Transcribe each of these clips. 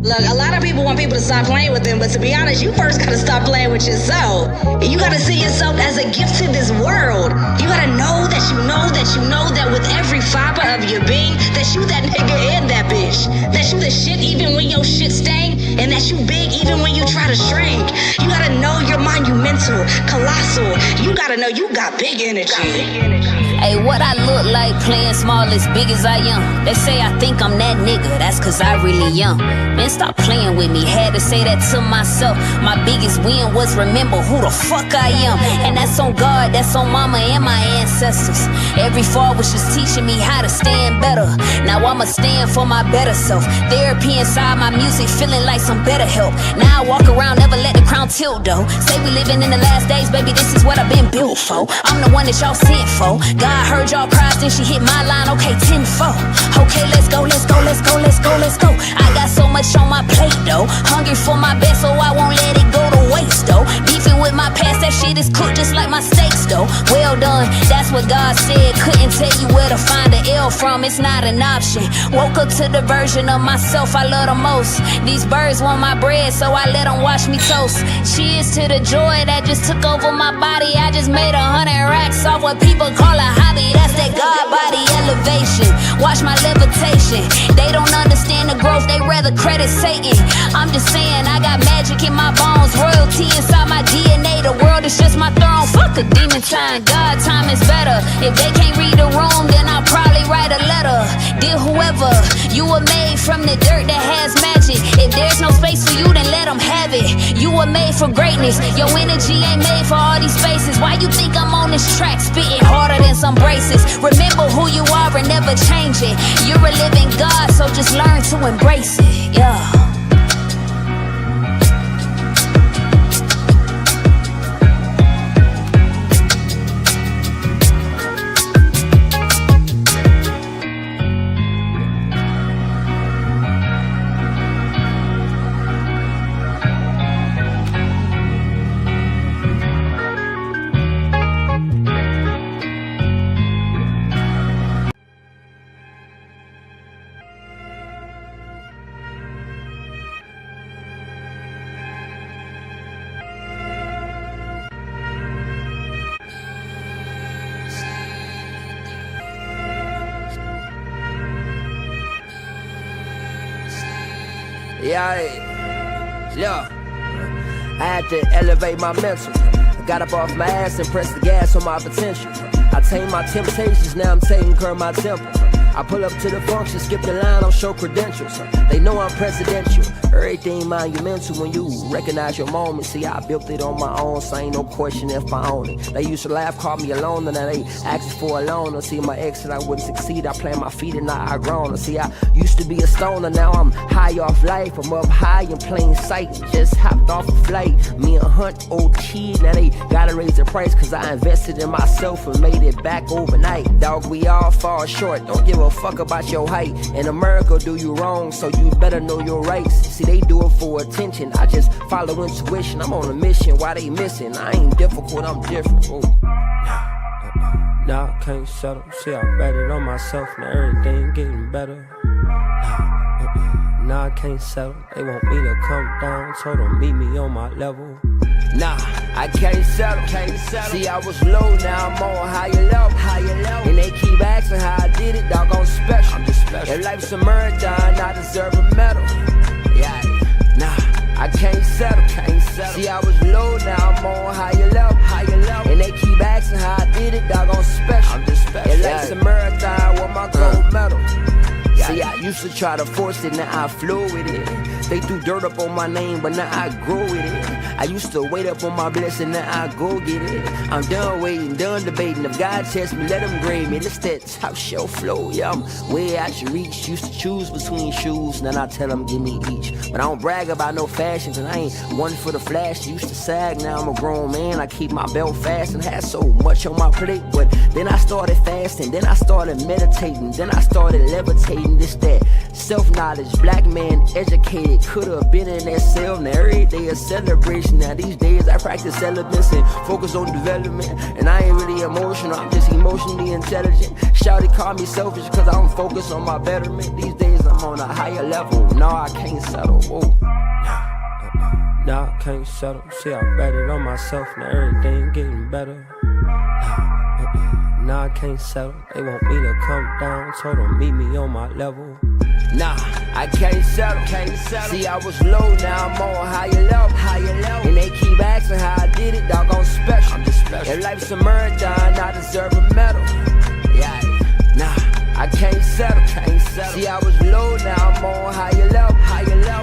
Look, a lot of people want people to stop playing with them, but to be honest, you first gotta stop playing with yourself. You gotta see yourself as a gift to this world. You gotta know that you know that you know that with every fiber of your being, that you that nigga and that bitch. That you the shit even when your shit stank, and that you big even when you try to shrink. You gotta know you're monumental, colossal. You gotta know you got big energy. Hey, what I look like playing small as big as I am. They say I think I'm that nigga, that's cause I really am. Man, stop playing with me, had to say that to myself. My biggest win was remember who the fuck I am. And that's on God, that's on mama and my ancestors. Every fall was just teaching me how to stand better. Now I'ma stand for my better self. Therapy inside my music, feeling like some better help. Now I walk around, never let the crown tilt though. Say we living in the last days, baby, this is what I've been built for. I'm the one that y'all sent for. God heard y'all cries, then she hit my line, okay, 10-4. Okay, let's go, let's go, let's go, let's go, let's go. I got so much on my plate though. Hungry for my best, so I won't let it go to waste though. Beefing with my past, that shit is cooked just like my steaks though. Well done, that's what God said. Couldn't tell you where to find the L from, it's not an option. Woke up to the version of myself I love the most. These birds want my bread, so I let them watch me toast. Cheers to the joy that just took over my body. I just made 100 racks off what people call a hobby. That's that God body elevation. Watch my levitation. They don't understand the growth, they rather credit Satan. I'm just saying I got magic in my bones, royalty inside my DNA. The world is just my throne. Fuck a demon time, God time is better. If they can't read the room, then I'll probably write a letter. Dear whoever, you were made from the dirt that has magic. If there's no space for you, then let them have it. You were made for greatness. Your energy ain't made for all these spaces. Why you think I'm on this track spitting harder than some braces? Remember who you are and never change it. You're a living God, so just learn to embrace it. Yeah. Yeah, I had to elevate my mental. I got up off my ass and pressed the gas on my potential. I tamed my temptations, now I'm taking care of my temple. I pull up to the function, skip the line, I'll show credentials. They know I'm presidential. Everything monumental when you recognize your moment. See, I built it on my own, so ain't no question if I own it. They used to laugh, call me alone, and now they asking for a loan. See, my ex said I wouldn't succeed. I plant my feet and now I grown. See, I used to be a stoner, now I'm high off life. I'm up high in plain sight, just hopped off a flight. Me and Hunt, old kid, now they gotta raise the price, cause I invested in myself and made it back overnight. Dog, we all fall short, don't give a fuck about your height. In America, do you wrong, so you better know your rights. See, they do it for attention, I just follow intuition. I'm on a mission, why they missing? I ain't difficult, I'm different. Nah, I can't settle. See, I bet it on myself, now everything getting better. Nah, I can't settle. They want me to come down, told them meet me on my level. Nah, I can't settle. See, I was low, now I'm on higher level. And they keep asking how I did it, dog, I'm special. If life's a marathon, I deserve a medal. Yeah, nah, I can't settle. See, I was low, now I'm on higher level. And they keep asking how I did it, dog, I'm special. If life's a marathon, want my gold medal. See, I used to try to force it, now I flow with it. They threw dirt up on my name, but now I grow with it. I used to wait up on my blessing, now I go get it. I'm done waiting, done debating. If God tests me, let him grade me. It's that top shelf flow, yeah, I'm way out your reach. Used to choose between shoes, now I tell them give me each. But I don't brag about no fashion, cause I ain't one for the flash. Used to sag, now I'm a grown man. I keep my belt fast and had so much on my plate. But then I started fasting, then I started meditating, then I started levitating. This that Self-knowledge, black man, educated, could've been in that cell. Now every day a celebration. Now these days I practice elements and focus on development. And I ain't really emotional, I'm just emotionally intelligent. Shawty call me selfish cause I don't focus on my betterment. These days I'm on a higher level. No, I can't settle. Whoa. Nah, I can't settle. See, I bet it on myself. Now everything getting better. Nah, I can't settle. They want me to come down. Told them meet me on my level. Nah, I can't settle. See, I was low, now I'm on higher level. And they keep asking how I did it, dog, I'm special. If life's a marathon, I deserve a medal. Yeah, nah, I can't settle. See, I was low, now I'm on higher level.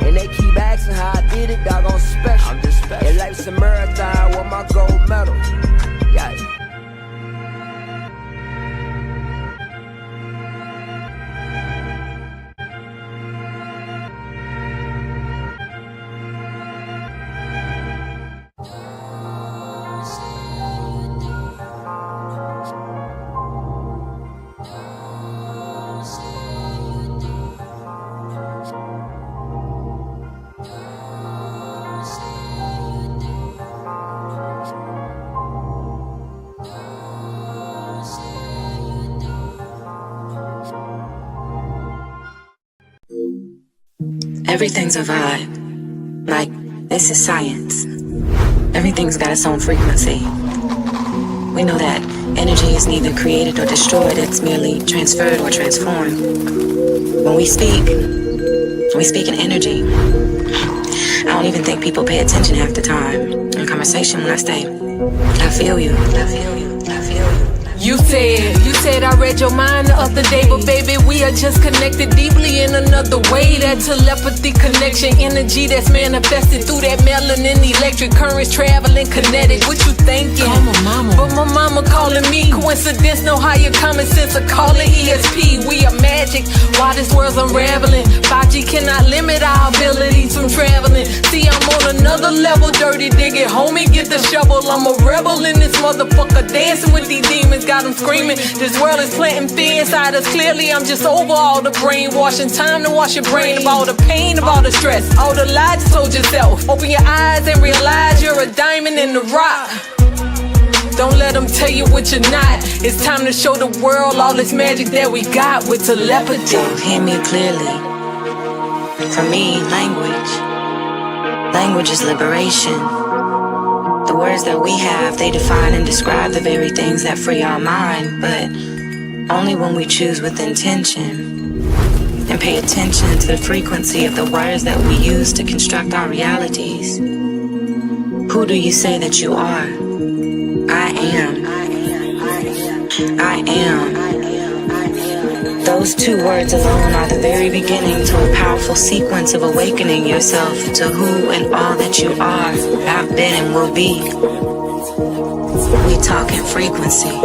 And they keep asking how I did it, dog, I'm special. If life's a marathon, with my gold medal. Yeah. Everything's a vibe. Like, this is science. Everything's got its own frequency. We know that energy is neither created or destroyed, it's merely transferred or transformed. When we speak in energy. I don't even think people pay attention half the time in conversation when I say, I feel you. You said I read your mind the other day, but baby, we are just connected deeply in another way. That telepathy connection, energy that's manifested through that melanin, electric currents traveling kinetic. What you thinking? Call my mama. But my mama calling me. Coincidence, no higher common sense, I call it ESP. We are magic while this world's unraveling. 5G cannot limit our abilities from traveling. See, I'm on another level, dirty digging. Homie, get the shovel. I'm a rebel in this motherfucker, dancing with these demons. Got them screaming. This world is planting fear inside us. Clearly, I'm just over all the brainwashing. Time to wash your brain of all the pain, of all the stress, all the lies you told yourself. Open your eyes and realize you're a diamond in the rock. Don't let them tell you what you're not. It's time to show the world all this magic that we got with telepathy. So hear me clearly. For me, language is liberation. The words that we have, they define and describe the very things that free our mind, but only when we choose with intention and pay attention to the frequency of the words that we use to construct our realities. Who do you say that you are? I am. Those two words alone are the very beginning to a powerful sequence of awakening yourself to who and all that you are, have been, and will be. We talk in frequency.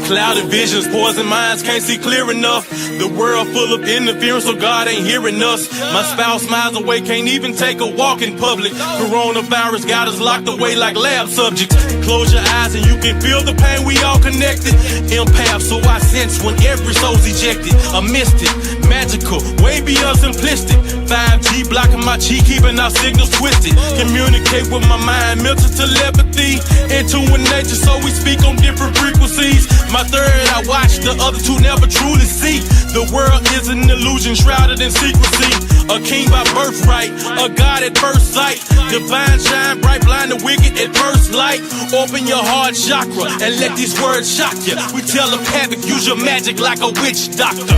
Clouded visions, poison minds, can't see clear enough. The world full of interference, so God ain't hearing us. My spouse miles away, can't even take a walk in public. Coronavirus got us locked away like lab subjects. Close your eyes and you can feel the pain, we all connected. Empath, so I sense when every soul's ejected. A mystic, magical, way beyond simplistic. 5G blocking my chi, keeping our signals twisted. Communicate with my mind, mental telepathy. Into nature, so we speak on different frequencies. My third I watch, the other two never truly see. The world is an illusion shrouded in secrecy. A king by birthright, a god at first sight. Divine shine bright, blind the wicked at first light. Open your heart chakra and let these words shock you. We telepathic, use your magic like a witch doctor.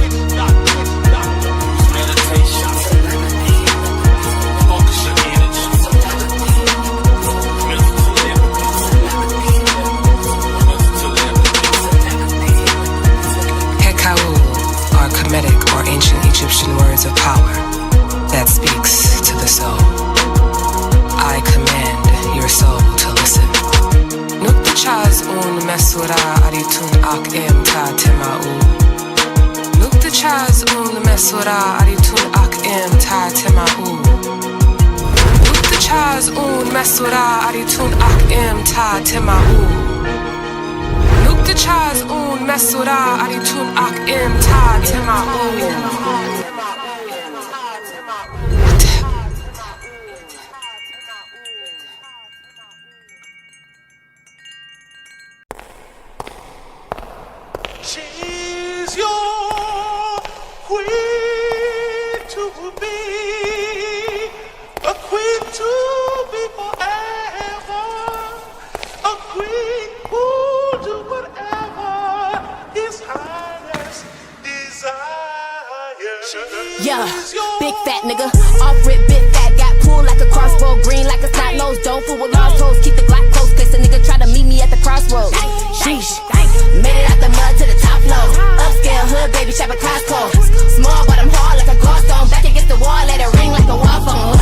Or ancient Egyptian words of power that speaks to the soul. I command your soul to listen. Nukta chaz un mesura aritun ak em ta tema'u. Nukta chaz un mesura aritun ak em ta tema'u. Nukta chaz un mesura aritun ak em ta tema'u. Chaz un mesura aritun ak im ta tema un. She's your queen to be, a queen to be forever, a queen who'll do whatever His Highness desires. Yeah, big fat nigga, off rip, big fat, got pulled like a crossbow, green like a snot nose, don't fool with lost hoes, keep the Glock close, case a nigga try to meet me at the crossroads. Sheesh, made it out the mud to the top floor, upscale hood, baby, shop at Costco, small but I'm hard like a gallstone, back against the wall, let it ring like a wall phone.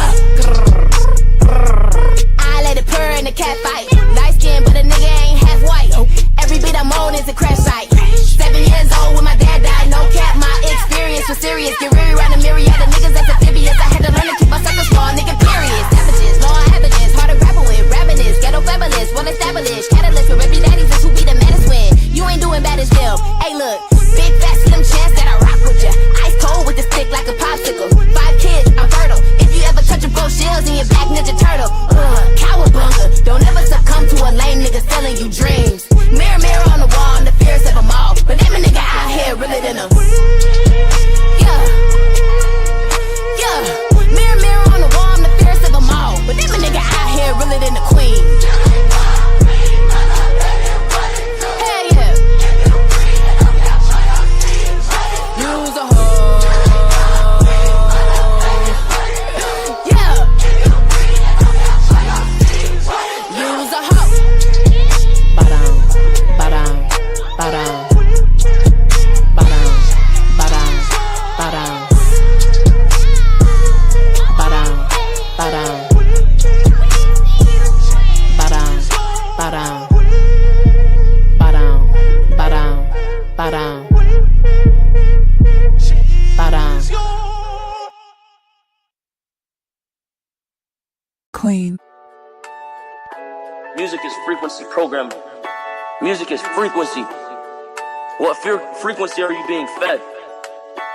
I let it purr in the cat fight, light skin but a nigga ain't half white, every beat I'm on is a crash site, 7 years old when my dad died, no cap, my experience was serious, get reary around the myriad of niggas that's amphibious, I had to learn to keep myself a small nigga, period, savages, law evidence, hard to grapple with, ravenous, ghetto fabulous, well established, catalyst for every daddies is who be the maddest when, you ain't doing bad as them, hey look, big fat slim chance that I rock with ya, ice cold with the stick like a popsicle, 5 kids, I'm fertile, if you ever touch a bro shells in your back, Ninja Turtle, cowabunga, don't ever succumb to a lame nigga selling you dreams, mirror, mirror on the wall, I'm the fierce of them all, but them a nigga out here realer than a, yeah, mirror, mirror on the wall, I'm the fierce of them all, but them a nigga out here realer than the queen. Hell yeah. Use a hoe. Yeah. Use a hoe. Ba-dum, ba-dum, ba-dum. Ba-dum, ba-dum, ba-dum. Ba-dum, ba-dum. Ba-dum, ba-dum. Ba-dum, ba-dum, ba-dum. Ba-dum. Queen. Music is frequency programming. Music is frequency. What frequency are you being fed?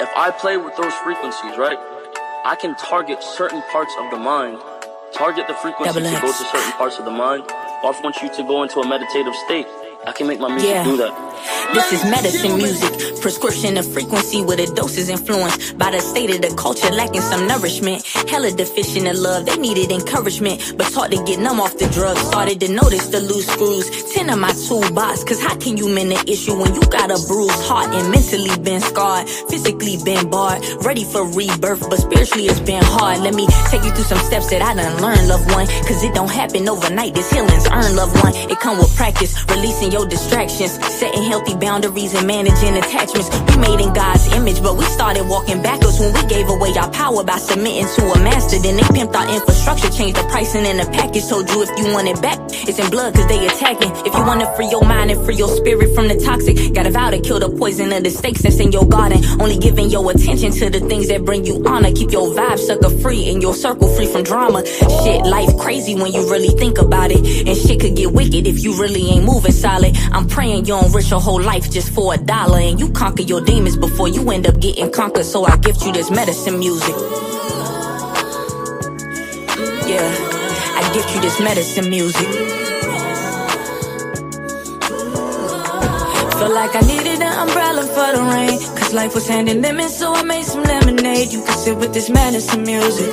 If I play with those frequencies, right, I can target certain parts of the mind, target the frequency to go to certain parts of the mind. Or if I want you to go into a meditative state, I can make my music do that. This is medicine music, prescription of frequency with a doses influenced by the state of the culture lacking some nourishment. Hella deficient of love, they needed encouragement, but taught to get numb off the drugs. Started to notice the loose screws, 10 of my toolbox, cause how can you mend the issue when you got a bruised heart and mentally been scarred, physically been barred, ready for rebirth, but spiritually it's been hard. Let me take you through some steps that I done learned, loved one, cause it don't happen overnight, this healing's earned, loved one. It come with practice, releasing your distractions, setting healthy boundaries and managing attachments. We made in God's image, but we started walking backwards when we gave away our power by submitting to a master. Then they pimped our infrastructure, changed the pricing in the package. Told you if you want it back, it's in blood cause they attacking. If you want to free your mind and free your spirit from the toxic, gotta vow to kill the poison of the snakes that's in your garden. Only giving your attention to the things that bring you honor. Keep your vibe sucker free and your circle free from drama. Shit, life crazy when you really think about it, and shit could get wicked if you really ain't moving solid. I'm praying you don't risk your whole life just for $1, and you conquer your demons before you end up getting conquered. So I gift you this medicine music. Yeah, I gift you this medicine music. Felt like I needed an umbrella for the rain, cause life was handing lemons, so I made some lemonade. You can sit with this medicine music.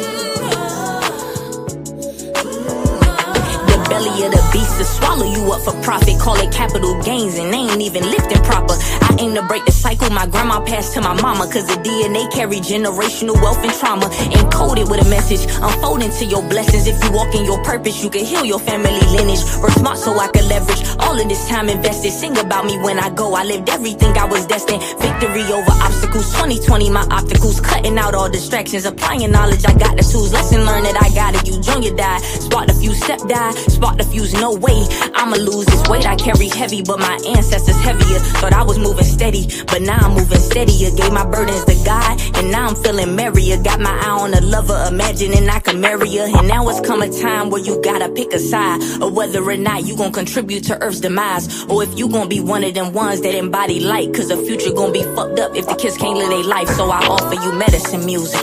Belly of the beast to swallow you up for profit. Call it capital gains and they ain't even lifting proper. I aim to break the cycle my grandma passed to my mama, cause the DNA carry generational wealth and trauma. Encoded with a message, unfolding to your blessings. If you walk in your purpose, you can heal your family lineage. Work smart so I can leverage all of this time invested. Sing about me when I go, I lived everything I was destined. Victory over obstacles, 2020 my opticals. Cutting out all distractions, applying knowledge, I got the tools. Lesson learned that I got it, you junior die. Spark the fuse, step die. Spark the fuse, no way way I'ma lose this weight I carry heavy, but my ancestors heavier. Thought I was moving steady, but now I'm moving steadier. Gave my burdens to God, and now I'm feeling merrier. Got my eye on a lover, imagining I can marry her. And now it's come a time where you gotta pick a side, or whether or not you gon' contribute to Earth's demise, or if you gon' be one of them ones that embody light. Cause the future gon' be fucked up if the kids can't live their life. So I offer you medicine music.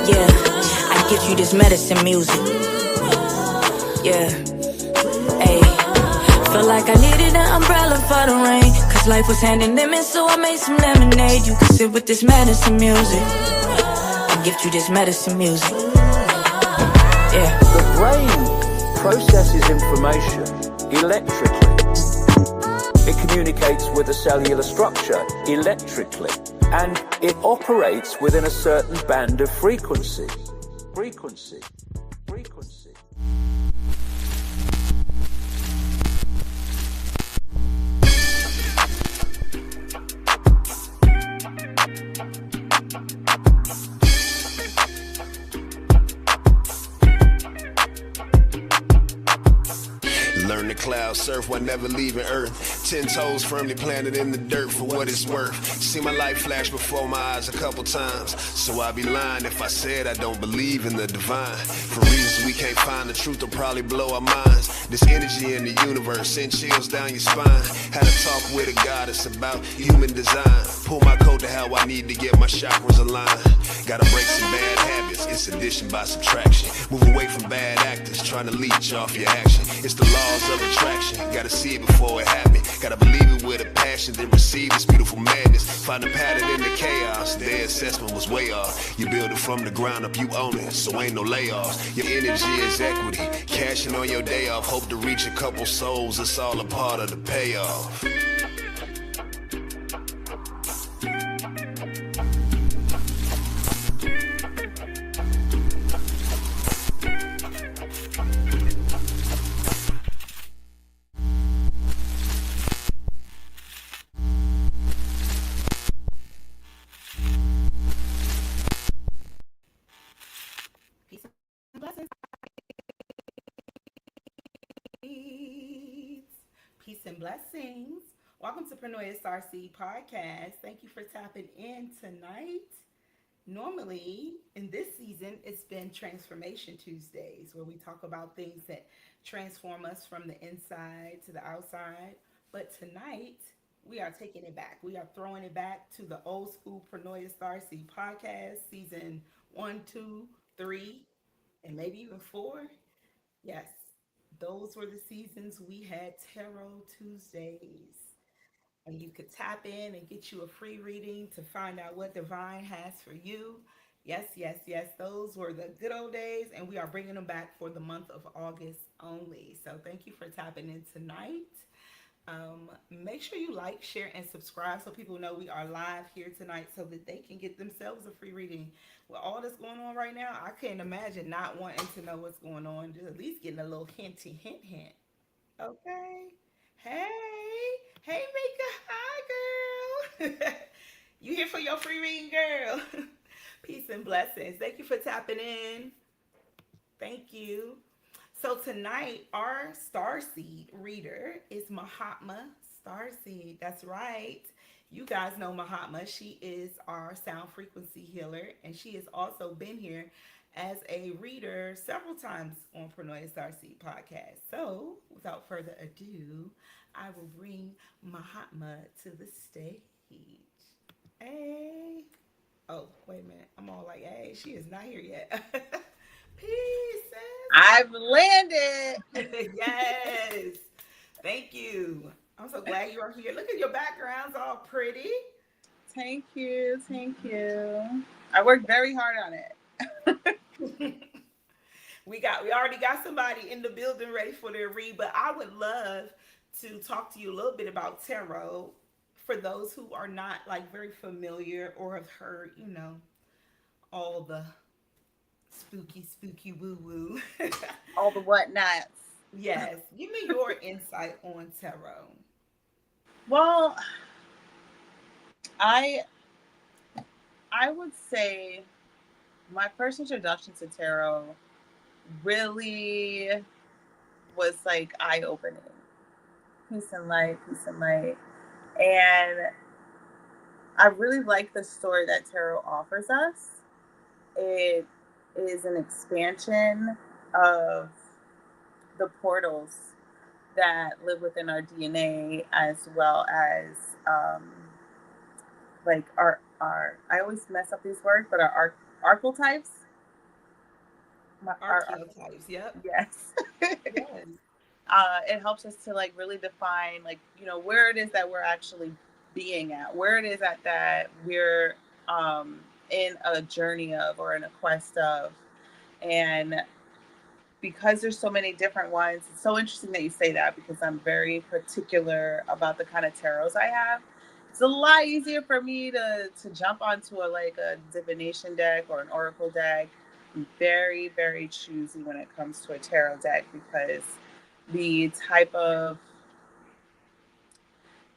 Yeah, I give you this medicine music. Yeah, ayy. Felt like I needed an umbrella for the rain, cause life was handing lemons, so I made some lemonade. You can sit with this medicine music. I give you this medicine music. Yeah. The brain processes information electrically. It communicates with a cellular structure electrically, and it operates within a certain band of frequency. Frequency. Learn to cloud surf while never leaving Earth. 10 toes firmly planted in the dirt for what it's worth. See my life flash before my eyes a couple times, so I'd be lying if I said I don't believe in the divine. For reasons we can't find, the truth will probably blow our minds. This energy in the universe send chills down your spine. Had a talk with a goddess about human design. Pull my coat to how I need to get my chakras aligned. Gotta break some bad habits, it's addition by subtraction. Move away from bad actors trying to leech off your action. It's the laws of attraction, gotta see it before it happens. Gotta believe it with a passion, then receive this beautiful madness. Find a pattern in the chaos, their assessment was way off. You build it from the ground up, you own it, so ain't no layoffs. Your energy is equity, cashing on your day off. Hope to reach a couple souls, it's all a part of the payoff. Peace and blessings. Welcome to Pronoia Starseed Podcast. Thank you for tapping in tonight. Normally, in this season, it's been Transformation Tuesdays, where we talk about things that transform us from the inside to the outside. But tonight, we are taking it back. We are throwing it back to the old school Pronoia Starseed Podcast, season 1, 2, 3, and maybe even 4. Yes, those were the seasons we had Tarot Tuesdays. And you could tap in and get you a free reading to find out what divine has for you. Yes, yes, yes. Those were the good old days, and we are bringing them back for the month of August only. So thank you for tapping in tonight. Make sure you like, share, and subscribe so people know we are live here tonight so that they can get themselves a free reading. With all that's going on right now, I can't imagine not wanting to know what's going on. Just at least getting a little hint. Okay. Hey, Mika. Hi, girl. You here for your free reading, girl? Peace and blessings. Thank you for tapping in. Thank you. So tonight, our Starseed reader is Mahatma Starseed. That's right. You guys know Mahatma. She is our sound frequency healer, and she has also been here as a reader several times on Pronoia Starseed Podcast. So, without further ado, I will bring Mahatma to the stage. Hey. Oh, wait a minute. I'm all like, hey, she is not here yet. Peace. I've landed. Yes. Thank you. I'm so glad you are here. Look at your backgrounds, all pretty. Thank you. I worked very hard on it. We already got somebody in the building ready for their read, but I would love to talk to you a little bit about tarot for those who are not like very familiar or have heard, all the spooky woo-woo. All the whatnots. Yes. Give me your insight on tarot. Well, I would say my first introduction to tarot really was like eye-opening. Peace and light, peace and light. And I really like the story that tarot offers us. It is an expansion of the portals that live within our DNA, as well as like our I always mess up these words, but our archetypes. Archetypes, yep. Yes. Yes. It helps us to like really define, like, you know, where it is that we're actually being at, where it is at that we're in a journey of, or in a quest of. And because there's so many different ones, it's so interesting that you say that, because I'm very particular about the kind of tarots I have. It's a lot easier for me to jump onto a divination deck or an oracle deck. I'm very, very choosy when it comes to a tarot deck, because the type of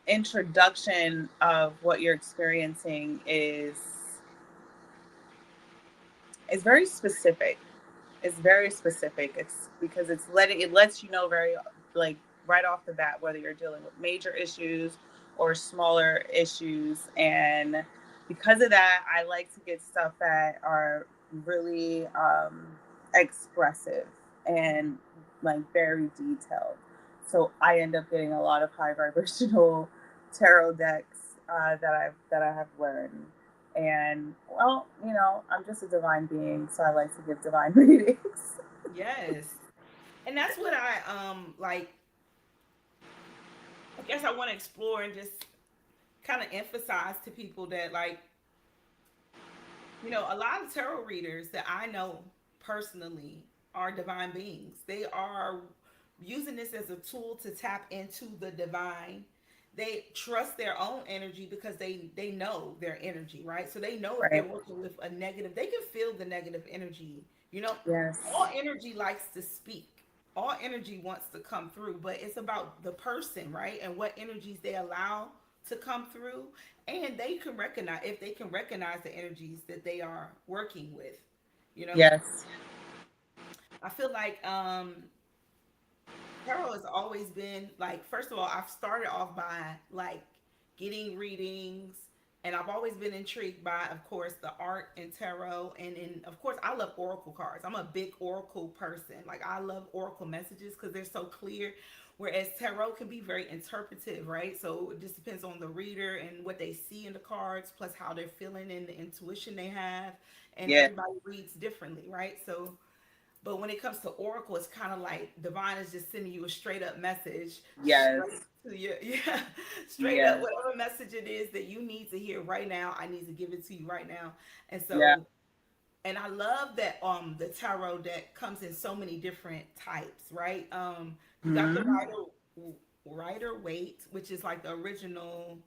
introduction of what you're experiencing is very specific. It's very specific. It's because it lets you know very, like, right off the bat, whether you're dealing with major issues or smaller issues. And because of that, I like to get stuff that are really expressive and like very detailed. So I end up getting a lot of high vibrational tarot decks that I have learned. And, well, you know, I'm just a divine being, so I like to give divine readings. Yes. And that's what I like, I guess I want to explore and just kind of emphasize to people that, like, you know, a lot of tarot readers that I know personally are divine beings. They are using this as a tool to tap into the divine. They trust their own energy because they know their energy, right? So they know if they're working with a negative, they can feel the negative energy. You know, yes. All energy likes to speak. All energy wants to come through, but it's about the person, right? And what energies they allow to come through. And they can recognize, if they can recognize the energies that they are working with, you know? Yes. I feel like tarot has always been like, first of all, I've started off by like getting readings, and I've always been intrigued by, of course, the art in tarot. And of course, I love oracle cards. I'm a big oracle person. Like, I love oracle messages because they're so clear. Whereas tarot can be very interpretive, right? So it just depends on the reader and what they see in the cards, plus how they're feeling and the intuition they have. And everybody reads differently, right? So, but when it comes to oracle, it's kind of like divine is just sending you a straight up message. Yes. To you, straight up, whatever message it is that you need to hear right now, I need to give it to you right now. And so, and I love that the tarot deck comes in so many different types, right? You got the Rider Waite, which is like the original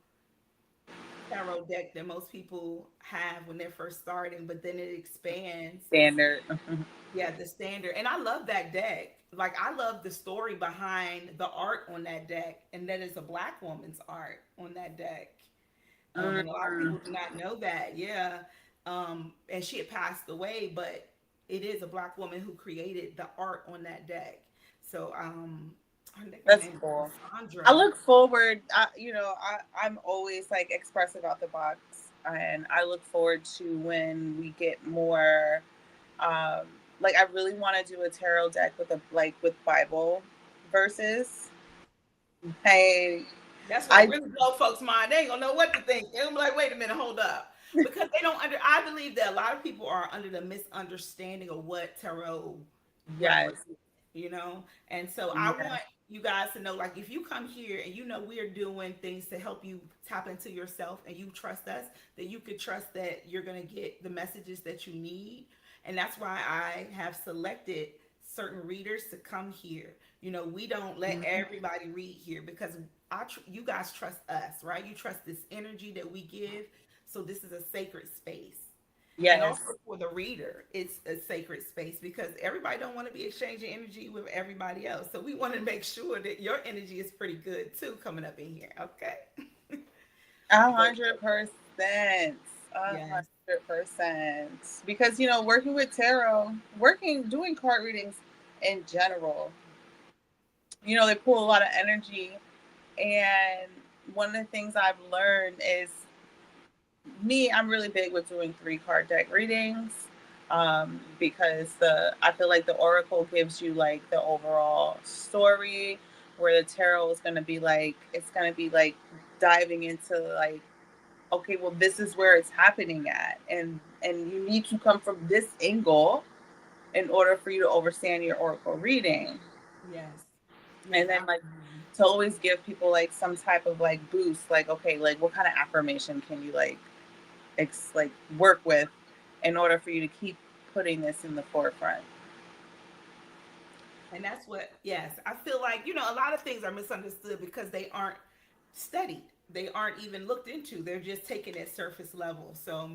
tarot deck that most people have when they're first starting, but then it expands. Standard. Yeah, the standard. And I love that deck. Like, I love the story behind the art on that deck, and that is a Black woman's art on that deck. And a lot of people do not know that. Yeah. And she had passed away, but it is a Black woman who created the art on that deck. So that's cool. I look forward, I'm always like expressive out the box, and I look forward to when we get more like, I really want to do a tarot deck with Bible verses. Hey, that's what really blow folks' mind. They ain't gonna know what to think. They'll be like, wait a minute, hold up. Because they don't I believe that a lot of people are under the misunderstanding of what tarot represents, you know? And so I want you guys to know, like, if you come here and you know we're doing things to help you tap into yourself, and you trust us, that you could trust that you're gonna get the messages that you need. And that's why I have selected certain readers to come here. You know, we don't let everybody read here, because you guys trust us, right? You trust this energy that we give. So this is a sacred space. Yes. And also for the reader, it's a sacred space, because everybody don't want to be exchanging energy with everybody else. So we want to make sure that your energy is pretty good too coming up in here. Okay. 100%. Yes. 100%. Because, working with tarot, doing card readings in general, they pull a lot of energy. And one of the things I've learned is I'm really big with doing 3 card deck readings, because I feel like the oracle gives you like the overall story, where the tarot is going to be like, it's going to be like diving into like, okay, well, this is where it's happening at, and you need to come from this angle in order for you to understand your oracle reading. Yes. And then like to always give people like some type of like boost, like, okay, like what kind of affirmation can you like work with in order for you to keep putting this in the forefront. And that's what, yes, I feel like, a lot of things are misunderstood because they aren't studied. They aren't even looked into. They're just taken at surface level. So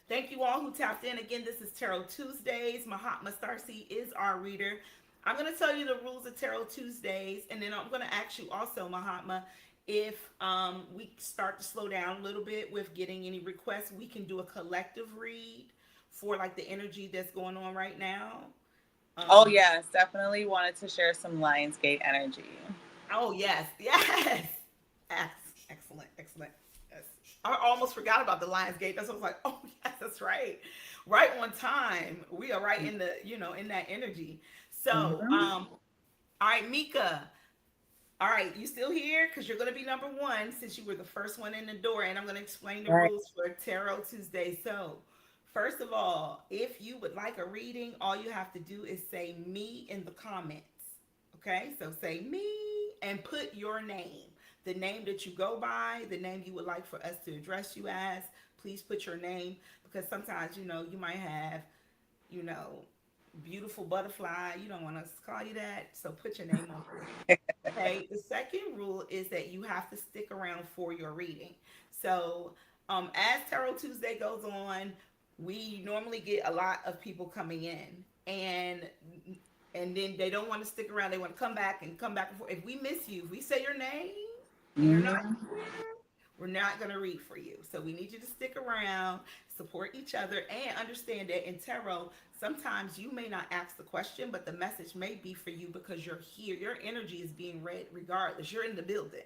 thank you all who tapped in. Again, this is Tarot Tuesdays. Mahatma Starseed is our reader. I'm going to tell you the rules of Tarot Tuesdays, and then I'm going to ask you also, Mahatma, if we start to slow down a little bit with getting any requests, we can do a collective read for like the energy that's going on right now. Oh yes, definitely wanted to share some Lionsgate energy. Oh yes, yes, excellent, excellent. Yes. I almost forgot about the Lionsgate. That's what I was like, oh yes, that's right, right on time. We are right in the, in that energy. So, all right, Mika. All right, you still here? Because you're going to be number one since you were the first one in the door, and I'm going to explain the rules for Tarot Tuesday. So, first of all, if you would like a reading, all you have to do is say me in the comments. Okay, so say me and put your name, the name that you go by, the name you would like for us to address you as. Please put your name, because sometimes, you might have, you know, beautiful butterfly. You don't want us to call you that. So put your name on it. Okay. The second rule is that you have to stick around for your reading. So as Tarot Tuesday goes on, we normally get a lot of people coming in, and then they don't want to stick around. They want to come back and come back and forth. If we miss you, if we say your name and you're not here, we're not going to read for you. So we need you to stick around, support each other, and understand that in tarot, sometimes you may not ask the question, but the message may be for you because you're here. Your energy is being read regardless. You're in the building.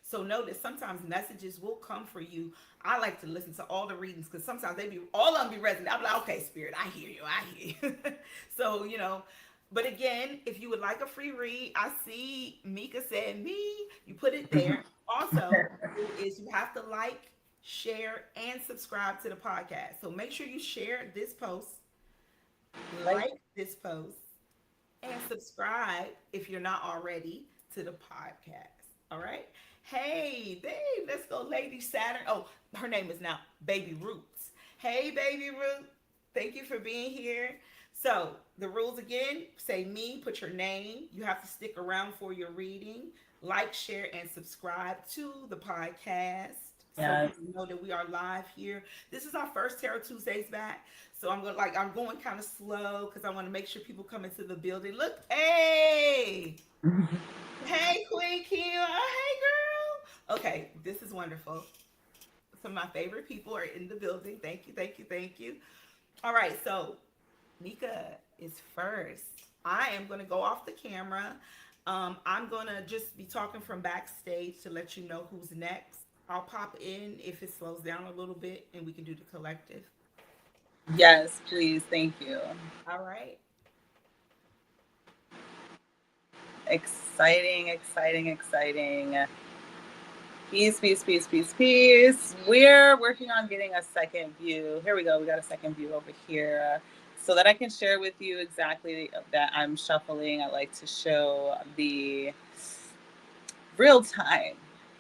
So notice sometimes messages will come for you. I like to listen to all the readings because sometimes all of them be resonant. I'm like, okay, Spirit, I hear you. So, but again, if you would like a free read, I see Mika said me. You put it there. Also, is you have to like, share, and subscribe to the podcast. So make sure you share this post, like this post, and subscribe if you're not already to the podcast. All right. Hey, Dave, let's go, Lady Saturn. Oh, her name is now Baby Roots. Hey, Baby Root. Thank you for being here. So the rules again, say me, put your name. You have to stick around for your reading. Like, share, and subscribe to the podcast. Yes. So you know that we are live here. This is our first Tarot Tuesdays back. So I'm going kind of slow because I want to make sure people come into the building. Look, hey. Hey, Queen Kim. Oh, hey, girl. Okay, this is wonderful. Some of my favorite people are in the building. Thank you, thank you, thank you. All right, so Mika is first. I am going to go off the camera. I'm going to just be talking from backstage to let you know who's next. I'll pop in if it slows down a little bit and we can do the collective. Yes, please. Thank you. All right. Exciting, exciting, exciting. Peace, peace, peace, peace, peace. We're working on getting a second view. Here we go. We got a second view over here so that I can share with you exactly that I'm shuffling. I like to show the real time,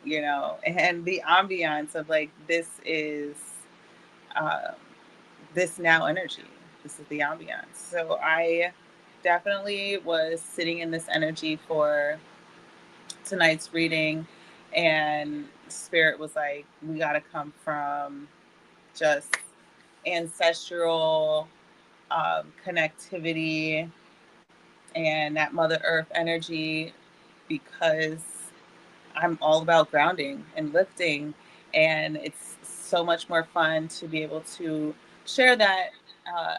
and the ambiance of like, this is this now energy. This is the ambiance. So I definitely was sitting in this energy for tonight's reading, and Spirit was like, we got to come from just ancestral connectivity and that Mother Earth energy, because I'm all about grounding and lifting, and it's so much more fun to be able to share that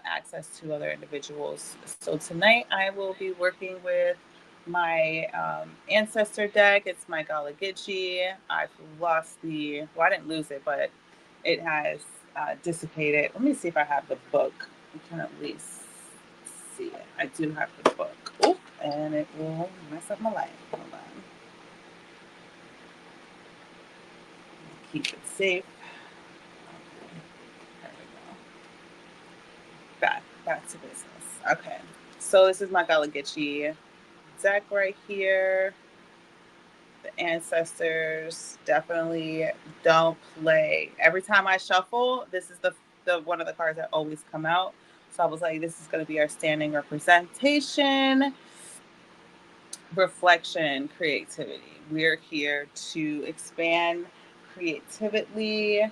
access to other individuals. So tonight I will be working with my ancestor deck. It's my Galagichi. I've lost I didn't lose it, but it has dissipated. Let me see if I have the book. You can at least see it. I do have the book. Oop, and it will mess up my life. Hold on. Keep it safe. There we go. Back to business. Okay. So this is my Galagichi deck right here. The ancestors definitely don't play. Every time I shuffle, this is the one of the cards that always come out. So I was like, this is going to be our standing representation, reflection, creativity. We're here to expand creatively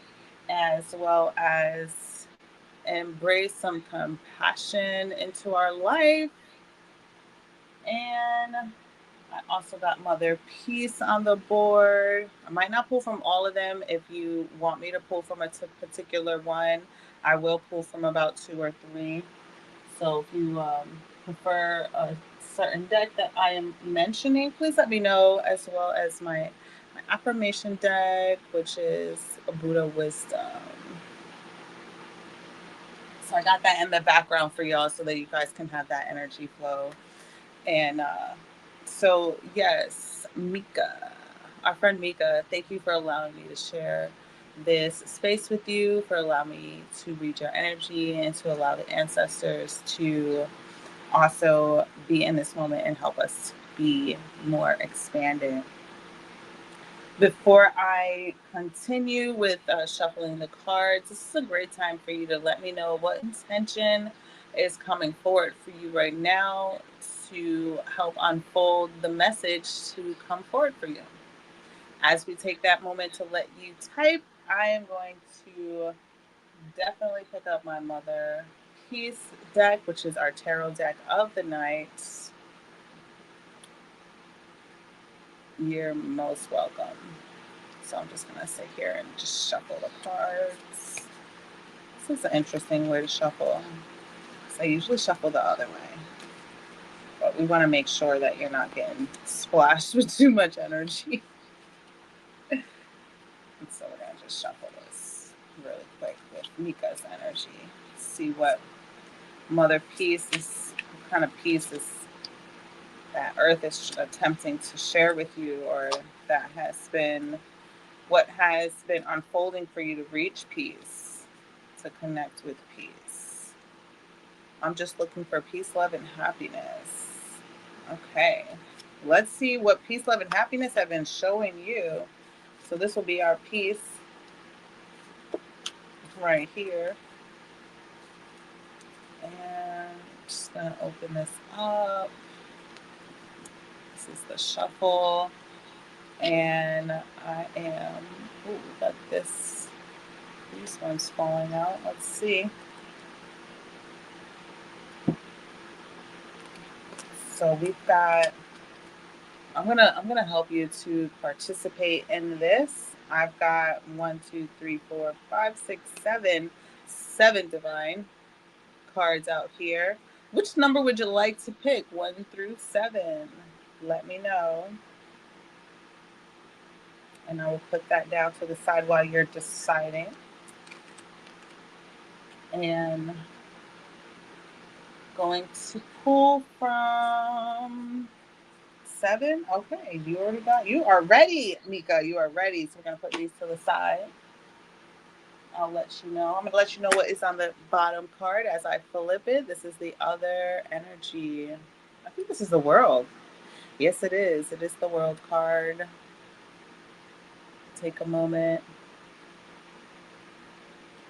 as well as embrace some compassion into our life. And I also got Mother Peace on the board. I might not pull from all of them. If you want me to pull from a particular one, I will pull from about 2 or 3. So if you prefer a certain deck that I am mentioning, please let me know, as well as my affirmation deck, which is a Buddha Wisdom. So I got that in the background for y'all so that you guys can have that energy flow. And so, yes, Mika, our friend Mika, thank you for allowing me to share this space with you, for allowing me to read your energy and to allow the ancestors to also be in this moment and help us be more expanded. Before I continue with shuffling the cards, this is a great time for you to let me know what intention is coming forward for you right now to help unfold the message to come forward for you. As we take that moment to let you type, I am going to definitely pick up my Mother Peace deck, which is our tarot deck of the night. You're most welcome. So I'm just going to sit here and just shuffle the cards. This is an interesting way to shuffle. So I usually shuffle the other way. But we want to make sure that you're not getting splashed with too much energy. And so we're going to just shuffle this really quick with Mika's energy. See what Mother Peace is, what kind of peace is that Earth is attempting to share with you, or that has been what has been unfolding for you to reach peace, to connect with peace. I'm just looking for peace, love, and happiness. Okay, let's see what peace, love, and happiness have been showing you. So this will be our peace right here. And I'm just gonna open this up. This is the shuffle. And I am, got these ones falling out. Let's see. So we've got, I'm gonna help you to participate in this. I've got 1, 2, 3, 4, 5, 6, 7 divine cards out here. Which number would you like to pick? 1 through 7. Let me know. And I will put that down to the side while you're deciding. And going to pull from 7. Okay, you are ready, Mika. You are ready. So we're going to put these to the side. I'll let you know. I'm going to let you know what is on the bottom card as I flip it. This is the other energy. I think this is the World. Yes, it is. It is the World card. Take a moment.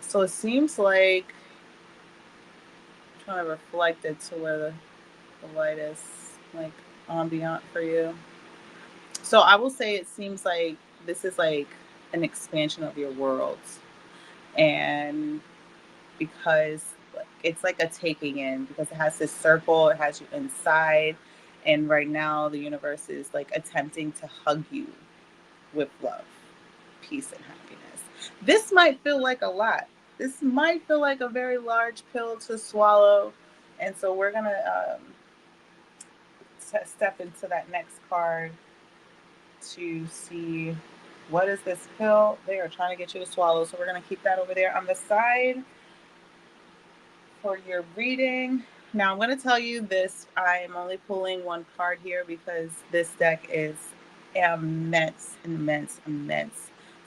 So it seems like I'm trying to reflect it to where the light is like ambient for you. So I will say it seems like this is like an expansion of your world. And because it's like a taking in, because it has this circle, it has you inside. And right now the universe is like attempting to hug you with love, peace, and happiness. This might feel like a lot. This might feel like a very large pill to swallow. And so we're going to step into that next card to see what is this pill they are trying to get you to swallow. So we're going to keep that over there on the side for your reading. Now I'm going to tell you this. I am only pulling one card here because this deck is immense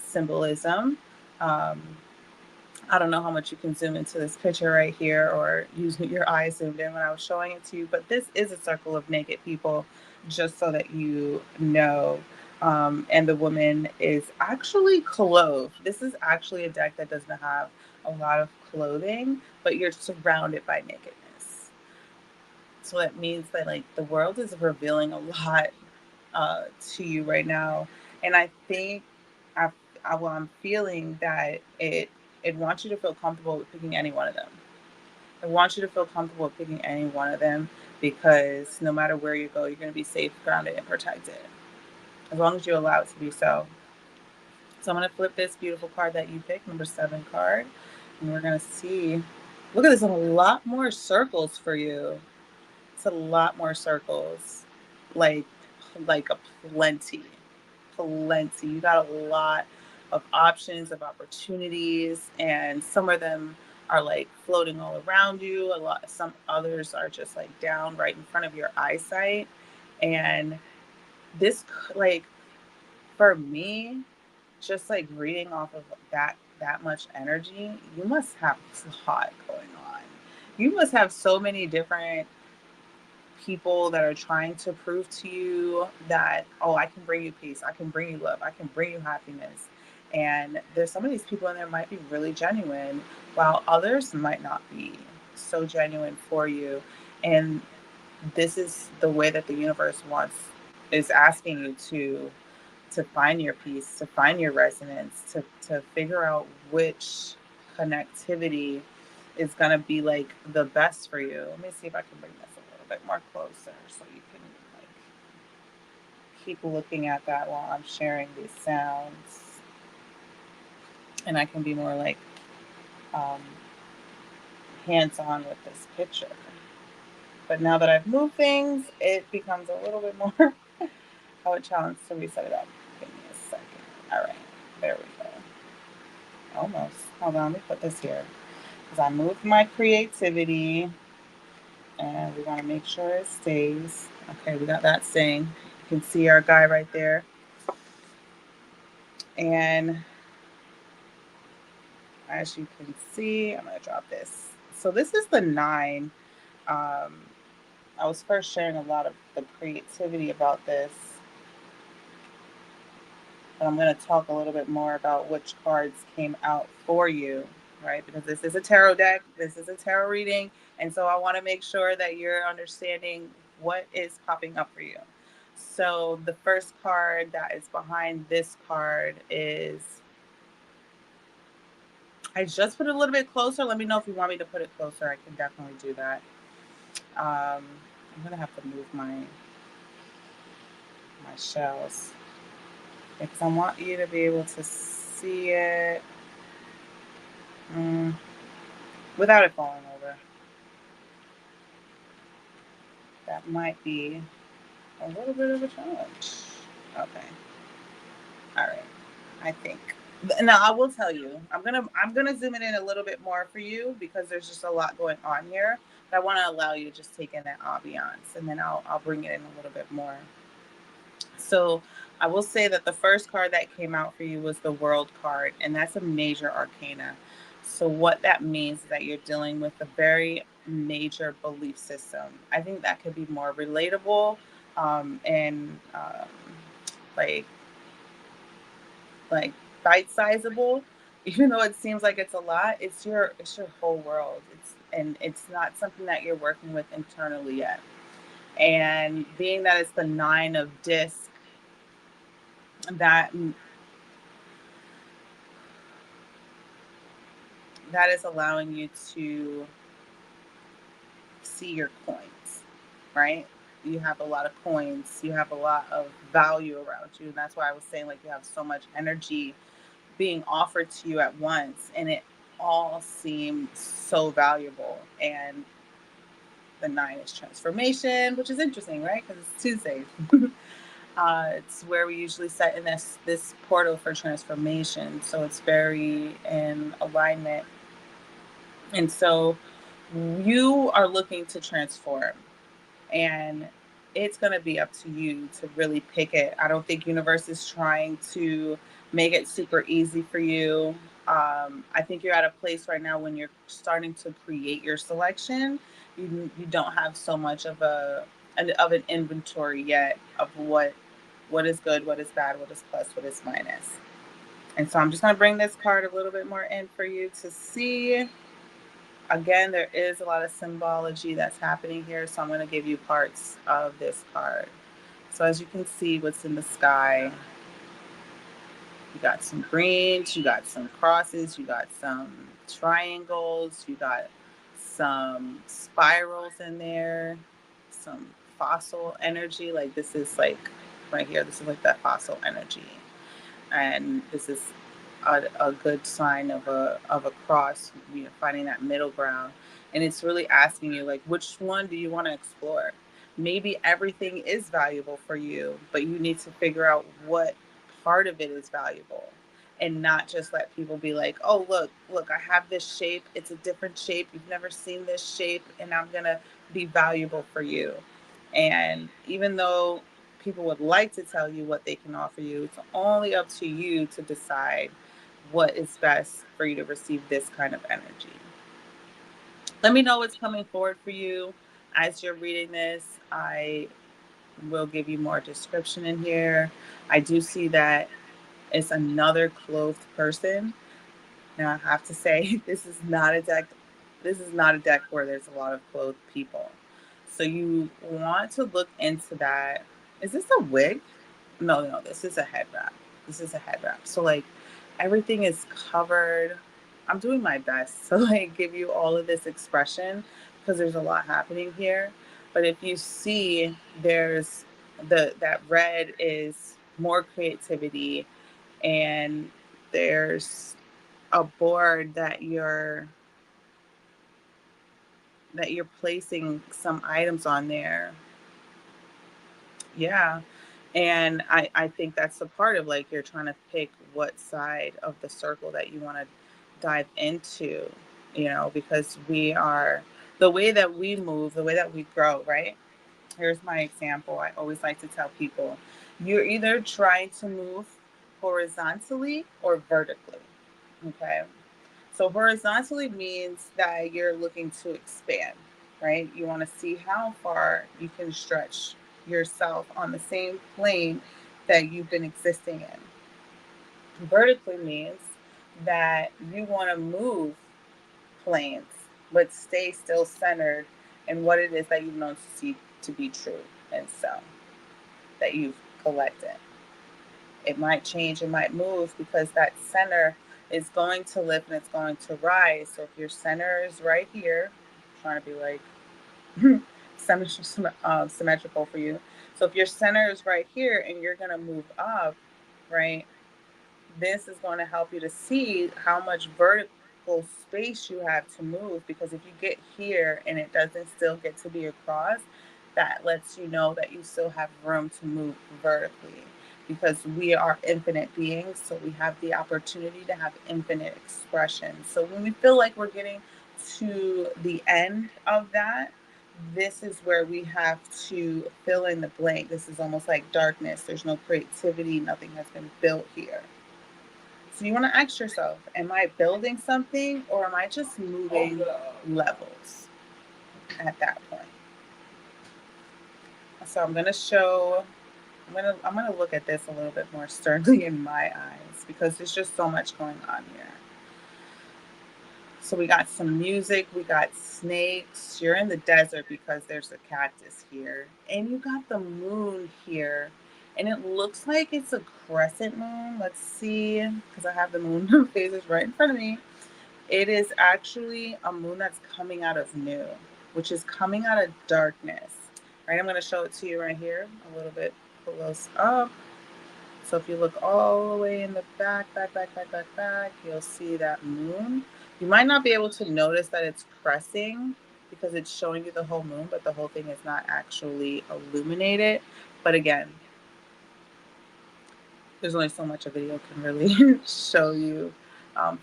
symbolism. I don't know how much you can zoom into this picture right here or use your eyes zoomed in when I was showing it to you, but this is a circle of naked people, just so that you know. And the woman is actually clothed. This is actually a deck that doesn't have a lot of clothing, but you're surrounded by nakedness. So that means that like the world is revealing a lot to you right now. And I think I'm feeling that it wants you to feel comfortable with picking any one of them. I want you to feel comfortable with picking any one of them because no matter where you go, you're going to be safe, grounded, and protected. As long as you allow it to be so. So I'm going to flip this beautiful card that you picked, number 7 card. And we're going to see. Look at this, a lot more circles for you. It's a lot more circles. Like a plenty. You got a lot of options, of opportunities, and some of them are like floating all around you. Some others are just like down right in front of your eyesight. And this, like, for me, just like reading off of that much energy, you must have a lot going on. You must have so many different people that are trying to prove to you that, oh, I can bring you peace, I can bring you love, I can bring you happiness. And there's some of these people in there might be really genuine, while others might not be so genuine for you. And this is the way that the universe is asking you to find your peace, to find your resonance, to figure out which connectivity is going to be like the best for you. Let me see if I can bring this a little bit more closer so you can like keep looking at that while I'm sharing these sounds. And I can be more like hands-on with this picture. But now that I've moved things, it becomes a little bit more of a challenge to reset it up. Give me a second. All right, there we go. Almost. Hold on, let me put this here. Because I moved my creativity and we want to make sure it stays. Okay, we got that staying. You can see our guy right there. And as you can see, I'm going to drop this. So this is the 9. I was first sharing a lot of the creativity about this. But I'm going to talk a little bit more about which cards came out for you, right? Because this is a tarot deck. This is a tarot reading. And so I want to make sure that you're understanding what is popping up for you. So the first card that is behind this card is... I just put it a little bit closer. Let me know if you want me to put it closer. I can definitely do that. I'm going to have to move my shells because I want you to be able to see it without it falling over. That might be a little bit of a challenge. Okay. All right. I think. Now I will tell you, I'm gonna zoom it in a little bit more for you because there's just a lot going on here. But I want to allow you to just take in that ambiance, and then I'll bring it in a little bit more. So I will say that the first card that came out for you was the World card, and that's a major arcana. So what that means is that you're dealing with a very major belief system. I think that could be more relatable and like bite-sizable. Even though it seems like it's a lot, it's your whole world. It's not something that you're working with internally yet. And being that it's the 9 of discs, that is allowing you to see your coins, right? You have a lot of coins. You have a lot of value around you. And that's why I was saying, like, you have so much energy being offered to you at once, and it all seemed so valuable. And the 9 is transformation, which is interesting, right? Because it's Tuesdays. It's where we usually set in this portal for transformation. So it's very in alignment. And so you are looking to transform, and it's going to be up to you to really pick it. I don't think universe is trying to make it super easy for you. I think you're at a place right now when you're starting to create your selection. You don't have so much of an inventory yet of what is good, what is bad, what is plus, what is minus. And so I'm just going to bring this card a little bit more in for you to see. Again, there is a lot of symbology that's happening here, so I'm going to give you parts of this card. So as you can see, what's in the sky, you got some greens, you got some crosses, you got some triangles, you got some spirals in there, some fossil energy. Like this is like right here, this is like that fossil energy. And this is a good sign of a cross, finding that middle ground. And it's really asking you, like, which one do you want to explore? Maybe everything is valuable for you, but you need to figure out what part of it is valuable, and not just let people be like, oh, look, I have this shape. It's a different shape. You've never seen this shape, and I'm going to be valuable for you. And even though people would like to tell you what they can offer you, it's only up to you to decide what is best for you to receive this kind of energy. Let me know what's coming forward for you as you're reading this. I will give you more description in here. I do see that it's another clothed person. Now I have to say, this is not a deck. This is not a deck where there's a lot of clothed people. So you want to look into that. Is this a wig? No, this is a head wrap. This is a head wrap. So like everything is covered. I'm doing my best to like give you all of this expression because there's a lot happening here. But if you see, there's that red is more creativity, and there's a board that you're placing some items on there. Yeah. And I think that's the part of like you're trying to pick what side of the circle that you want to dive into, because the way that we move, the way that we grow, right? Here's my example. I always like to tell people, you're either trying to move horizontally or vertically. Okay. So horizontally means that you're looking to expand, right? You want to see how far you can stretch yourself on the same plane that you've been existing in. Vertically means that you want to move planes, but stay still centered in what it is that you've known to see to be true and so that you've collected. It might change, it might move because that center is going to lift and it's going to rise. So if your center is right here, I'm trying to be like symmetrical for you. So if your center is right here and you're going to move up, right, this is going to help you to see how much vertical space you have to move, because if you get here and it doesn't still get to be across, that lets you know that you still have room to move vertically, because we are infinite beings, so we have the opportunity to have infinite expression. So when we feel like we're getting to the end of that, this is where we have to fill in the blank. This is almost like darkness. There's no creativity. Nothing has been built here. So you want to ask yourself, am I building something or am I just moving levels at that point? So I'm going to look at this a little bit more sternly in my eyes, because there's just so much going on here. So we got some music, we got snakes. You're in the desert because there's a cactus here. And you got the moon here. And it looks like it's a crescent moon. Let's see, because I have the moon phases right in front of me. It is actually a moon that's coming out of new, which is coming out of darkness. Right, I'm going to show it to you right here, a little bit close up. So if you look all the way in the back, you'll see that moon. You might not be able to notice that it's pressing because it's showing you the whole moon, but the whole thing is not actually illuminated. But again, there's only so much a video can really show you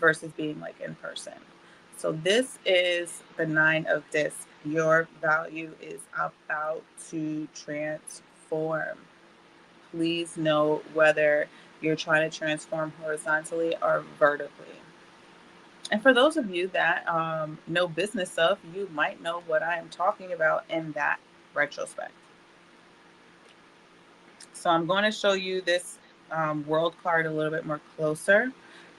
versus being like in person. So this is the 9 of discs. Your value is about to transform. Please know whether you're trying to transform horizontally or vertically. And for those of you that know business stuff, you might know what I am talking about in that retrospect. So I'm going to show you this world card a little bit more closer.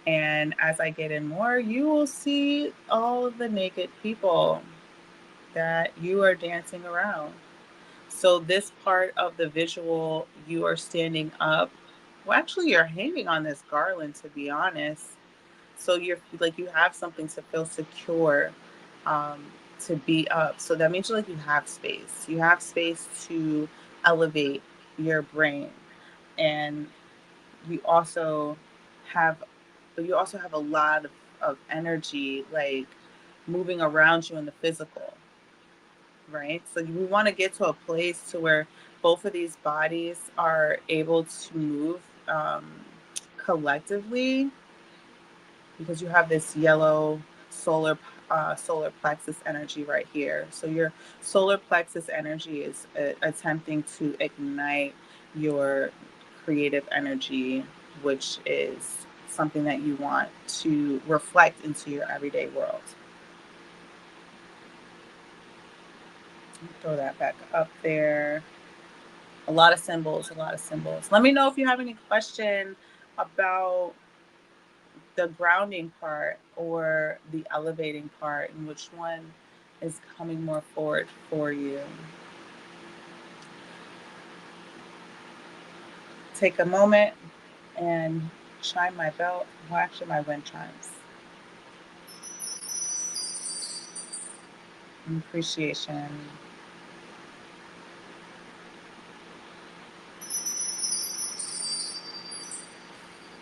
And as I get in more, you will see all of the naked people that you are dancing around. So this part of the visual, you are standing up. Well, actually, you're hanging on this garland, to be honest. So you're like you have something to feel secure, to be up. So that means like you have space. You have space to elevate your brain, and you also have a lot of energy like moving around you in the physical, right? So we want to get to a place to where both of these bodies are able to move collectively, because you have this yellow solar plexus energy right here. So your solar plexus energy is attempting to ignite your creative energy, which is something that you want to reflect into your everyday world. Throw that back up there. A lot of symbols. Let me know if you have any question about the grounding part or the elevating part, and which one is coming more forward for you. Take a moment and chime my bell. Well, actually, my wind chimes. Appreciation.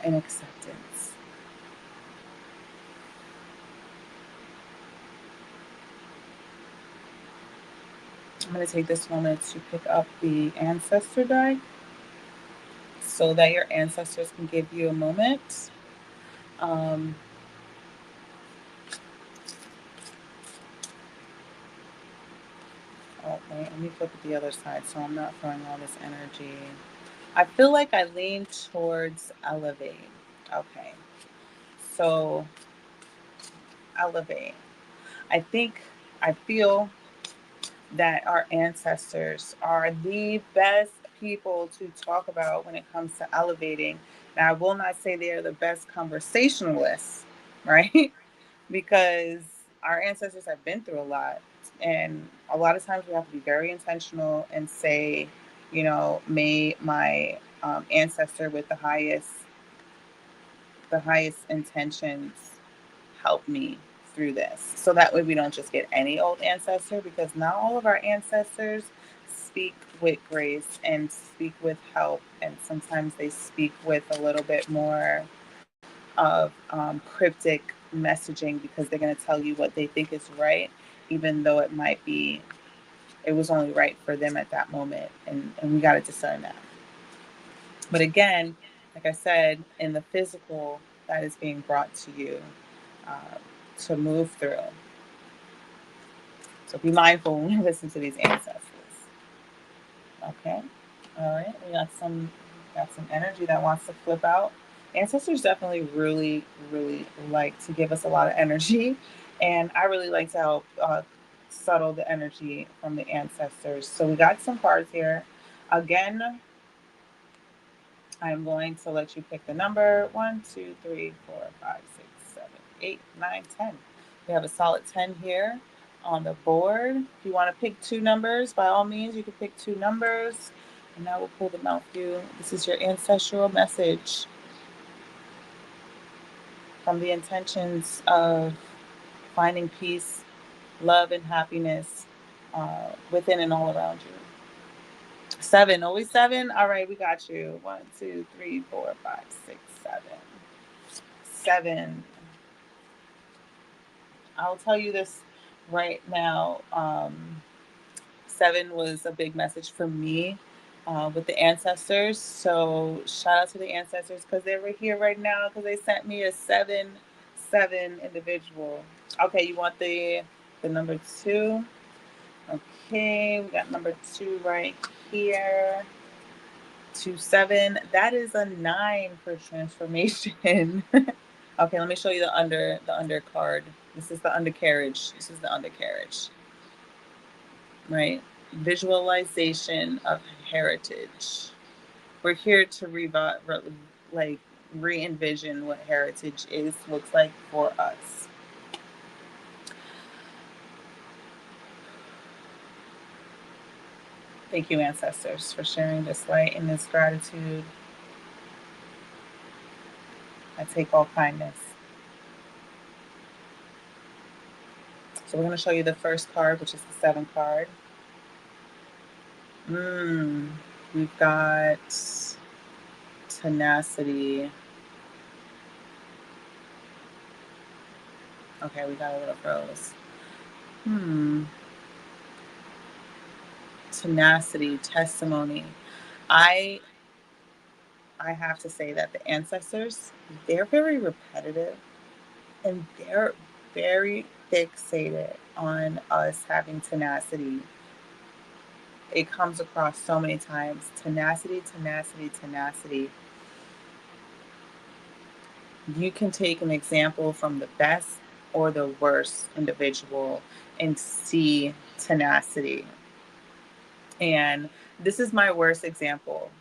And acceptance. I'm going to take this moment to pick up the ancestor die so that your ancestors can give you a moment. Oh, wait, let me flip it the other side so I'm not throwing all this energy. I feel like I lean towards elevate. Okay. So, elevate. I feel that our ancestors are the best people to talk about when it comes to elevating. Now, I will not say they are the best conversationalists, right? Because our ancestors have been through a lot. And a lot of times we have to be very intentional and say, may my ancestor with the highest intentions help me through this. So that way we don't just get any old ancestor, because not all of our ancestors speak with grace and speak with help. And sometimes they speak with a little bit more of cryptic messaging, because they're going to tell you what they think is right, even though it was only right for them at that moment. And we got to discern that. But again, like I said, in the physical, that is being brought to you to move through. So be mindful when you listen to these ancestors. Okay. All right. We got some energy that wants to flip out. Ancestors definitely really, really like to give us a lot of energy. And I really like to help settle the energy from the ancestors. So we got some cards here. Again, I'm going to let you pick the number 1, 2, 3, 4, 5, 6, 7, 8, 9, 10. We have a solid 10 here on the board. If you want to pick 2 numbers, by all means, you can pick 2 numbers. And now we'll pull them out for you. This is your ancestral message from the intentions of finding peace, love, and happiness within and all around you. 7, always 7. All right, we got you. 1, 2, 3, 4, 5, 6, 7. 7. I'll tell you this right now. 7 was a big message for me with the ancestors. So shout out to the ancestors because they were here right now because they sent me a 7 individual. Okay, you want the number 2? Okay, we got number 2 right here. 2, 7. That is a 9 for transformation. Okay, let me show you the under card. This is the undercarriage. Right? Visualization of heritage. We're here to re-envision what heritage looks like for us. Thank you, ancestors, for sharing this light and this gratitude. I take all kindness. So we're going to show you the first card, which is the 7 card. We've got tenacity. Okay, we got a little froze. Tenacity, testimony. I have to say that the ancestors, they're very repetitive and they're very fixated on us having tenacity. It comes across so many times. Tenacity, tenacity, tenacity. You can take an example from the best or the worst individual and see tenacity. And this is my worst example.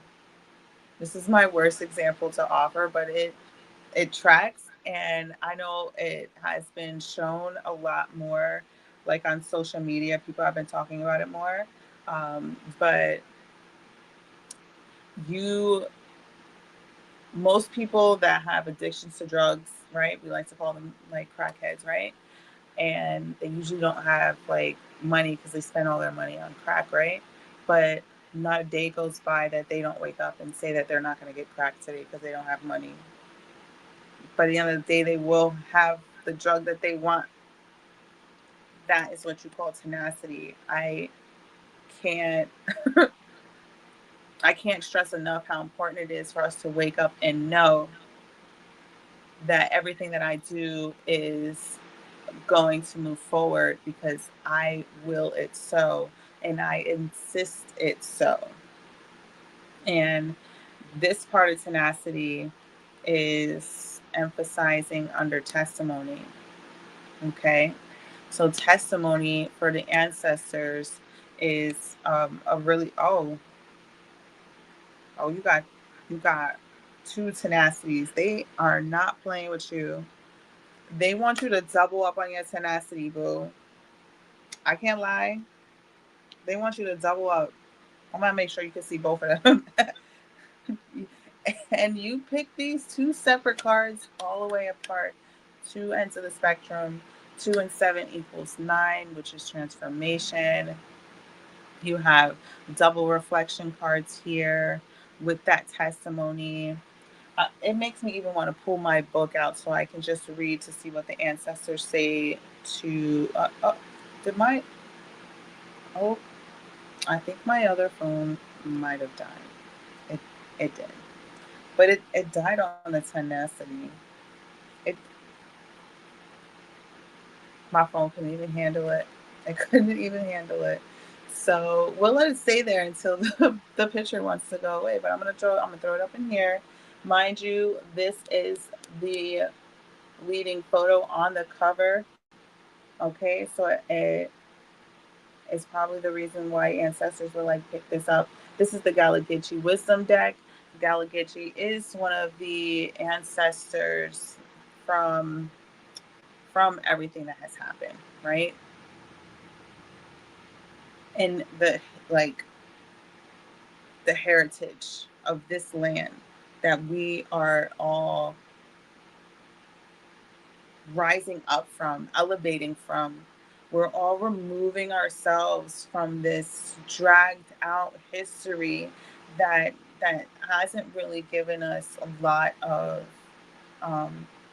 This is my worst example to offer, but it tracks. And I know it has been shown a lot more, like on social media. People have been talking about it more. But most people that have addictions to drugs, right? We like to call them like crackheads, right? And they usually don't have like money because they spend all their money on crack, right? But not a day goes by that they don't wake up and say that they're not going to get crack today because they don't have money. By the end of the day, they will have the drug that they want. That is what you call tenacity. I can't stress enough how important it is for us to wake up and know that everything that I do is going to move forward because I will it so, and I insist it so. And this part of tenacity is emphasizing under testimony. Okay, so testimony for the ancestors is a really you got 2 tenacities. They are not playing with you. They want you to double up on your tenacity, boo. I can't lie. They want you to double up. I'm gonna make sure you can see both of them. And you pick these 2 separate cards all the way apart. 2 ends of the spectrum. 2 and 7 equals 9, which is transformation. You have double reflection cards here with that testimony. It makes me even want to pull my book out so I can just read to see what the ancestors say to... I think my other phone might have died. It did. But it died on the tenacity. My phone couldn't even handle it. I couldn't even handle it. So we'll let it stay there until the picture wants to go away. But I'm gonna throw it up in here. Mind you, this is the leading photo on the cover. Okay, so it is probably the reason why ancestors were like, pick this up. This is the Gallagher Wisdom deck. Gallagher is one of the ancestors from everything that has happened, right? And the heritage of this land that we are all rising up from, elevating from, We're all removing ourselves from this dragged out history that hasn't really given us a lot of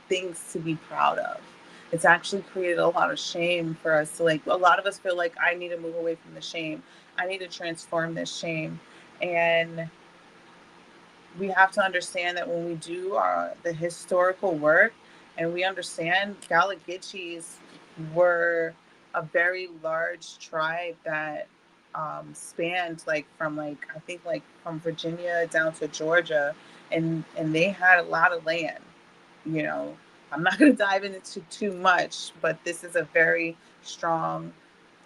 things to be proud of. It's actually created a lot of shame for us. So, like, a lot of us feel like I need to move away from the shame. I need to transform this shame. And we have to understand that when we do the historical work, and we understand Gullah Geechees were a very large tribe that spanned I think from Virginia down to Georgia, and they had a lot of land. You know, I'm not going to dive into too much, but this is a very strong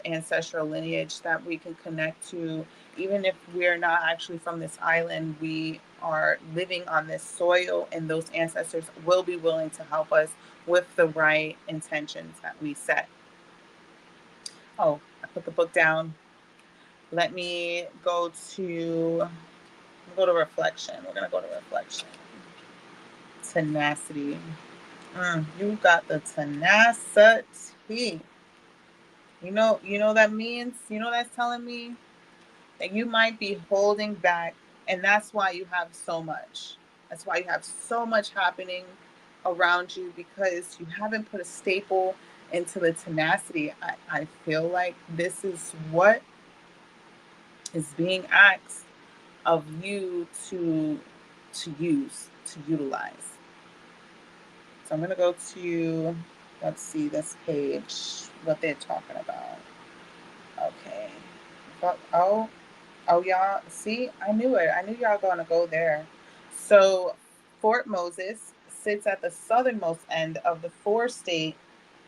ancestral lineage that we can connect to. Even if we're not actually from this island, we are living on this soil, and those ancestors will be willing to help us with the right intentions that we set. Oh, I put the book down. Let me go to reflection. We're going to go to reflection. Tenacity. You got the tenacity. You know that means, that's telling me that you might be holding back, and that's why you have so much. That's why you have so much happening around you, because you haven't put a staple into the tenacity. I feel like this is what is being asked of you to utilize. So I'm going to go to, let's see this page, what they're talking about. Okay. Oh, y'all, see, I knew it. I knew y'all going to go there. So Fort Moses sits at the southernmost end of the 4-state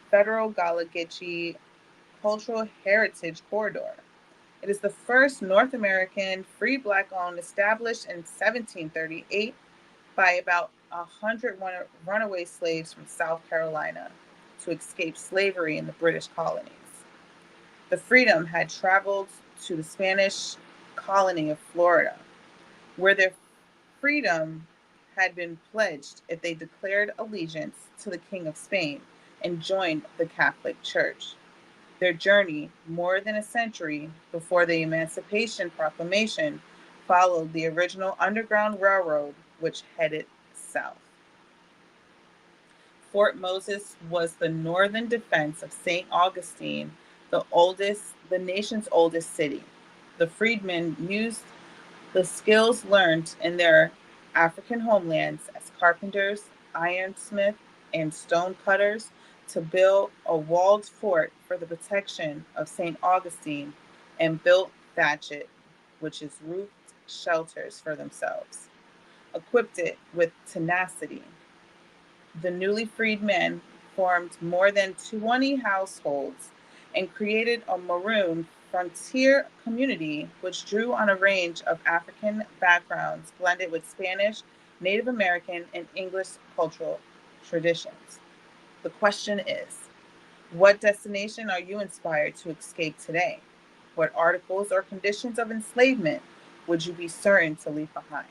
federal Gullah Geechee Cultural Heritage Corridor. It is the first North American free Black-owned, established in 1738 by about 100 runaway slaves from South Carolina to escape slavery in the British colonies. The Freedom had traveled to the Spanish colony of Florida, where their freedom had been pledged if they declared allegiance to the King of Spain and joined the Catholic Church. Their journey, more than a century before the Emancipation Proclamation, followed the original Underground Railroad, which headed south. Fort Moses was the northern defense of St. Augustine, the nation's oldest city. The freedmen used the skills learned in their African homelands as carpenters, ironsmiths, and stone cutters to build a walled fort for the protection of St. Augustine, and built thatchet, which is roofed shelters for themselves. Equipped it with tenacity, the newly freed men formed more than 20 households and created a maroon frontier community which drew on a range of African backgrounds blended with Spanish, Native American, and English cultural traditions. The question is, what destination are you inspired to escape today? What articles or conditions of enslavement would you be certain to leave behind?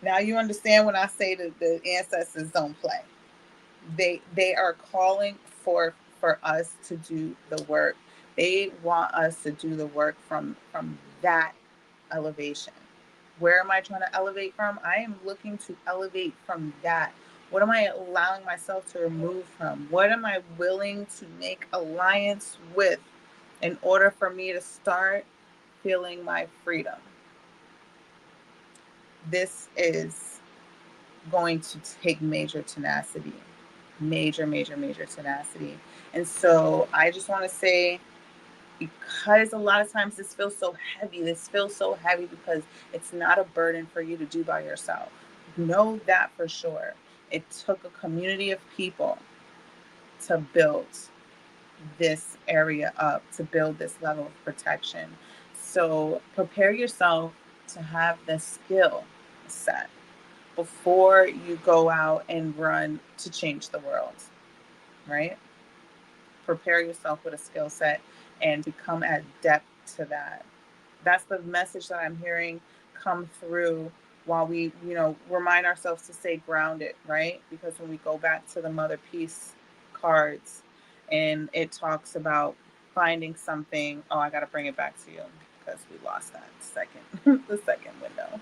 Now you understand when I say that the ancestors don't play. They are calling for us to do the work. They want us to do the work from that elevation. Where am I trying to elevate from? I am looking to elevate from that. What am I allowing myself to remove from? What am I willing to make alliance with in order for me to start feeling my freedom? This is going to take major tenacity. Major tenacity. And so I just want to say, because a lot of times this feels so heavy because it's not a burden for you to do by yourself. Know that for sure. It took a community of people to build this area up, to build this level of protection. So prepare yourself to have the skill set before you go out and run to change the world, right? Prepare yourself with a skill set and become adept to that. That's the message that I'm hearing come through while we, remind ourselves to stay grounded, right? Because when we go back to the Mother Peace cards, and it talks about finding something. Oh, I got to bring it back to you because we lost that second, the second window.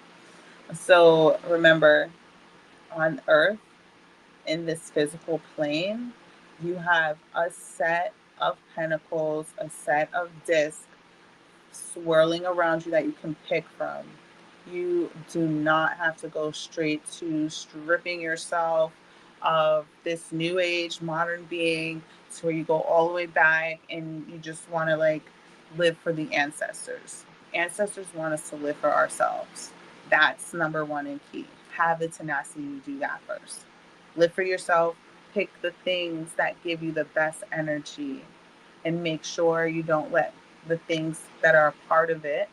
So remember, on Earth, in this physical plane, you have a set of pentacles, a set of discs swirling around you that you can pick from. You do not have to go straight to stripping yourself of this new age modern being to where you go all the way back and you just want to like live for the ancestors. Ancestors want us to live for ourselves. That's number one and key. Have the tenacity to do that first. Live for yourself. Pick the things that give you the best energy and make sure you don't let the things that are a part of it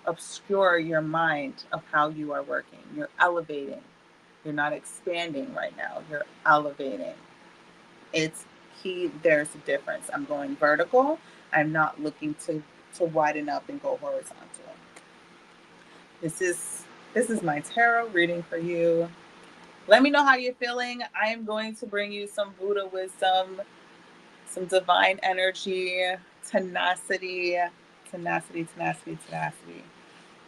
obscure your mind of how you are working. You're elevating. You're not expanding right now. You're elevating. It's key. There's a difference. I'm going vertical. I'm not looking to widen up and go horizontal. This is my tarot reading for you. Let me know how you're feeling. I am going to bring you some Buddha wisdom, some divine energy, tenacity.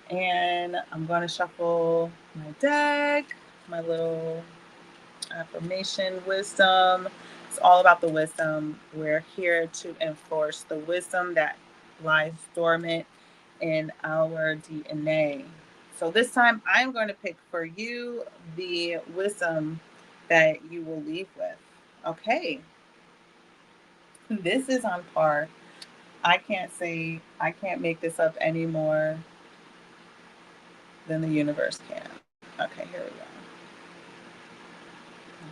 And I'm going to shuffle my deck, my little affirmation wisdom. It's all about the wisdom. We're here to enforce the wisdom that lies dormant in our DNA. So this time I'm going to pick for you the wisdom that you will leave with. Okay. This is on par. I can't make this up any more than the universe can. Okay, here we go.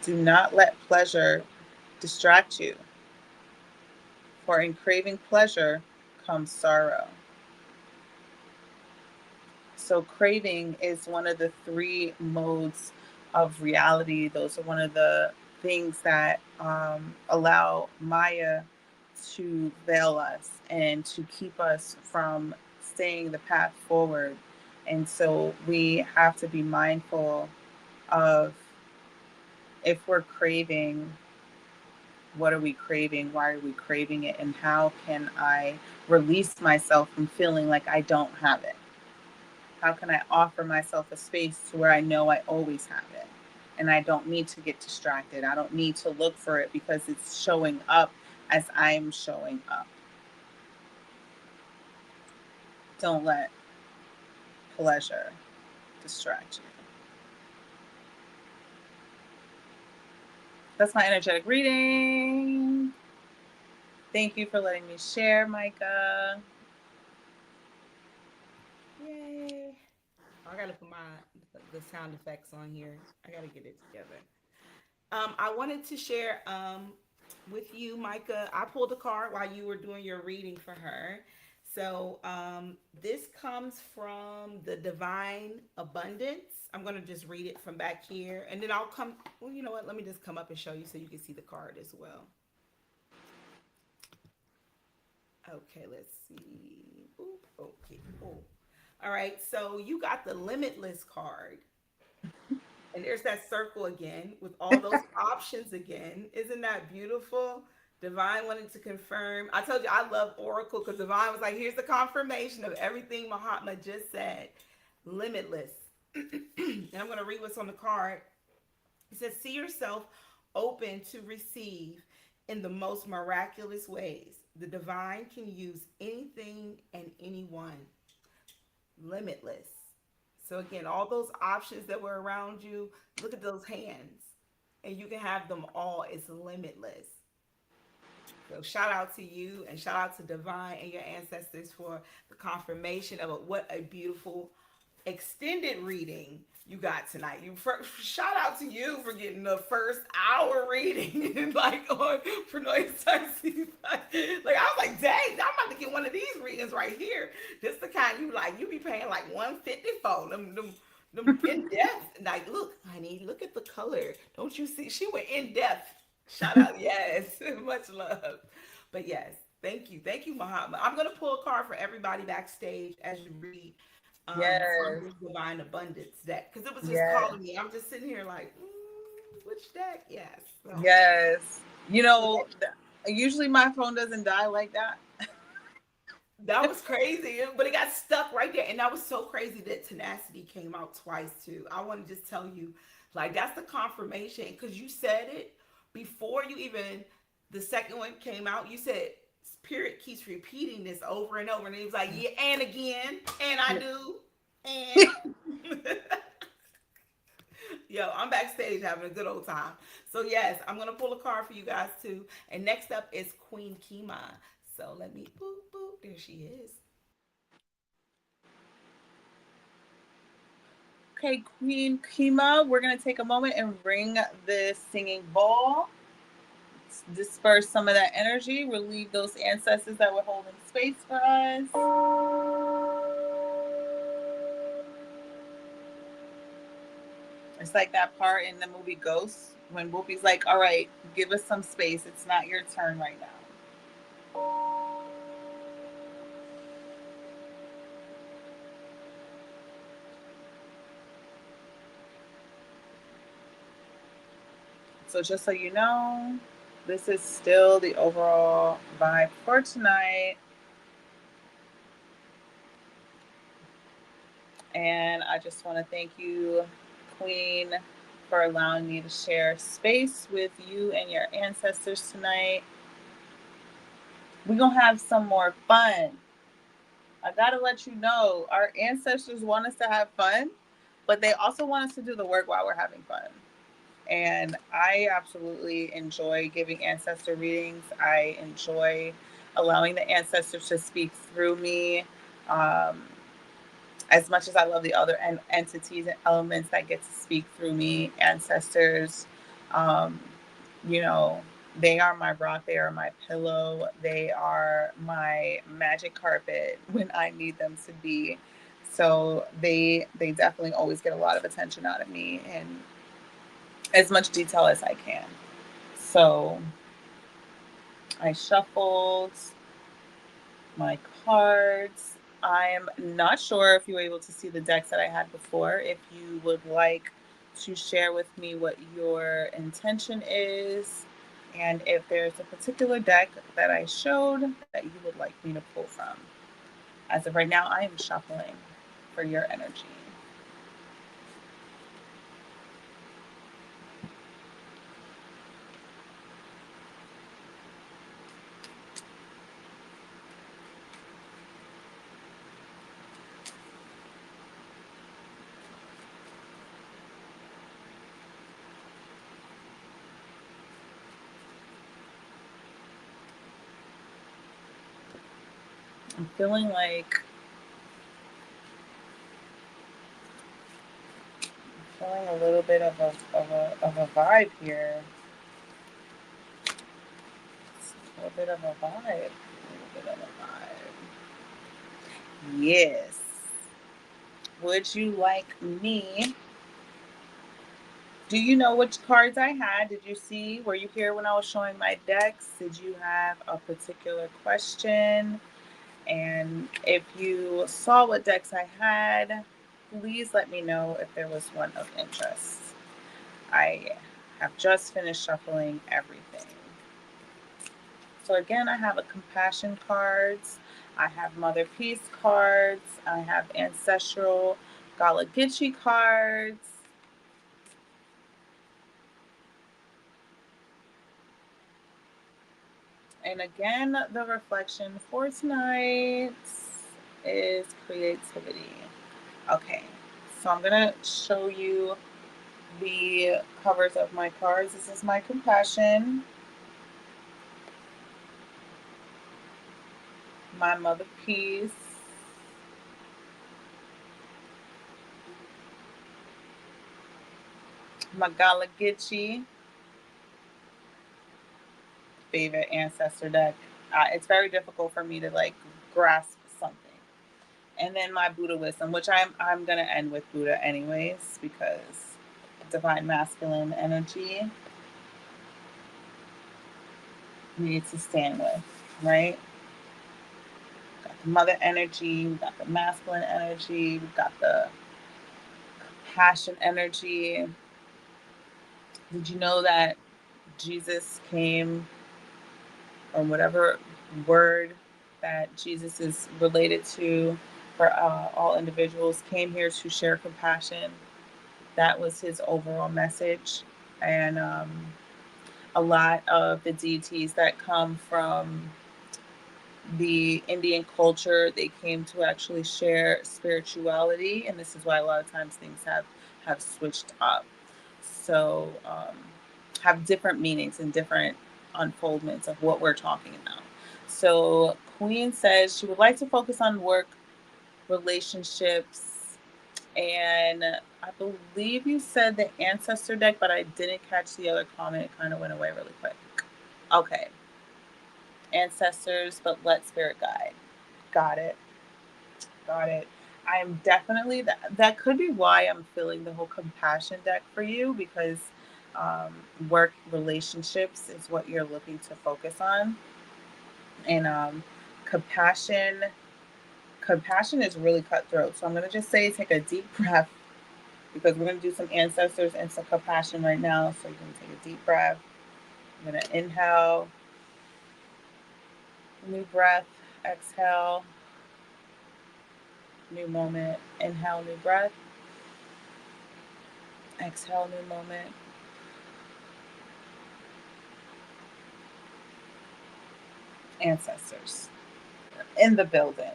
Do not let pleasure distract you, for in craving pleasure comes sorrow. So craving is one of the three modes of reality. Those are one of the things that allow Maya to veil us and to keep us from staying the path forward. And so we have to be mindful of, if we're craving, what are we craving? Why are we craving it? And how can I release myself from feeling like I don't have it? How can I offer myself a space to where I know I always have it? And I don't need to get distracted. I don't need to look for it because it's showing up as I'm showing up. Don't let pleasure distract you. That's my energetic reading. Thank you for letting me share, Micah. Yay. I gotta put the sound effects on here. I gotta get it together. I wanted to share with you, Micah. I pulled a card while you were doing your reading for her. So this comes from the Divine Abundance. I'm gonna just read it from back here, and then I'll come. Well, you know what? Let me just come up and show you so you can see the card as well. Okay, let's see. Oop, okay. Oh. All right. So you got the Limitless card. And there's that circle again with all those options again. Isn't that beautiful? Divine wanted to confirm. I told you I love Oracle because Divine was like, here's the confirmation of everything Mahatma just said. Limitless. And I'm going to read what's on the card. It says, see yourself open to receive in the most miraculous ways. The divine can use anything and anyone. Limitless. So again, all those options that were around you, look at those hands. And you can have them all. It's limitless. So shout out to you and shout out to Divine and your ancestors for the confirmation of what a beautiful extended reading you got tonight. Shout out to you for getting the first hour reading like on Pronoia Starseed. Like I was like, dang, I'm about to get one of these readings right here. This the kind you be paying like $150 for them in depth. Like, look, honey, look at the color. Don't you see? She went in depth. Shout out, yes, much love. But yes, thank you, Mahatma. I'm gonna pull a card for everybody backstage as you read. Yes. From this Divine Abundance deck, because it was just calling me. I'm just sitting here like, Switch deck, yes. So, Yes. You know, usually my phone doesn't die like that. that was crazy, but it got stuck right there. And that was so crazy that Tenacity came out twice too. I want to just tell you, like, that's the confirmation because you said it before you even, the second one came out. You said, Spirit keeps repeating this over and over. And he was like, yeah, and again, and I do. And yo, I'm backstage having a good old time. So, yes, I'm going to pull a card for you guys too. And next up is Queen Kima. So, let me, boop, boop. There she is. Okay, Queen Kima, we're going to take a moment and ring the singing bowl. Disperse some of that energy, relieve those ancestors that were holding space for us. It's like that part in the movie Ghost when Whoopi's like, all right, give us some space. It's not your turn right now. So just so you know, this is still the overall vibe for tonight. And I just want to thank you, Queen, for allowing me to share space with you and your ancestors tonight. We're going to have some more fun. I got to let you know, our ancestors want us to have fun, but they also want us to do the work while we're having fun. And I absolutely enjoy giving ancestor readings. I enjoy allowing the ancestors to speak through me. As much as I love the other entities and elements that get to speak through me, ancestors, you know, they are my rock, they are my pillow, they are my magic carpet when I need them to be. So they definitely always get a lot of attention out of me and as much detail as I can. So I shuffled my cards. I'm not sure if you were able to see the decks that I had before. If you would like to share with me what your intention is, and if there's a particular deck that I showed that you would like me to pull from. As of right now, I am shuffling for your energy. I'm feeling a little bit of a vibe here. A little bit of a vibe. Yes. Would you like me? Do you know which cards I had? Did you see? Were you here when I was showing my decks? Did you have a particular question? And if you saw what decks I had, please let me know if there was one of interest. I have just finished shuffling everything. So again, I have a compassion cards. I have Mother Peace cards. I have Ancestral Gala Gitchy cards. And again, the reflection for tonight is creativity. Okay, so I'm going to show you the covers of my cards. This is my compassion, my Mother Peace, my Gala Gitchy, favorite ancestor deck. It's very difficult for me to grasp something. And then my Buddha wisdom, which I'm gonna end with Buddha anyways because divine masculine energy we need to stand with, right? We've got the mother energy, we've got the masculine energy, we've got the passion energy. Did you know that Jesus came, or whatever word that Jesus is related to for all individuals, came here to share compassion? That was his overall message. And a lot of the deities that come from the Indian culture, they came to actually share spirituality, and this is why a lot of times things have switched up. So have different meanings and different unfoldments of what we're talking about. So Queen says she would like to focus on work, relationships, and I believe you said the ancestor deck, but I didn't catch the other comment. It kind of went away really quick. Okay. Ancestors, but let spirit guide. Got it. Got it. I'm definitely that could be why I'm feeling the whole compassion deck for you, because work relationships is what you're looking to focus on. And compassion is really cutthroat. So I'm going to just say take a deep breath, because we're going to do some ancestors and some compassion right now. So you're going to take a deep breath. I'm going to inhale, new breath, exhale, new moment, inhale, new breath, exhale, new moment. Ancestors in the building.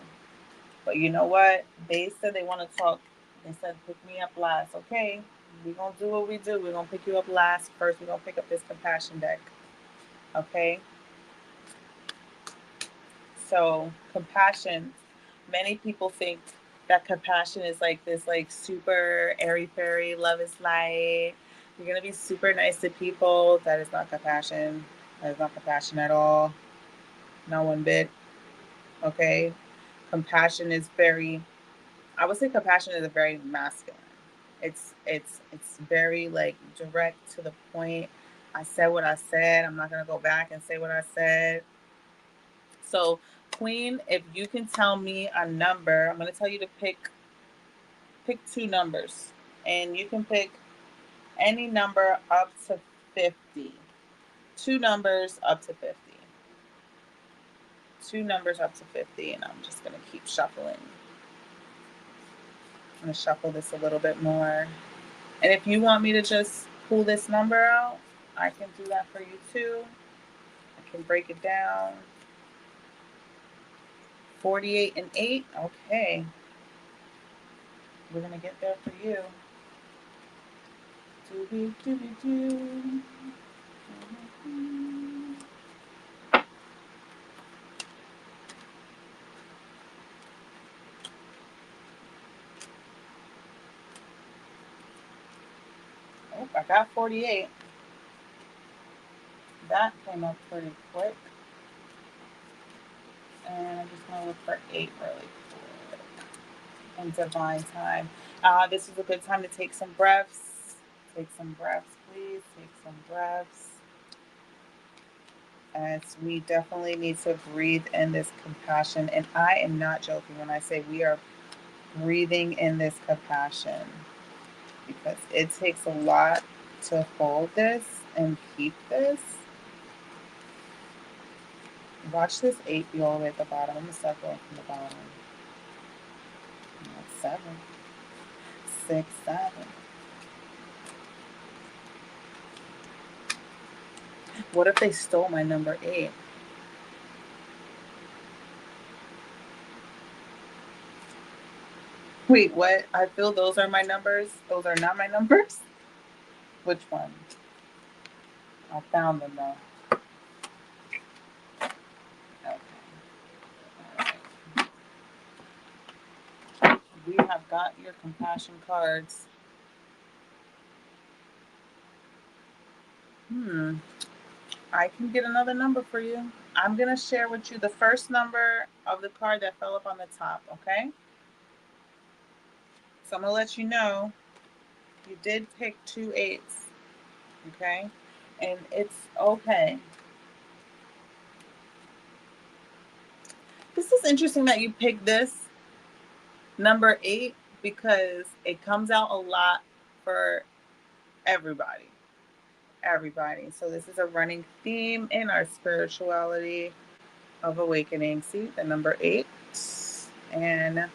But you know what? They said they want to talk. They said, pick me up last. Okay, we're going to do what we do. We're going to pick you up last. First, we're going to pick up this compassion deck. Okay? So, compassion. Many people think that compassion is like this, like super airy-fairy, love is light. You're going to be super nice to people. That is not compassion. That is not compassion at all. Not one bit. Okay? Compassion is very, I would say compassion is a very masculine. It's very like direct to the point. I said what I said. I'm not gonna go back and say what I said. So, Queen, if you can tell me a number, I'm gonna tell you to pick two numbers, and you can pick any number up to 50. Two numbers up to 50. Two numbers up to 50, and I'm just gonna keep shuffling. I'm going to shuffle this a little bit more. And if you want me to just pull this number out, I can do that for you too. I can break it down. 48 and 8. Okay. We're going to get there for you. Doo-doo-doo-doo-doo. Oh, I got 48. That came up pretty quick. And I'm just going to look for 8 really quick. And divine time. This is a good time to take some breaths. Take some breaths, please. Take some breaths. As we definitely need to breathe in this compassion. And I am not joking when I say we are breathing in this compassion, because it takes a lot to hold this and keep this. Watch this 8 be all the way at the bottom. I'm going to start going from the bottom. That's 7. 6, 7. What if they stole my number 8? Wait, what? I feel those are my numbers. Those are not my numbers? Which one? I found them though. We have got your compassion cards. I can get another number for you. I'm going to share with you the first number of the card that fell up on the top, okay? So I'm going to let you know you did pick 2 8s, okay? And it's okay. This is interesting that you picked this number 8, because it comes out a lot for everybody. everybody. So this is a running theme in our spirituality of awakening. See, the number 8 and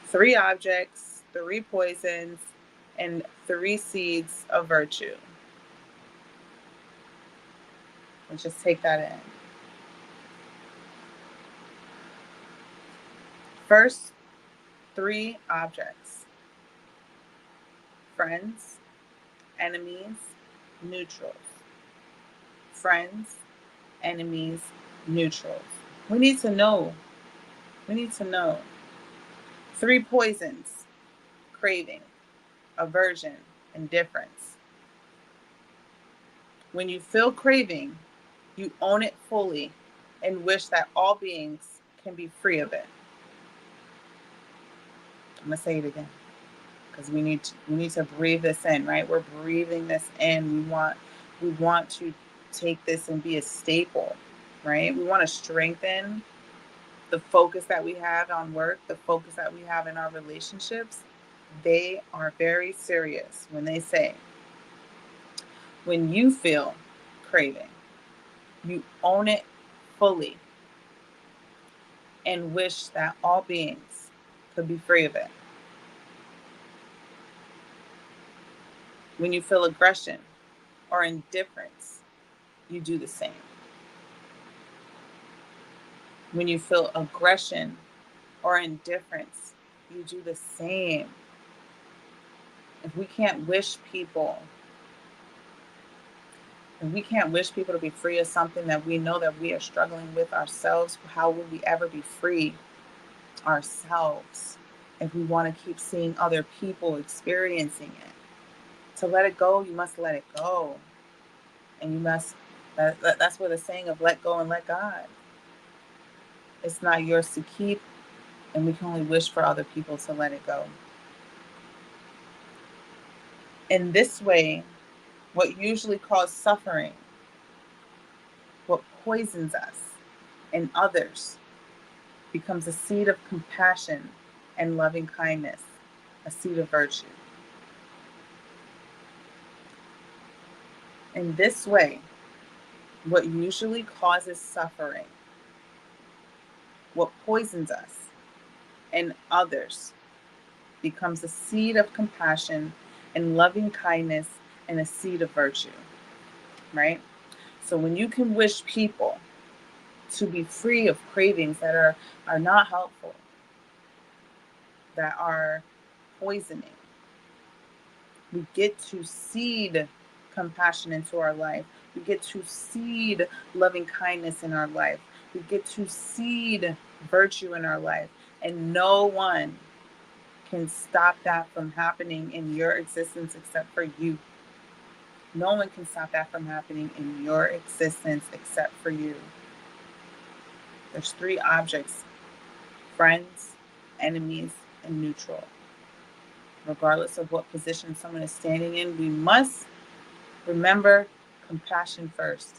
3 objects, 3 poisons, and 3 seeds of virtue. And just take that in. First, 3 objects: friends, enemies, neutrals. Friends, enemies, neutrals. We need to know. 3 poisons: craving, aversion, indifference. When you feel craving, you own it fully and wish that all beings can be free of it. I'm going to say it again because we need to breathe this in, right? We're breathing this in. We want to take this and be a staple, right? We want to strengthen the focus that we have on work, the focus that we have in our relationships. They are very serious when they say, when you feel craving, you own it fully and wish that all beings could be free of it. When you feel aggression or indifference, you do the same. When you feel aggression or indifference, you do the same. If we can't wish people to be free of something that we know that we are struggling with ourselves, how will we ever be free ourselves if we want to keep seeing other people experiencing it? To let it go, you must let it go. And that's where the saying of let go and let God. It's not yours to keep, and we can only wish for other people to let it go. In this way, what usually causes suffering, what poisons us and others, becomes a seed of compassion and loving kindness, a seed of virtue. In this way, what usually causes suffering, what poisons us and others, becomes a seed of compassion and loving kindness and a seed of virtue, right? So when you can wish people to be free of cravings that are not helpful, that are poisoning, we get to seed compassion into our life. We get to seed loving kindness in our life. We get to seed virtue in our life. And no one can stop that from happening in your existence except for you. No one can stop that from happening in your existence except for you. There's 3 objects: friends, enemies, and neutral. Regardless of what position someone is standing in, we must remember compassion first.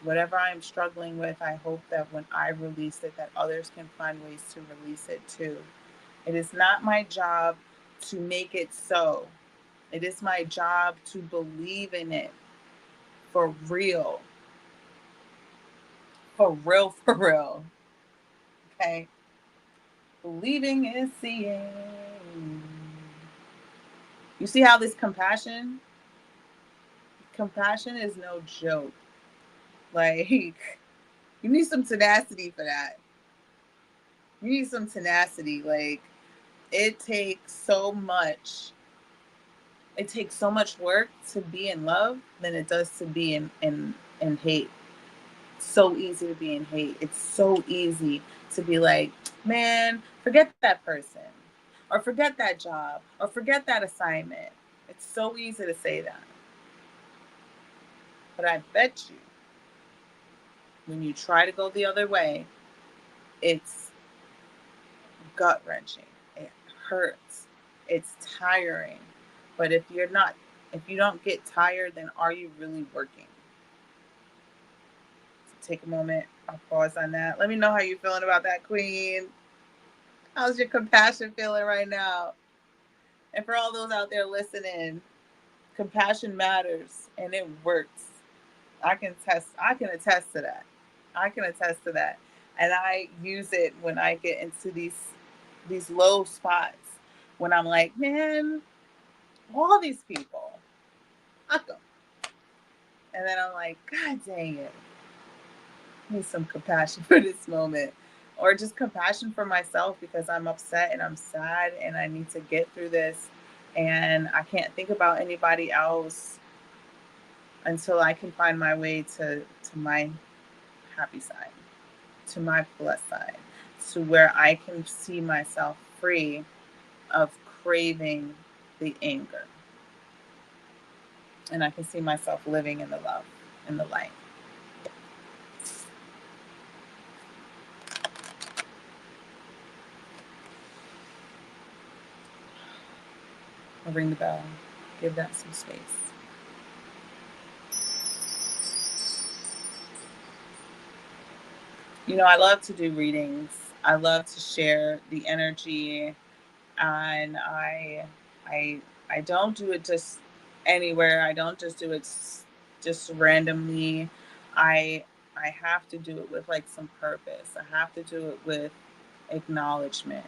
Whatever I'm struggling with, I hope that when I release it, that others can find ways to release it too. It is not my job to make it so. It is my job to believe in it for real. For real. Okay? Believing is seeing. You see how this compassion is no joke. Like, you need some tenacity for that. You need some tenacity. Like, it takes so much work to be in love than it does to be in hate. It's so easy to be in hate. It's so easy to be like, man, forget that person, or forget that job, or forget that assignment. It's so easy to say that. But I bet you, when you try to go the other way, it's gut-wrenching. It hurts. It's tiring. But if you don't get tired, then are you really working? So take a moment. I'll pause on that. Let me know how you're feeling about that, Queen. How's your compassion feeling right now? And for all those out there listening, compassion matters and it works. I can attest to that. I can attest to that. And I use it when I get into these low spots, when I'm like, man, all these people, fuck them. And then I'm like, God dang it. I need some compassion for this moment. Or just compassion for myself because I'm upset and I'm sad and I need to get through this. And I can't think about anybody else until I can find my way to my happy side, to my plus side, to where I can see myself free of craving the anger. And I can see myself living in the love, in the light. I'll ring the bell. Give that some space. You know, I love to do readings. I love to share the energy, and I don't do it just anywhere. I don't just do it just randomly. I have to do it with like some purpose. I have to do it with acknowledgement.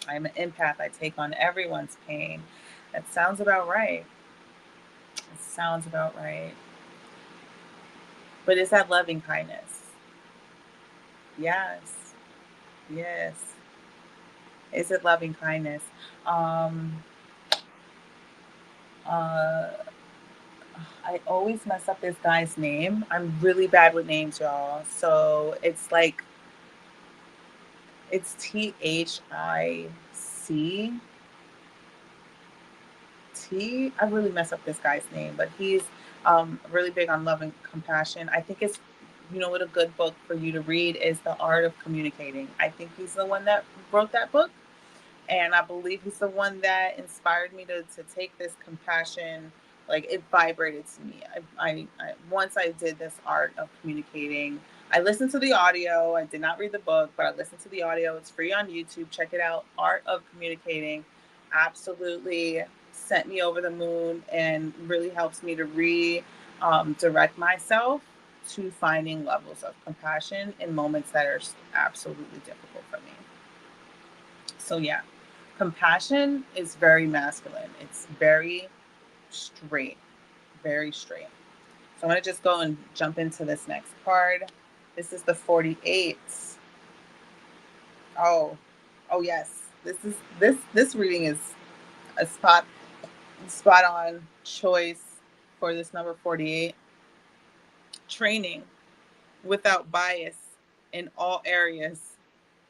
I'm an empath. I take on everyone's pain. That sounds about right. It sounds about right. But it's that loving kindness. Yes. Yes. Is it loving kindness? I always mess up this guy's name. I'm really bad with names, y'all. So it's like, it's THIC. I really mess up this guy's name, but he's really big on love and compassion. I think it's, you know what, a good book for you to read is The Art of Communicating. I think he's the one that wrote that book. And I believe he's the one that inspired me to take this compassion. Like, it vibrated to me. I once I did this Art of Communicating, I listened to the audio. I did not read the book, but I listened to the audio. It's free on YouTube. Check it out. Art of Communicating absolutely sent me over the moon and really helps me to direct myself to finding levels of compassion in moments that are absolutely difficult for me. So yeah, compassion is very masculine. It's very straight, very straight. So I'm going to just go and jump into this next card. This is the 48. Oh yes. This reading is a spot on choice for this number 48. Training without bias in all areas.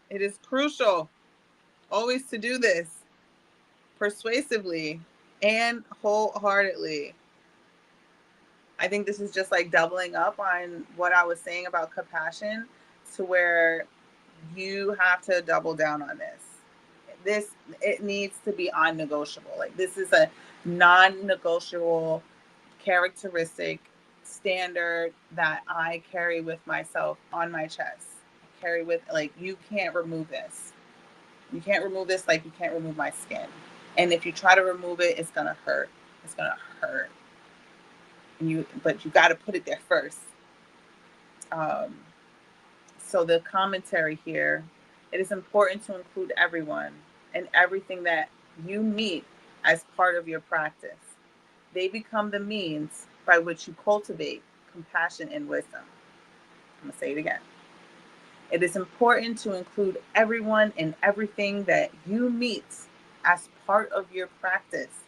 It is crucial always to do this persuasively and wholeheartedly. I think this is just like doubling up on what I was saying about compassion, to where you have to double down on this. It needs to be non-negotiable. Like, this is a non-negotiable characteristic standard that I carry with myself on my chest. Carry with, like, you can't remove this. You can't remove this like you can't remove my skin. And if you try to remove it, it's gonna hurt. It's gonna hurt. But you got to put it there first. So the commentary here, it is important to include everyone and everything that you meet as part of your practice. They become the means by which you cultivate compassion and wisdom. I'm gonna say it again. It is important to include everyone and everything that you meet as part of your practice.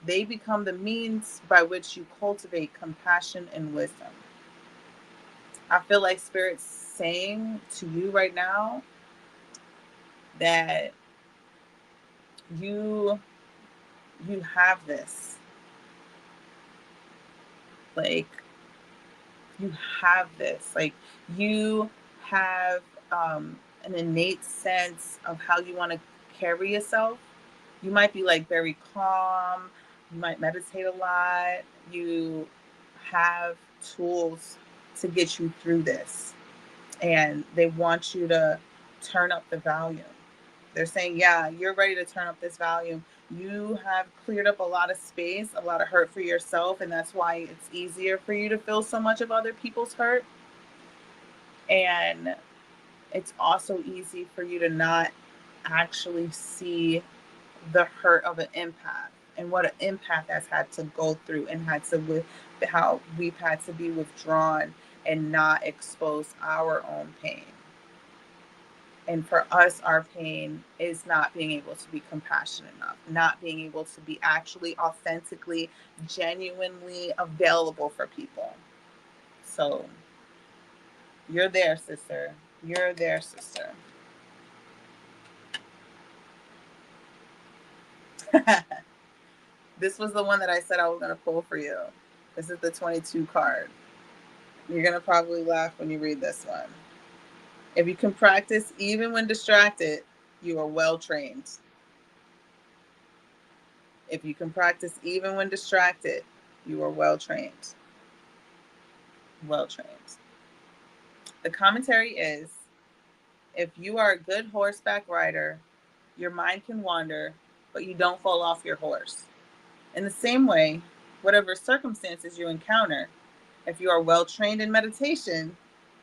They become the means by which you cultivate compassion and wisdom. I feel like Spirit's saying to you right now that you have this. Like, you have this. Like, you have an innate sense of how you want to carry yourself. You might be like very calm. You might meditate a lot. You have tools to get you through this. And they want you to turn up the volume. They're saying, yeah, you're ready to turn up this volume. You have cleared up a lot of space, a lot of hurt for yourself, and that's why it's easier for you to feel so much of other people's hurt. And it's also easy for you to not actually see the hurt of an empath and what an empath has had to go through and had to with how we've had to be withdrawn and not expose our own pain. And for us, our pain is not being able to be compassionate enough, not being able to be actually authentically, genuinely available for people. So you're there, sister. You're there, sister. This was the one that I said I was going to pull for you. This is the 22 card. You're going to probably laugh when you read this one. If you can practice even when distracted, you are well trained. If you can practice even when distracted, you are well trained. Well trained. The commentary is, if you are a good horseback rider, your mind can wander, but you don't fall off your horse. In the same way, whatever circumstances you encounter, if you are well trained in meditation,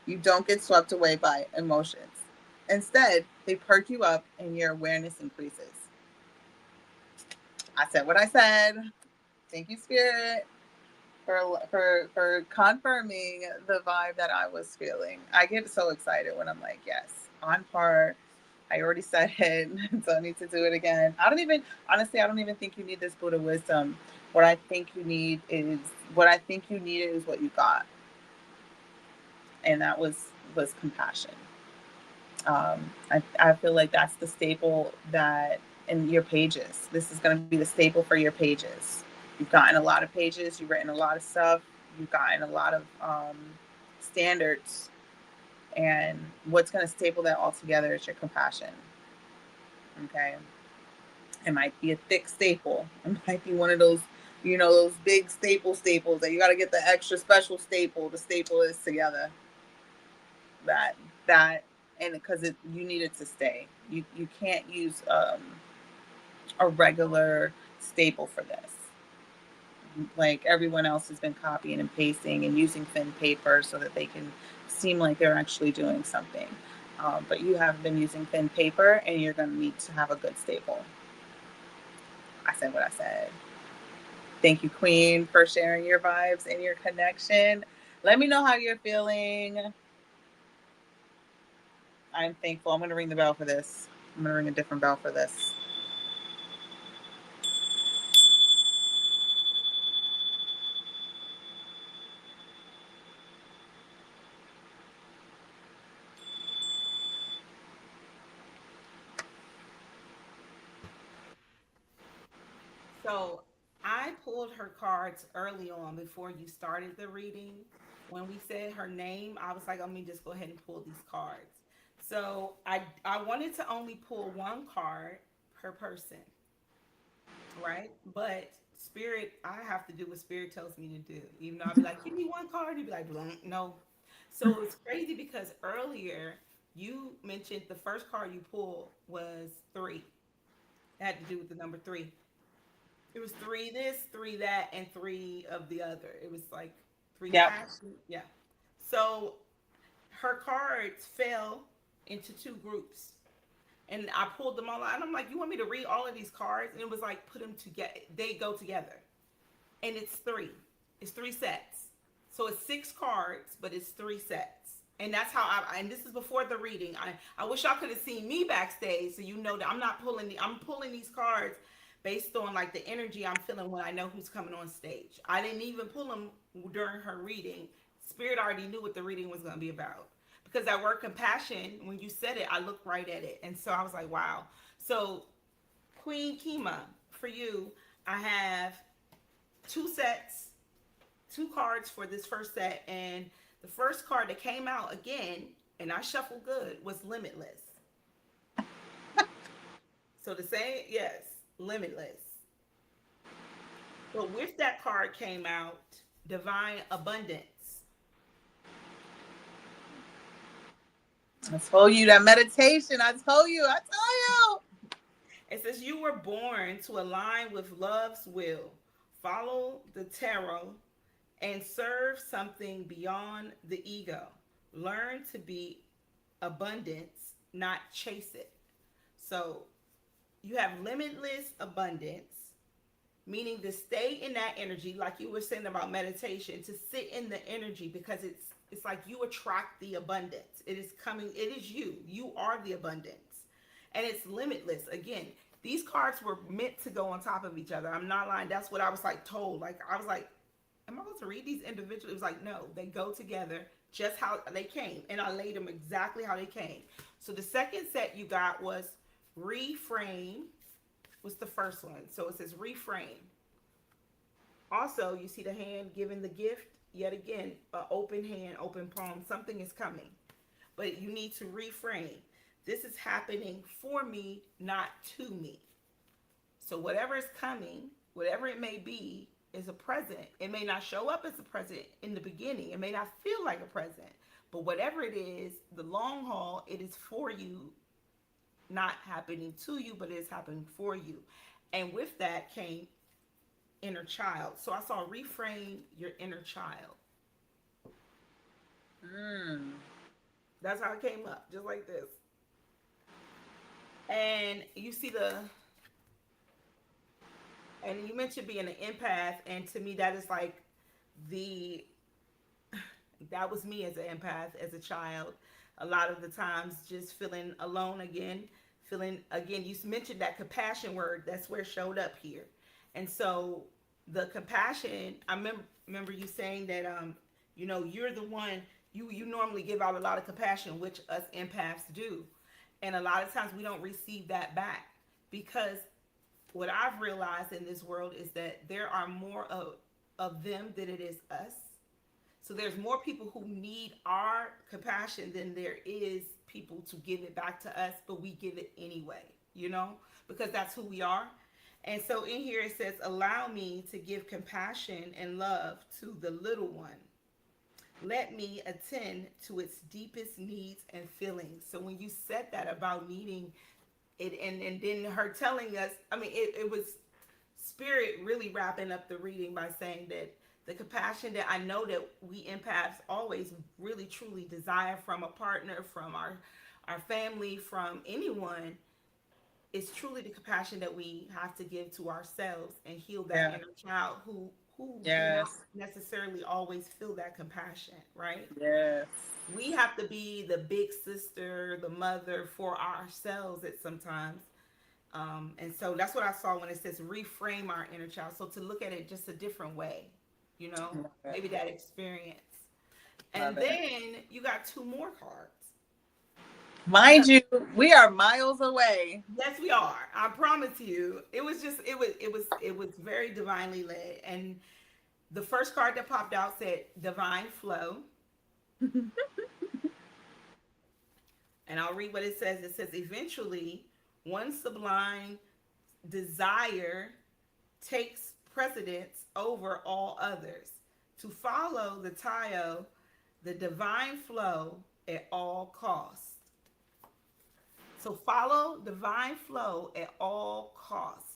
you don't get swept away by emotions. Instead, they perk you up and your awareness increases. I said what I said. Thank you, Spirit, for confirming the vibe that I was feeling. I get so excited when I'm like, yes, on par. I already said it, so I need to do it again. I don't even think you need this Buddha wisdom. What I think you need is what you got. And that was compassion. I feel like that's the staple that in your pages. This is going to be the staple for your pages. You've gotten a lot of pages. You've written a lot of stuff. You've gotten a lot of standards. And what's going to staple that all together is your compassion. Okay. It might be a thick staple. It might be one of those, those big staples that you got to get the extra special staple to staple this together. That, and because you need it to stay. You can't use a regular staple for this. Like everyone else has been copying and pasting and using thin paper so that they can seem like they're actually doing something. But you have been using thin paper, and you're going to need to have a good staple. I said what I said. Thank you, Queen, for sharing your vibes and your connection. Let me know how you're feeling. I'm thankful. I'm going to ring the bell for this. I'm going to ring a different bell for this. So I pulled her cards early on before you started the reading. When we said her name, I was like, let me just go ahead and pull these cards. So I wanted to only pull one card per person, right? But Spirit, I have to do what Spirit tells me to do. Even though I'll be like, give me one card, you'd be like, no. So it's crazy because earlier you mentioned the first card you pulled was 3. It had to do with the number 3. It was 3 this, 3 that, and 3 of the other. It was like 3 passion. Yeah. So her cards fell into 2 groups. And I pulled them all out. And I'm like, you want me to read all of these cards? And it was like, put them together. They go together. And it's 3. It's 3 sets. So it's 6 cards, but it's 3 sets. And that's how and this is before the reading. I wish y'all could have seen me backstage so you know that I'm pulling these cards based on like the energy I'm feeling when I know who's coming on stage. I didn't even pull them during her reading. Spirit already knew what the reading was going to be about. Because that word compassion, when you said it, I looked right at it. And so I was like, wow. So Queen Kima, for you, I have 2 sets, 2 cards for this first set. And the first card that came out again, and I shuffled good, was Limitless. So to say, yes, Limitless. But with that card came out Divine Abundance. I told you that meditation. I told you. It says you were born to align with love's will, follow the tarot, and serve something beyond the ego. Learn to be abundance, not chase it. So you have limitless abundance, meaning to stay in that energy, like you were saying about meditation, to sit in the energy, because it's like you attract the abundance. It is coming. It is you. You are the abundance, and it's limitless. Again, these cards were meant to go on top of each other. I'm not lying. That's what I was like told. Like I was like, am I supposed to read these individually? It was like, no, they go together just how they came, and I laid them exactly how they came. So the second set you got was reframe. Was the first one. So it says reframe. Also, you see the hand giving the gift. Yet again, an open hand, open palm. Something is coming, but you need to reframe. This is happening for me, not to me. So whatever is coming, whatever it may be, is a present. It may not show up as a present in the beginning. It may not feel like a present, but whatever it is, the long haul, it is for you, not happening to you, but it is happening for you. And with that came inner child. So I saw reframe your inner child. That's how it came up, just like this. And you see and you mentioned being an empath, and to me that is like that was me as an empath as a child. A lot of the times just feeling alone again, you mentioned that compassion word, that's where it showed up here. And so the compassion, I remember you saying that you're the one, you normally give out a lot of compassion, which us empaths do. And a lot of times we don't receive that back, because what I've realized in this world is that there are more of them than it is us. So there's more people who need our compassion than there is people to give it back to us, but we give it anyway, because that's who we are. And so in here it says, allow me to give compassion and love to the little one. Let me attend to its deepest needs and feelings. So when you said that about needing it, and then her telling us, it was spirit really wrapping up the reading by saying that the compassion that I know that we empaths always really truly desire from a partner, from our family, from anyone, is truly the compassion that we have to give to ourselves and heal that inner child who do not necessarily always feel that compassion, right? Yes. We have to be the big sister, the mother for ourselves at sometimes. And so that's what I saw when it says reframe our inner child. So to look at it just a different way, maybe that experience. And then you got two more cards. Mind you, we are miles away. Yes, we are. I promise you. It was very divinely led. And the first card that popped out said divine flow. And I'll read what it says. It says, eventually, one sublime desire takes precedence over all others. To follow the Tayo, the divine flow at all costs. So follow divine flow at all costs.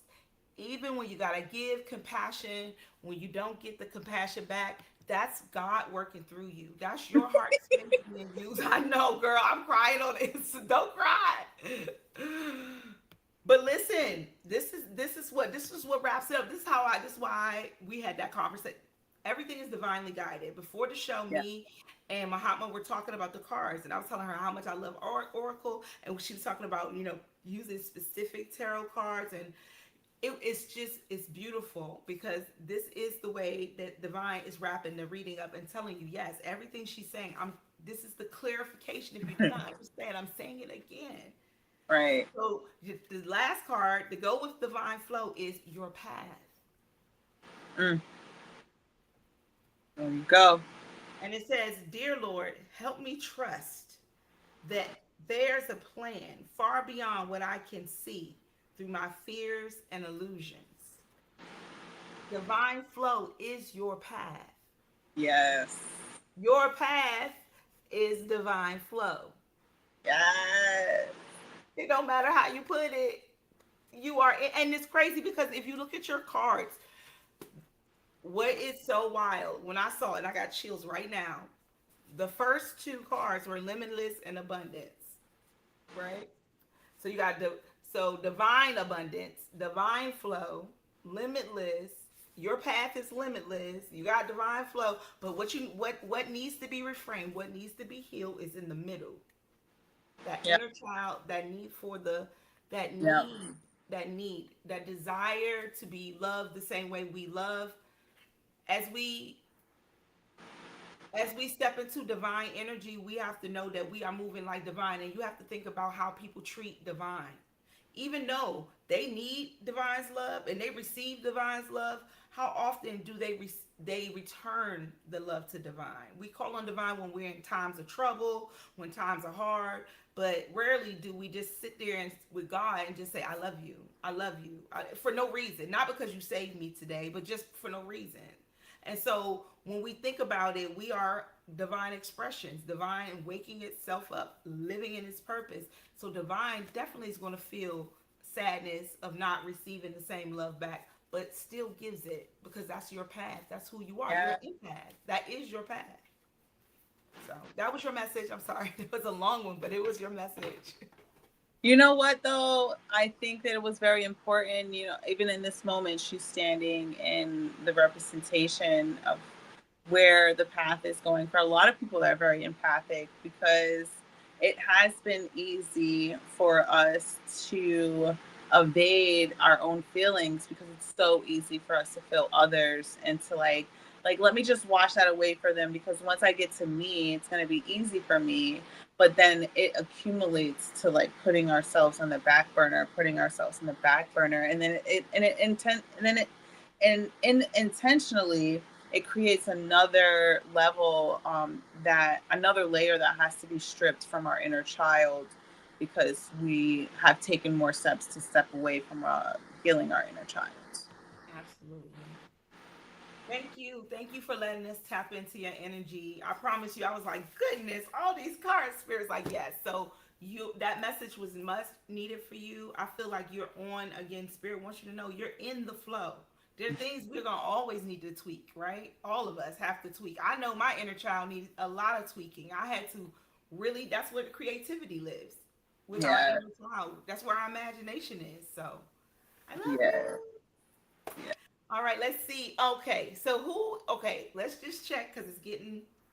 Even when you got to give compassion, when you don't get the compassion back, that's God working through you. That's your heart being used. I know, girl, I'm crying on this. Don't cry. But listen, this is what wraps it up. This is why we had that conversation. Everything is divinely guided. Before the show, me and Mahatma were talking about the cards, and I was telling her how much I love Oracle, and she was talking about using specific tarot cards, and it's beautiful, because this is the way that divine is wrapping the reading up and telling you, yes, everything she's saying. This is the clarification. If you do not understand, I'm saying it again. Right. So the last card to go with divine flow is your path. There you go. And it says, dear Lord, help me trust that there's a plan far beyond what I can see through my fears and illusions. Divine flow is your path. Yes. Your path is divine flow. Yes. It don't matter how you put it. You And it's crazy because if you look at your cards, what is so wild, when I saw it, I got chills right now. The first two cards were limitless and abundance, right? So you got divine abundance, divine flow, limitless. Your path is limitless. You got divine flow, but what needs to be reframed, what needs to be healed is in the middle. That Yep. inner child, that need for the that Yep. need, that desire to be loved the same way we love. As we step into divine energy, we have to know that we are moving like divine, and you have to think about how people treat divine. Even though they need divine's love and they receive divine's love, how often do they return the love to divine? We call on divine when we're in times of trouble, when times are hard, but rarely do we just sit there and with God and just say, "I love you, I love you," for no reason, not because you saved me today, but just for no reason. And so when we think about it, we are divine expressions, divine waking itself up, living in its purpose. So divine definitely is going to feel sadness of not receiving the same love back, but still gives it because that's your path. That's who you are. Yeah. You're an empath. That is your path. So that was your message. I'm sorry. It was a long one, but it was your message. You know what, though? I think that it was very important, even in this moment, she's standing in the representation of where the path is going for a lot of people that are very empathic, because it has been easy for us to evade our own feelings because it's so easy for us to feel others and to like let me just wash that away for them, because once I get to me, it's going to be easy for me. But then it accumulates to like putting ourselves on the back burner, and then intentionally it creates another level, that another layer that has to be stripped from our inner child, because we have taken more steps to step away from healing our inner child. Absolutely. Thank you for letting us tap into your energy. I promise you, I was like, goodness, all these cards. Spirit's like, yes. So that message was much needed for you. I feel like you're on again. Spirit wants you to know you're in the flow. There are things we're gonna always need to tweak, right? All of us have to tweak. I know my inner child needs a lot of tweaking. I had to really. That's where the creativity lives with our inner child. That's where our imagination is. So I love you. All right, let's see. Okay, so let's just check because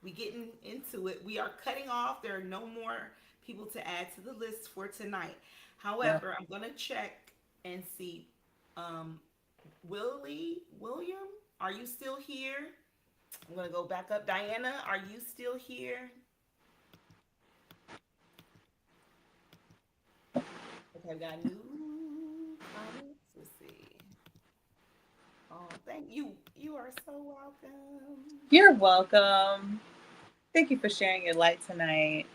we getting into it. We are cutting off. There are no more people to add to the list for tonight. However, I'm gonna check and see. William, are you still here? I'm gonna go back up. Diana, are you still here? Okay, we got new comments. Let's see. Oh, thank you. You are so welcome. You're welcome. Thank you for sharing your light tonight.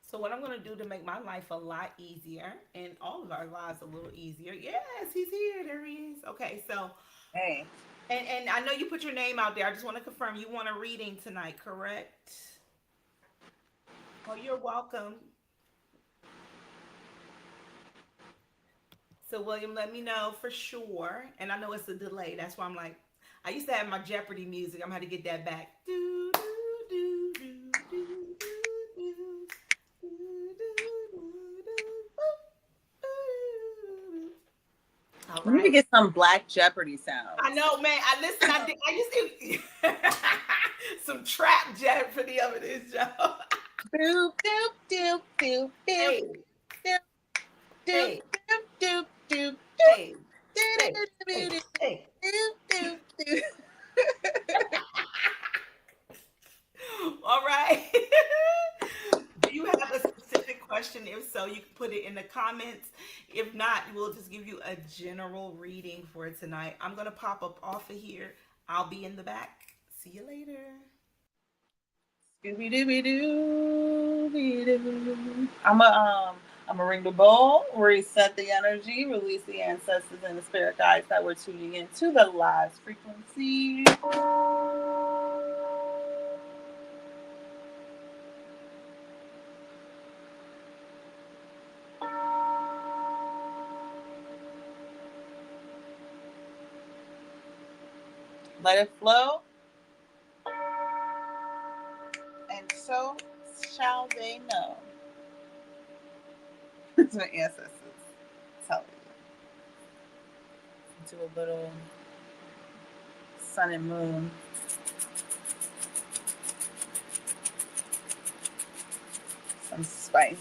So what I'm going to do to make my life a lot easier and all of our lives a little easier. Yes, he's here. There he is. Okay, so. Hey. And I know you put your name out there. I just want to confirm you want a reading tonight, correct? Oh, you're welcome. So, William, let me know for sure. And I know it's a delay. That's why I'm like, I used to have my Jeopardy music. I'm going to get that back. Do, do, do, do, do, do, do, All right. We need to get some Black Jeopardy sounds. I know, man. I just some trap Jeopardy over this, Joe. Doop, doop, doop, doop, Hey. doop, Hey. doop, doop, Hey. Hey. All right. Do you have a specific question? If so, you can put it in the comments. If not, we'll just give you a general reading for tonight. I'm going to pop up off of here. I'll be in the back. See you later. Scooby-Dooby-Doo. I'm a ring the bell, reset the energy, release the ancestors and the spirit guides that we're tuning into the live frequency. Let it flow. And so shall they know. That's what ancestors tell you. Do a little sun and moon. Some spice.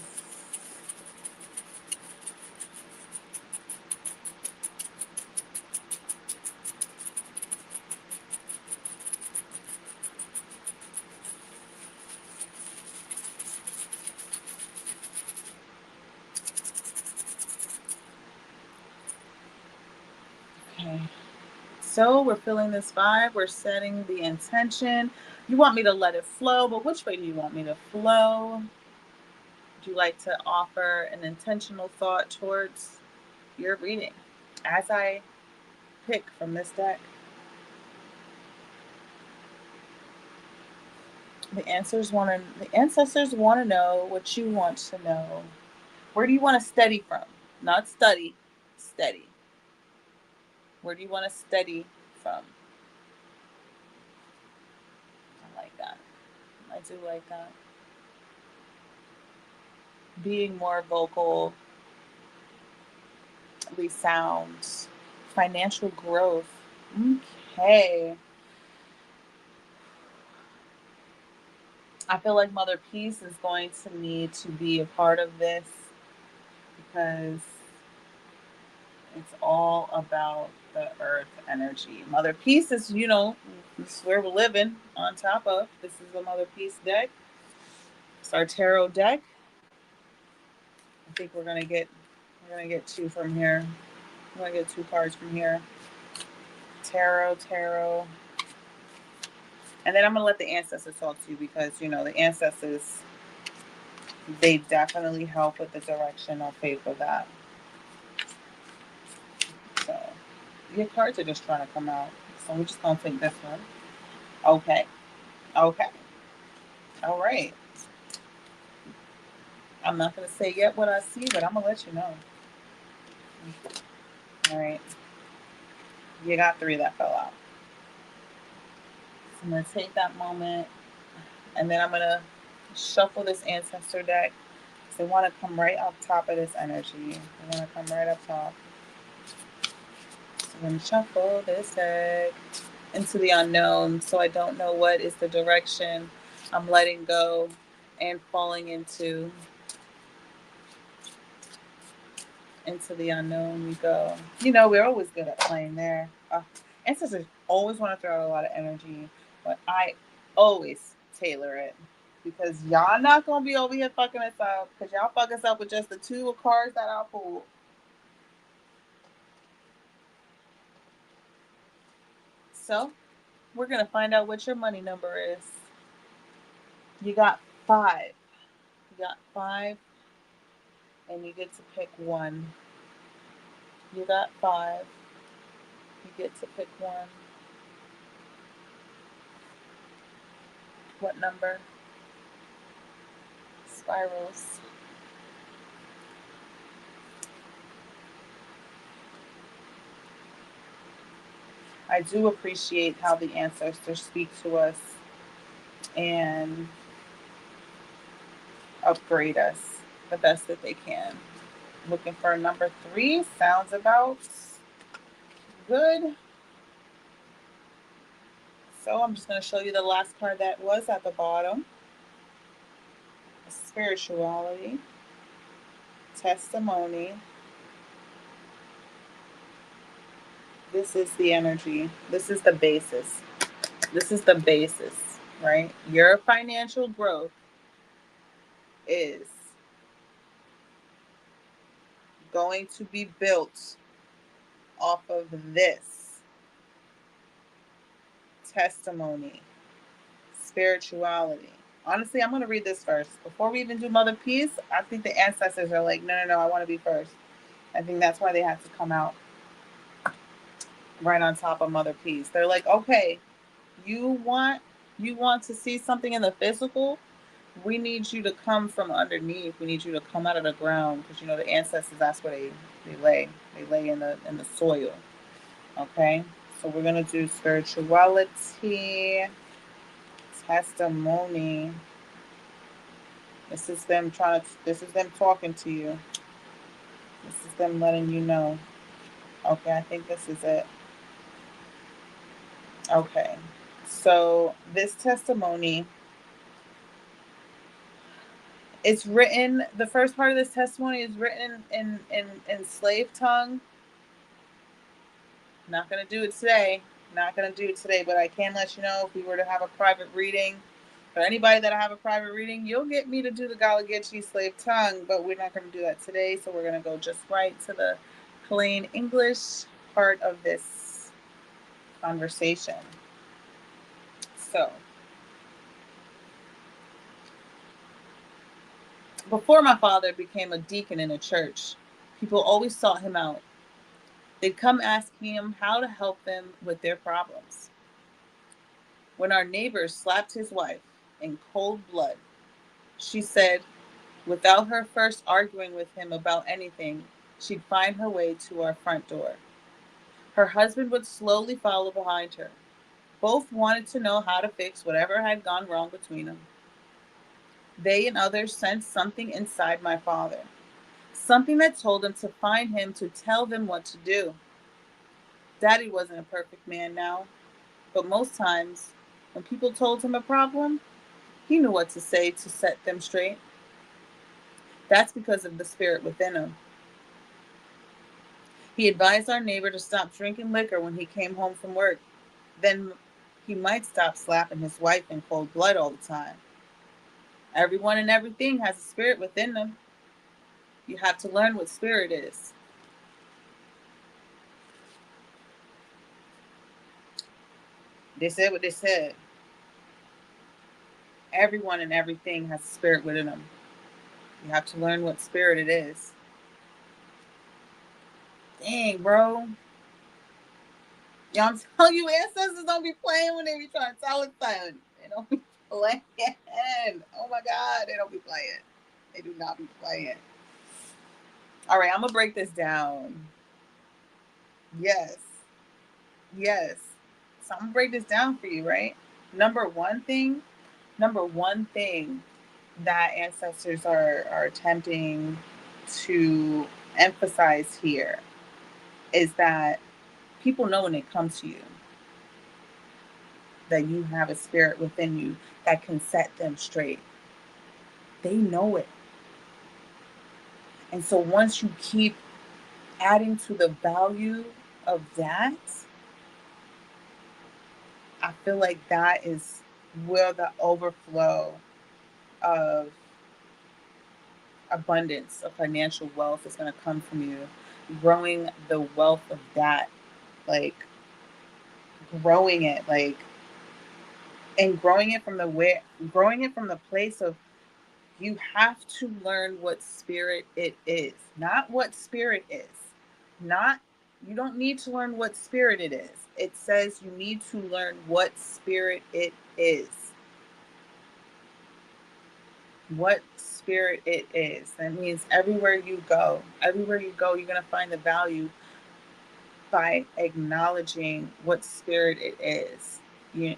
Okay. So we're feeling this vibe. We're setting the intention. You want me to let it flow, but which way do you want me to flow? Would you like to offer an intentional thought towards your reading as I pick from this deck? The ancestors want to know what you want to know. Where do you want to study from? Not study, steady. Where do you want to study from? I like that. I do like that. Being more vocal, sounds, financial growth. Okay. I feel like Mother Peace is going to need to be a part of this because it's all about the earth energy. Mother Peace is, this is where we're living on top of. This is the Mother Peace deck. It's our tarot deck. I think we're gonna get two from here. We're gonna get 2 cards from here. Tarot. And then I'm gonna let the ancestors talk to you because the ancestors, they definitely help with the direction. I'll pay for that. So your cards are just trying to come out. So we're just gonna take this one. Okay. All right. I'm not gonna say yet what I see, but I'm gonna let you know. All right. You got 3 that fell out. So I'm gonna take that moment, and then I'm gonna shuffle this ancestor deck. They want to come right up top of this energy. They want to come right up top. So I'm going to shuffle this deck into the unknown. So I don't know what is the direction I'm letting go and falling into. Into the unknown we go. We're always good at playing there. Ancestors always want to throw out a lot of energy, but I always tailor it. Because y'all not going to be over here fucking us up. Because y'all fuck us up with just the 2 cards that I pulled. So, we're going to find out what your money number is. You got 5. You got 5. And you get to pick 1. You got 5. You get to pick 1. What number? Spirals. I do appreciate how the ancestors speak to us and upgrade us the best that they can. Looking for number 3. Sounds about good. So I'm just going to show you the last card that was at the bottom. Spirituality. Testimony. This is the energy. This is the basis. This is the basis, right? Your financial growth is going to be built off of this testimony, spirituality. Honestly, I'm going to read this first. Before we even do Mother Peace, I think the ancestors are like, no, I want to be first. I think that's why they have to come out right on top of Mother Peace. They're like, okay, you want to see something in the physical? We need you to come from underneath. We need you to come out of the ground because the ancestors, that's where they lay. They lay in the soil. Okay? So we're going to do spirituality, testimony. This is them talking to you. This is them letting you know. Okay, I think this is it. Okay. So this testimony, it's written, the first part of this testimony is written in slave tongue. Not going to do it today. But I can let you know if we were to have a private reading. For anybody that I have a private reading, you'll get me to do the Gullah Geechee slave tongue, but we're not going to do that today. So we're going to go just right to the plain English part of this conversation. So, before my father became a deacon in a church, people always sought him out. They'd come asking him how to help them with their problems. When our neighbor slapped his wife in cold blood, she said, without her first arguing with him about anything, she'd find her way to our front door. Her husband would slowly follow behind her. Both wanted to know how to fix whatever had gone wrong between them. They and others sensed something inside my father, something that told them to find him to tell them what to do. Daddy wasn't a perfect man now, but most times, when people told him a problem, he knew what to say to set them straight. That's because of the spirit within him. He advised our neighbor to stop drinking liquor when he came home from work. Then he might stop slapping his wife in cold blood all the time. Everyone and everything has a spirit within them. You have to learn what spirit is. They said what they said. Everyone and everything has a spirit within them. You have to learn what spirit it is. Dang, bro. Y'all, I'm telling you, ancestors don't be playing when they be trying to tell us something. They don't be playing. Oh my God, they don't be playing. They do not be playing. All right, I'm going to break this down. Yes. So I'm going to break this down for you, right? Number one thing that ancestors are attempting to emphasize here is that people know when they come to you that you have a spirit within you that can set them straight. They know it. And so once you keep adding to the value of that, I feel like that is where the overflow of abundance of financial wealth is going to come from you. Growing the wealth of that, like growing it, like, and growing it from the place of, you have to learn what spirit it is, not what spirit is. You don't need to learn what spirit it is. It says you need to learn what spirit it is. What spirit it is. That means everywhere you go, you're going to find the value by acknowledging what spirit it is.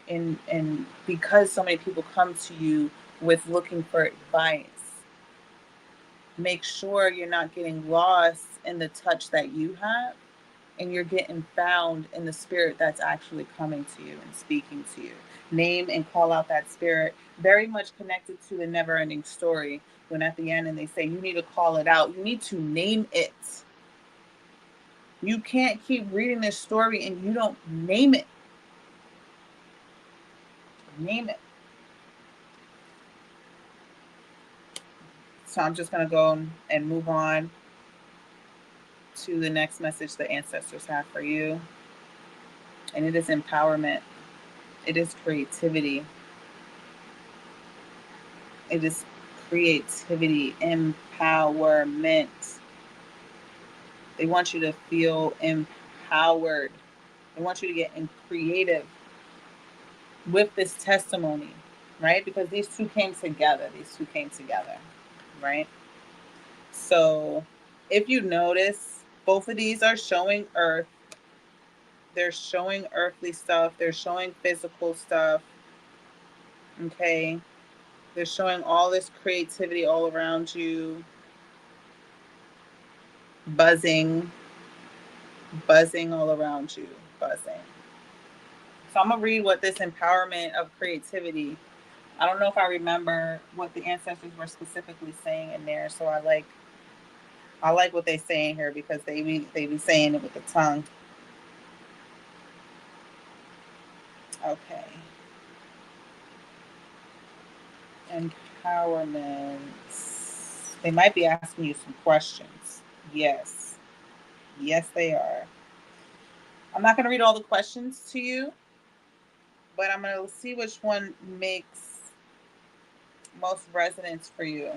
And because so many people come to you with looking for advice, make sure you're not getting lost in the touch that you have, and you're getting found in the spirit that's actually coming to you and speaking to you. Name and call out that spirit. Very much connected to the never-ending story, when at the end and they say you need to call it out. You need to name it. You can't keep reading this story and you don't name it. Name it. So I'm just going to go and move on to the next message the ancestors have for you. And it is empowerment. It is creativity. It is creativity, empowerment. They want you to feel empowered. They want you to get creative with this testimony, right? Because these two came together, right? So if you notice, both of these are showing earth. They're showing earthly stuff. They're showing physical stuff. Okay. They're showing all this creativity all around you. Buzzing all around you. Buzzing. So I'm going to read what this empowerment of creativity. I don't know if I remember what the ancestors were specifically saying in there. So I like what they say in here because they be saying it with the tongue. Okay. Empowerment. They might be asking you some questions. Yes. Yes, they are. I'm not going to read all the questions to you, but I'm going to see which one makes most resonance for you.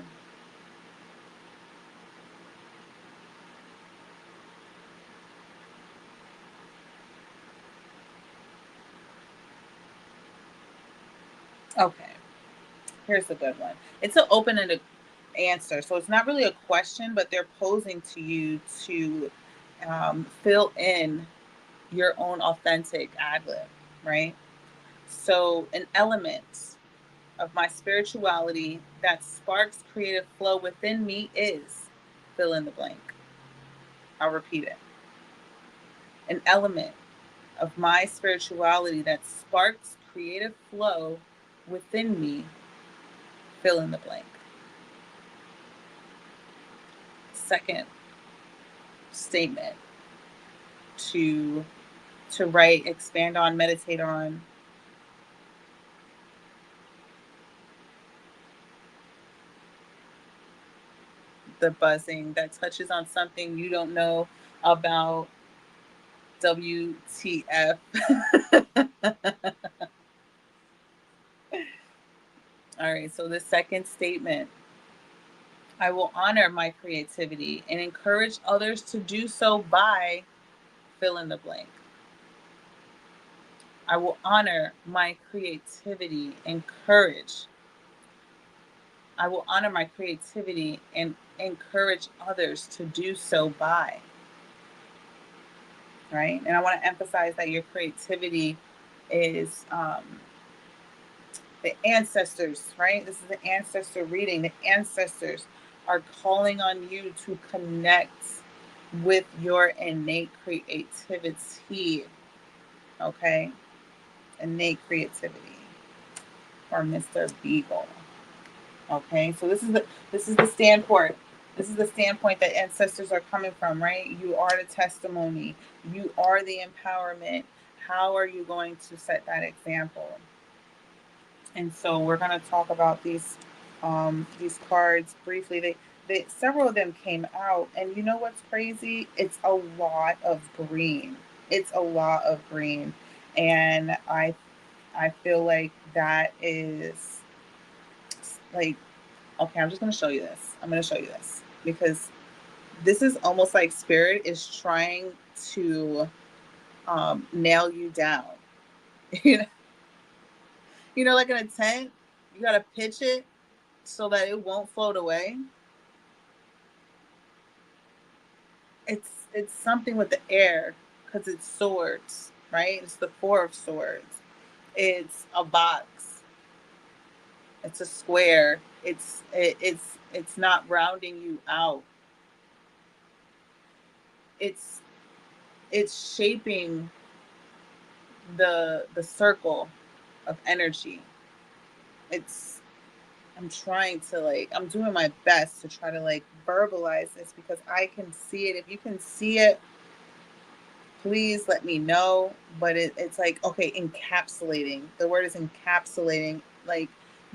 Okay. Here's a good one. It's an open-ended answer. So it's not really a question, but they're posing to you to fill in your own authentic ad-lib, right? So an element of my spirituality that sparks creative flow within me is fill in the blank. I'll repeat it. An element of my spirituality that sparks creative flow within me, fill in the blank. Second statement to write, expand on, meditate on. The buzzing that touches on something you don't know about. WTF. All right, so the second statement. I will honor my creativity and encourage others to do so by fill in the blank. I will honor my creativity, I will honor my creativity and encourage others to do so by. Right? And I want to emphasize that your creativity is the ancestors, right? This is an ancestor reading. The ancestors are calling on you to connect with your innate creativity. Okay? Innate creativity. Or Mr. Beagle. Okay? So this is the standpoint. This is the standpoint that ancestors are coming from, right? You are the testimony. You are the empowerment. How are you going to set that example? And so we're going to talk about these cards briefly. They several of them came out, and you know what's crazy? It's a lot of green. It's a lot of green, and I feel like that is like, okay. I'm just going to show you this. I'm going to show you this because this is almost like spirit is trying to nail you down. You know, like in a tent, you got to pitch it so that it won't float away. It's something with the air because it's swords, right? It's the Four of Swords. It's a box. It's a square. It's not rounding you out. It's shaping the circle of energy. I'm trying to I'm doing my best to try to verbalize this because I can see it. If you can see it, please let me know. But it's okay, encapsulating. The word is encapsulating.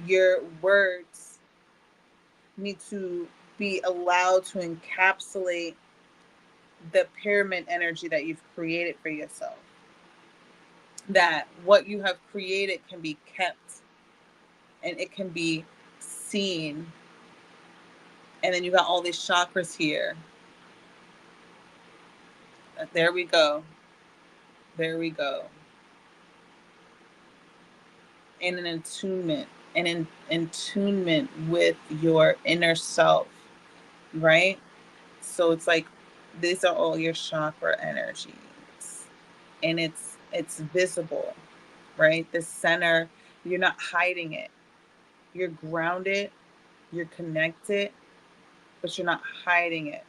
Your words need to be allowed to encapsulate the pyramid energy that you've created for yourself. That what you have created can be kept and it can be seen. And then you got all these chakras here. There we go. There we go. And an attunement. And in attunement with your inner self. Right? So it's these are all your chakra energies. and it's visible, right? The center, you're not hiding it. You're grounded, you're connected, but you're not hiding it.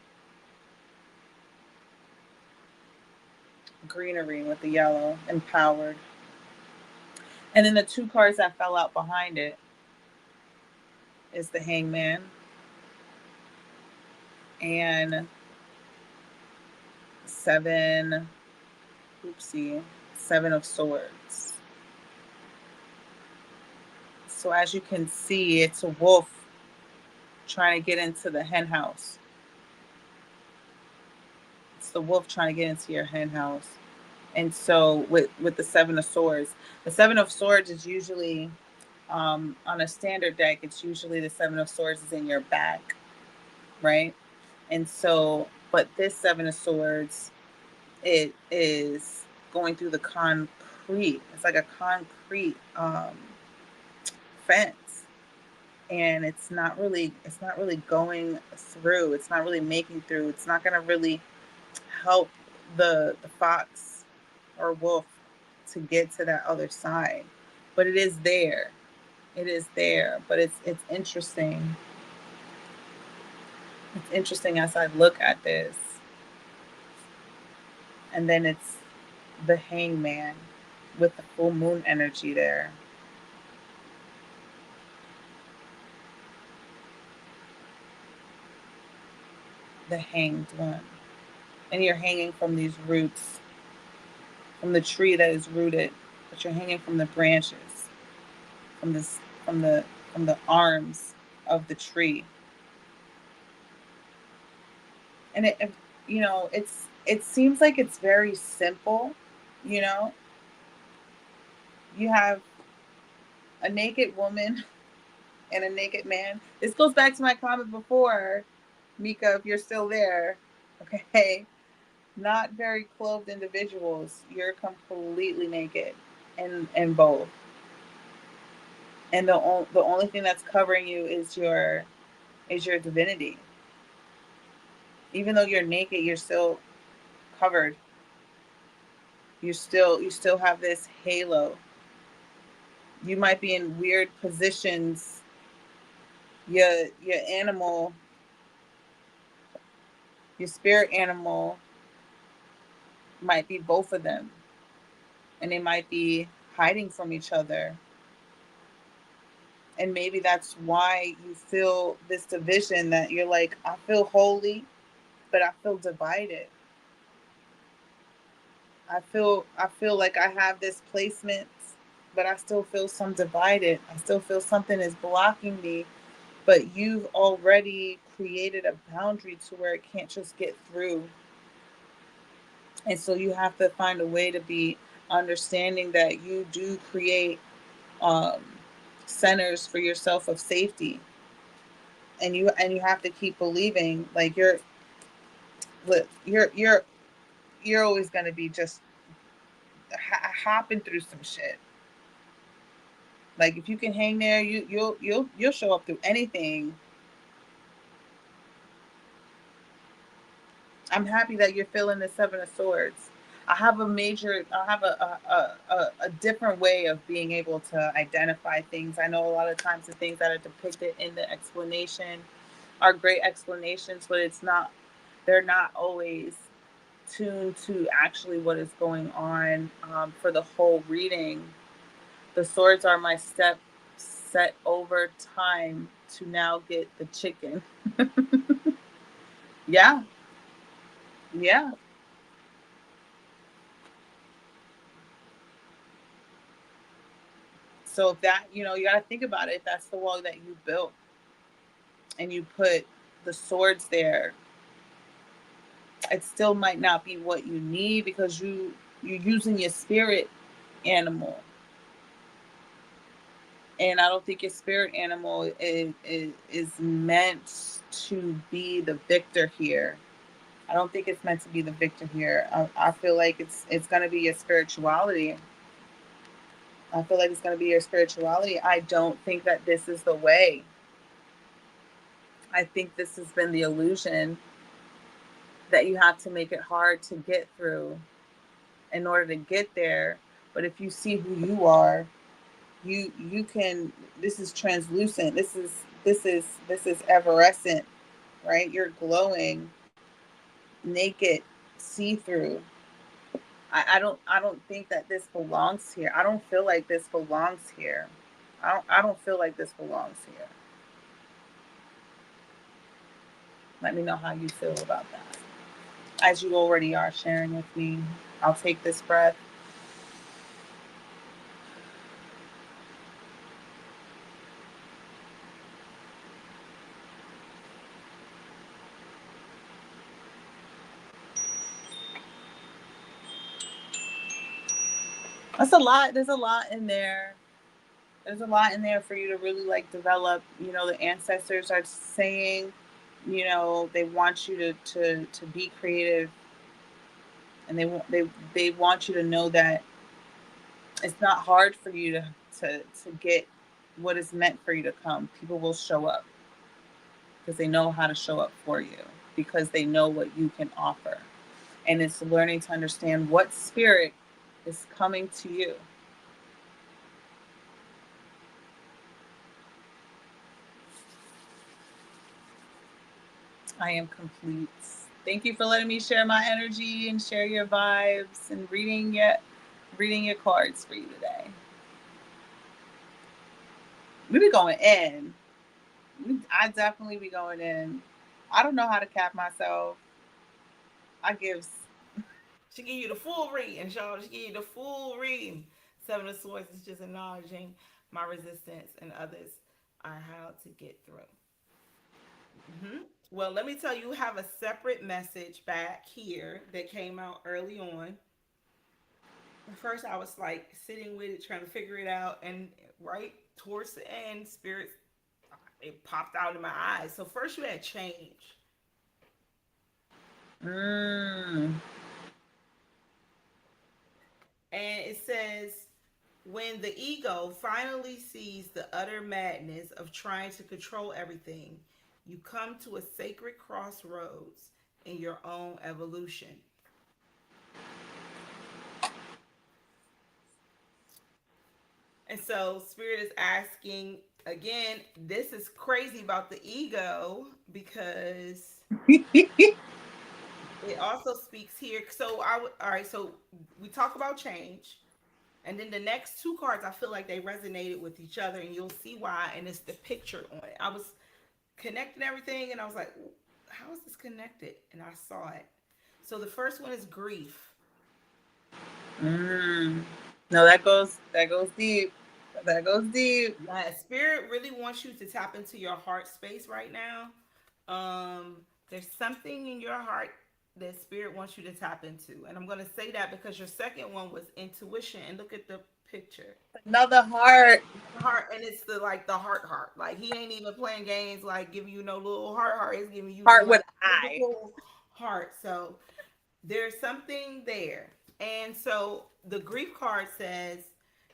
Greenery with the yellow, empowered. And then the two cards that fell out behind it is the Hangman and Seven of Swords. So as you can see, it's a wolf trying to get into the hen house. It's the wolf trying to get into your hen house. And so with the Seven of Swords, the Seven of Swords is usually on a standard deck, it's usually the Seven of Swords is in your back, right? And so, but this Seven of Swords, it is going through the concrete. It's like a concrete fence, and it's not really going through. It's not really making through. It's not going to really help the fox or wolf to get to that other side. But it is there. It is there. But it's interesting. It's interesting as I look at this. And then it's the Hangman with the full moon energy there. The Hanged One. And you're hanging from these roots, from the tree that is rooted, but you're hanging from the branches, from the arms of the tree. And it seems like it's very simple, you know. You have a naked woman and a naked man. This goes back to my comment before, Mika, if you're still there, okay? Not very clothed individuals. You're completely naked in both. And the only thing that's covering you is your divinity. Even though you're naked, you're still covered. You still have this halo. You might be in weird positions. Your animal, your spirit animal might be both of them. And they might be hiding from each other. And maybe that's why you feel this division, that you're like, I feel holy, but I feel divided. I feel like I have this placement, but I still feel some divided. I still feel something is blocking me, but you've already created a boundary to where it can't just get through. And so you have to find a way to be understanding that you do create centers for yourself of safety. And you have to keep believing, like you're always going to be just hopping through some shit. Like if you can hang there, you'll show up through anything. I'm happy that you're feeling the Seven of Swords. I have a different way of being able to identify things. I know a lot of times the things that are depicted in the explanation are great explanations, but they're not always tuned to actually what is going on for the whole reading. The swords are my step set over time to now get the chicken. Yeah. Yeah. So if that, you got to think about it. If that's the wall that you built and you put the swords there, it still might not be what you need because you're using your spirit animal. And I don't think your spirit animal is meant to be the victor here. I don't think it's meant to be the victor here. I feel like it's going to be your spirituality. I feel like it's going to be your spirituality. I don't think that this is the way. I think this has been the illusion that you have to make it hard to get through. in order to get there. But if you see who you are, you can. This is translucent. This is evanescent, right? You're glowing, naked, see through. I don't think that this belongs here. I don't feel like this belongs here. I don't feel like this belongs here. Let me know how you feel about that. As you already are sharing with me, I'll take this breath. That's a lot. There's a lot in there. There's a lot in there for you to really like develop. The ancestors are saying, they want you to be creative, and they want you to know that it's not hard for you to get what is meant for you to come. People will show up because they know how to show up for you, because they know what you can offer. And it's learning to understand what spirit is coming to you. I am complete. Thank you for letting me share my energy and share your vibes and reading your cards for you today. We be going in. I definitely be going in. I don't know how to cap myself. I give. She give you the full reading, y'all. She give you the full reading. Seven of Swords is just acknowledging my resistance and others are how to get through. Well, let me tell you, have a separate message back here that came out early on. At first, I was like sitting with it, trying to figure it out, and right towards the end, spirits it popped out in my eyes. So first, you had change. Mm. And it says, when the ego finally sees the utter madness of trying to control everything, you come to a sacred crossroads in your own evolution. And so, Spirit is asking again, this is crazy about the ego because it also speaks here. So, all right, so we talk about change. And then the next two cards, I feel like they resonated with each other, and you'll see why. And it's the picture on it. I was connecting everything, and I was like, how is this connected? And I saw it. So the first one is grief. Mm. No, that goes deep. That goes deep. Yeah, Spirit really wants you to tap into your heart space right now. There's something in your heart that Spirit wants you to tap into, and I'm going to say that because your second one was intuition. And look at the picture. Another heart. Heart, and it's the heart. Like he ain't even playing games, like giving you no little heart. He's giving you Heart the with like eye. physical heart. So there's something there. And so the grief card says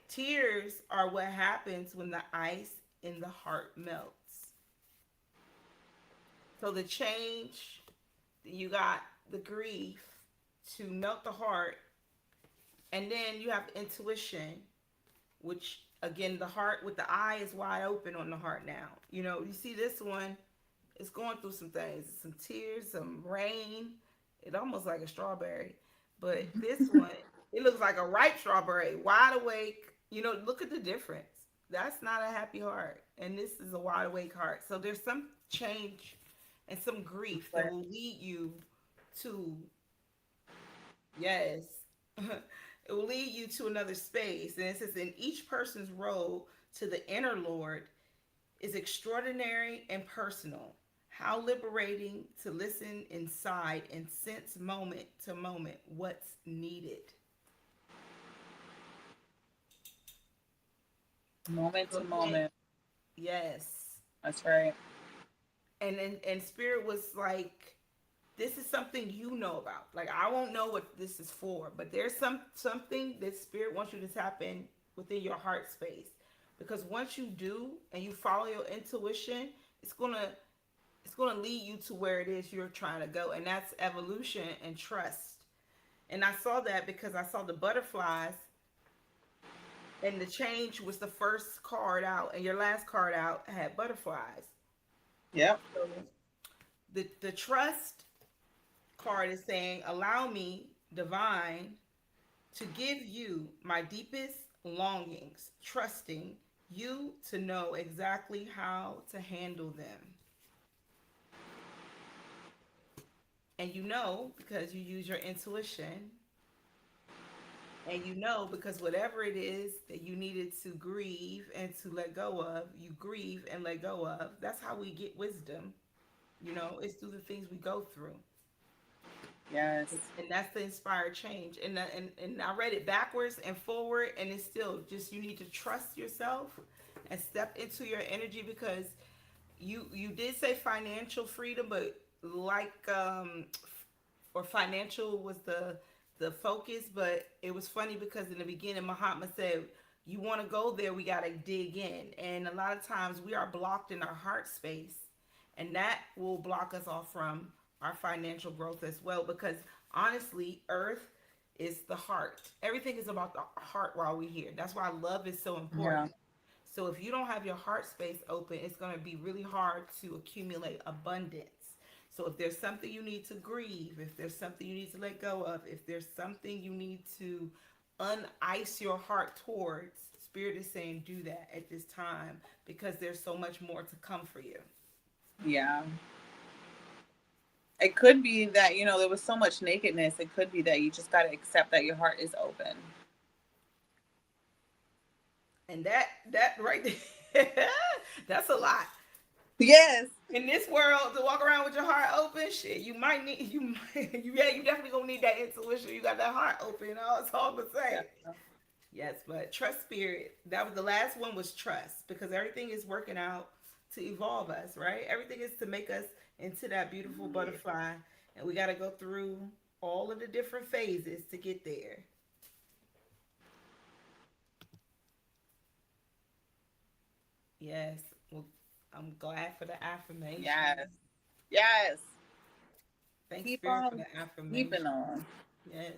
tears are what happens when the ice in the heart melts. So the change, you got the grief to melt the heart, and then you have intuition, which again the heart with the eye is wide open on the heart now. You see this one is going through some things, some tears, some rain. It almost like a strawberry, but this one it looks like a ripe strawberry, wide awake. Look at the difference. That's not a happy heart, and this is a wide awake heart. So there's some change and some grief that will lead you to, yes, it will lead you to another space. And it says, in each person's road to the inner Lord is extraordinary and personal. How liberating to listen inside and sense moment to moment what's needed. Moment to moment. Yes. That's right. And Spirit was like, this is something you know about. Like I won't know what this is for, but there's something that Spirit wants you to tap in within your heart space. Because once you do and you follow your intuition, it's gonna lead you to where it is you're trying to go. And that's evolution and trust. And I saw that because I saw the butterflies, and the change was the first card out, and your last card out had butterflies. Yep. So the trust card is saying, allow me, divine, to give you my deepest longings, trusting you to know exactly how to handle them. And you know because you use your intuition, and you know because whatever it is that you needed to grieve and to let go of, you grieve and let go of. That's how we get wisdom. It's through the things we go through. Yes. And that's the inspired change. And I read it backwards and forward, and it's still just you need to trust yourself and step into your energy, because you did say financial freedom, but like or financial was the focus, but it was funny because in the beginning Mahatma said, you want to go there, we got to dig in. And a lot of times we are blocked in our heart space, and that will block us off from our financial growth as well, because honestly, earth is the heart. Everything is about the heart while we're here. That's why love is so important. Yeah. So if you don't have your heart space open, it's going to be really hard to accumulate abundance. So if there's something you need to grieve, if there's something you need to let go of, if there's something you need to unice your heart towards, Spirit is saying do that at this time, because there's so much more to come for you. Yeah. It could be that, there was so much nakedness. It could be that you just got to accept that your heart is open. And that right there, that's a lot. Yes. In this world, to walk around with your heart open, shit, you definitely gonna need that intuition. You got that heart open. It's all to say. Yeah. Yes, but trust Spirit. That was the last one, was trust, because everything is working out to evolve us, right? Everything is to make us into that beautiful butterfly, and we got to go through all of the different phases to get there. Yes. Well, I'm glad for the affirmation. Yes. Thanks, Spirit, for the affirmation. Keeping on. Yes.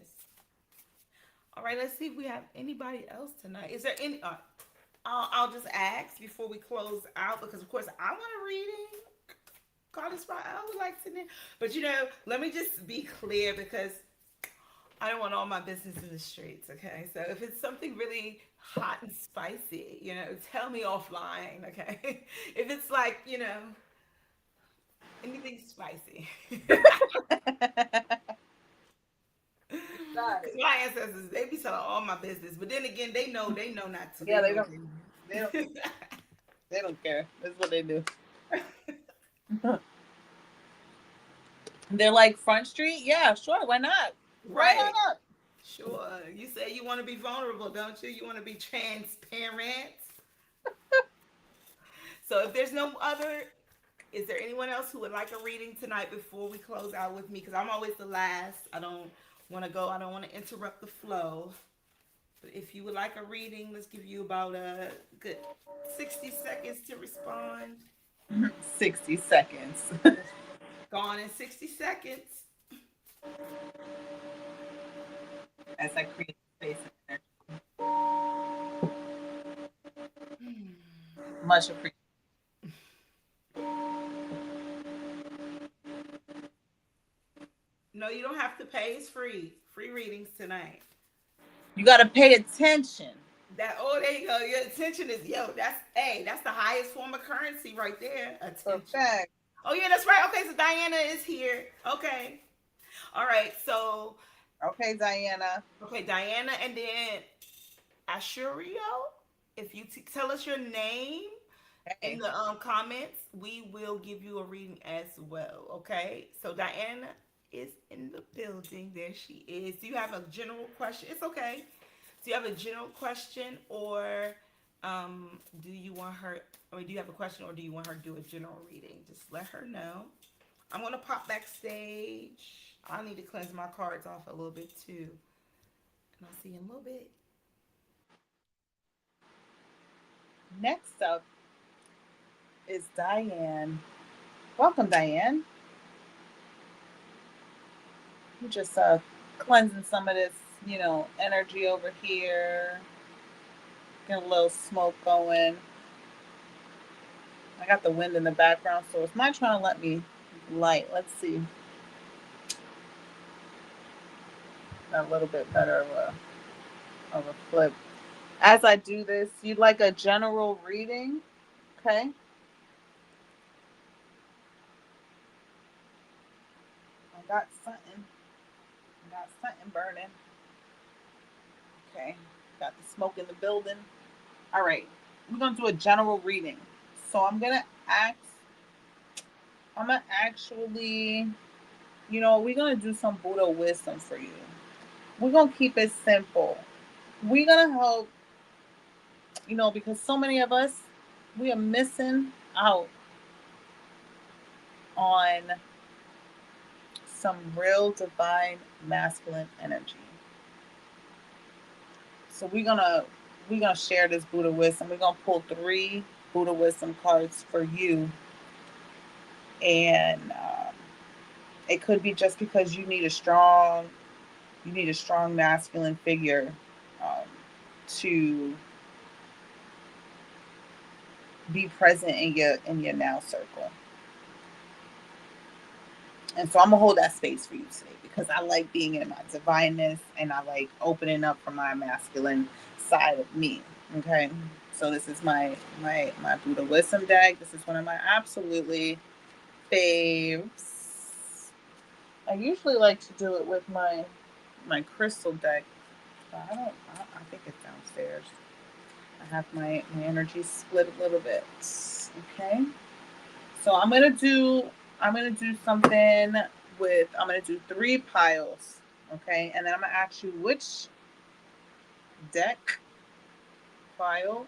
All right, let's see if we have anybody else tonight. Is there any? I'll just ask before we close out, because of course I want a reading. Call this spot. I would like to know, but let me just be clear, because I don't want all my business in the streets. Okay, so if it's something really hot and spicy, tell me offline. Okay, if it's like anything spicy. My ancestors, they be telling all my business, but then again, they know not to. Yeah, they don't care. That's what they do. They're like, Front Street? Yeah, sure, why not? Right. Why not? Sure. You say you want to be vulnerable, don't you? You want to be transparent. So if there's no other, is there anyone else who would like a reading tonight before we close out with me? Because I'm always the last. I don't want to go. I don't want to interrupt the flow. But if you would like a reading, let's give you about a good 60 seconds to respond. 60 seconds. Gone in 60 seconds. As I create space and energy. Much appreciated. No, you don't have to pay. It's free. Free readings tonight. You got to pay attention. There you go. Your attention is, that's the highest form of currency right there. Attention. Perfect. Oh yeah, that's right. Okay, so Diana is here. Okay. All right. So. Okay, Diana. Okay, Diana, and then Ashurio. If you tell us your name in the comments, we will give you a reading as well. Okay. So Diana is in the building. There she is. Do you have a general question? It's okay. Do you have a general question, or do you want her? Do you have a question, or do you want her to do a general reading? Just let her know. I'm gonna pop backstage. I need to cleanse my cards off a little bit too, and I'll see you in a little bit. Next up is Diane. Welcome, Diane. You just cleansing some of this, energy over here. Get a little smoke going. I got the wind in the background, so it's not trying to let me light. Let's see. A little bit better of a flip. As I do this, you'd like a general reading, okay? I got something burning. Okay, got the smoke in the building. All right, we're gonna do a general reading. So I'm gonna actually, we're gonna do some Buddha wisdom for you. We're gonna keep it simple. We're gonna help, because so many of us, we are missing out on some real divine masculine energy. So we're gonna share this Buddha wisdom. We're gonna pull 3 Buddha wisdom cards for you, and it could be just because you need a strong masculine figure to be present in your now circle. And so I'm gonna hold that space for you today because I like being in my divineness and I like opening up for my masculine side of me. Okay, so this is my Buddha wisdom deck. This is one of my absolutely faves. I usually like to do it with my crystal deck, but I think it's downstairs. I have my energy split a little bit. Okay, so I'm gonna do something with, I'm gonna do 3 piles. Okay, and then I'm gonna ask you which deck pile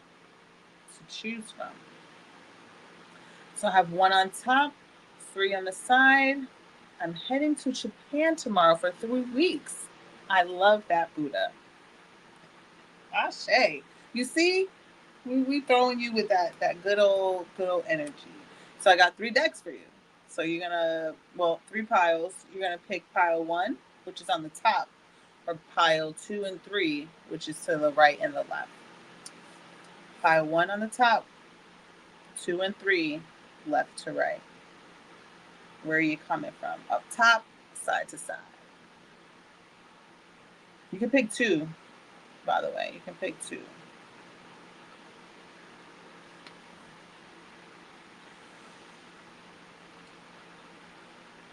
to choose from. So I have 1 on top, 3 on the side. I'm heading to Japan tomorrow for 3 weeks. I love that, Buddha. Ashe. You see, we throwing you with that good old energy. So I got 3 decks for you. So you're gonna, 3 piles. You're gonna pick pile 1, which is on the top, or pile 2 and 3, which is to the right and the left. Pile 1 on the top, 2 and 3, left to right. Where are you coming from? Up top, side to side. You can pick 2, by the way. You can pick 2.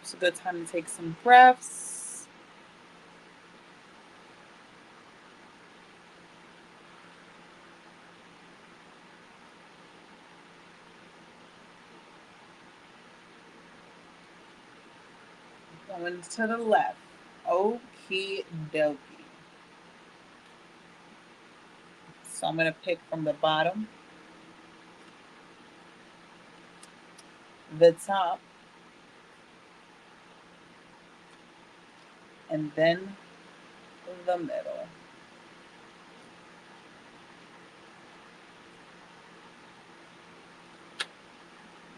It's a good time to take some breaths. Going to the left. Okie dokie. So I'm going to pick from the bottom, the top, and then the middle.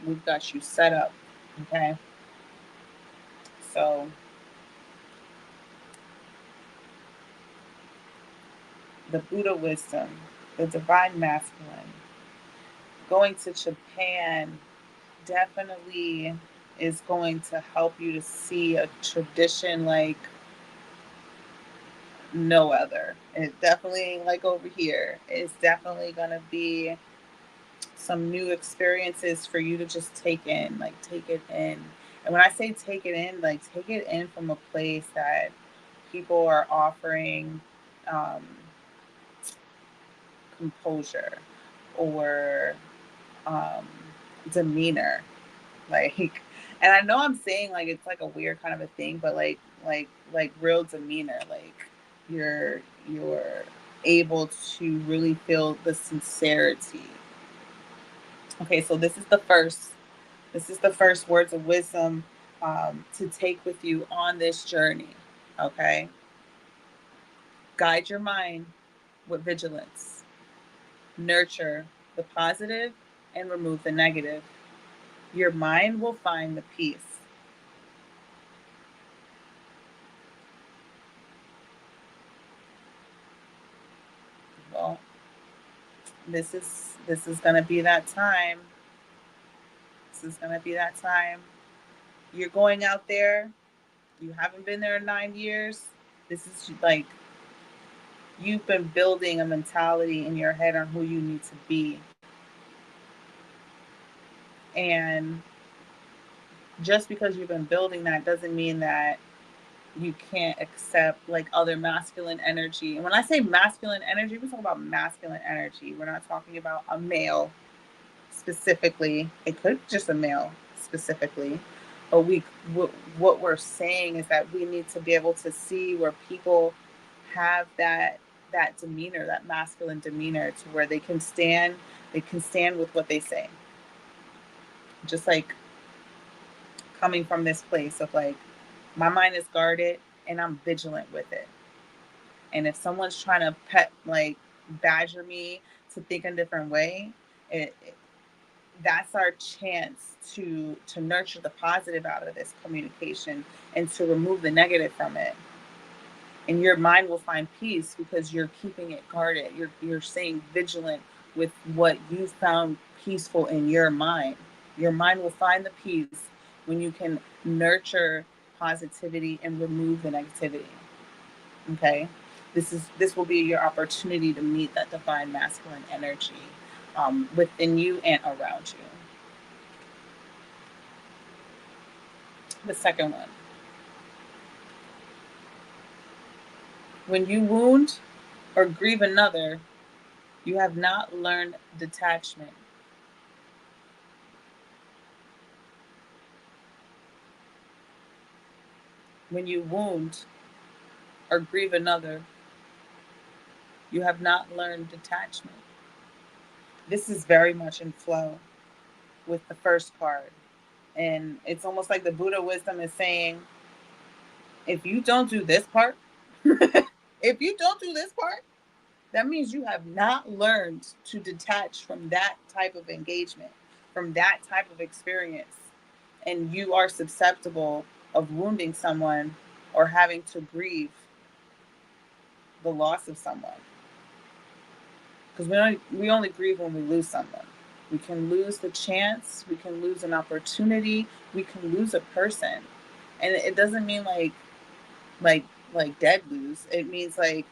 We've got you set up, okay? So the Buddha wisdom, the divine masculine, going to Japan definitely is going to help you to see a tradition like no other. It definitely ain't like over here. It's definitely going to be some new experiences for you to just take in, like take it in. And when I say take it in, like take it in from a place that people are offering composure or demeanor, like, and I know I'm saying like it's like a weird kind of a thing, but like real demeanor, like you're able to really feel the sincerity. Okay, so this is the first words of wisdom to take with you on this journey. Okay, guide your mind with vigilance. Nurture the positive and remove the negative. Your mind will find the peace. This is going to be that time. This is going to be that time. You're going out there. You haven't been there in 9 years. This is like, you've been building a mentality in your head on who you need to be. And just because you've been building that doesn't mean that you can't accept like other masculine energy. And when I say masculine energy, we're talking about masculine energy. We're not talking about a male specifically. It could be just a male specifically. But what we're saying is that we need to be able to see where people have that demeanor, that masculine demeanor, to where they can stand with what they say. Just like coming from this place of like, my mind is guarded and I'm vigilant with it. And if someone's trying to badger me to think a different way, that's our chance to nurture the positive out of this communication and to remove the negative from it. And your mind will find peace because you're keeping it guarded. You're staying vigilant with what you found peaceful in your mind. Your mind will find the peace when you can nurture positivity and remove the negativity. Okay? This will be your opportunity to meet that divine masculine energy within you and around you. The second one. When you wound or grieve another, you have not learned detachment. When you wound or grieve another, you have not learned detachment. This is very much in flow with the first card. And it's almost like the Buddha wisdom is saying, if you don't do this part, that means you have not learned to detach from that type of engagement, from that type of experience. And you are susceptible of wounding someone or having to grieve the loss of someone. Because we only grieve when we lose someone. We can lose the chance, we can lose an opportunity, we can lose a person. And it doesn't mean like dead lose. It means like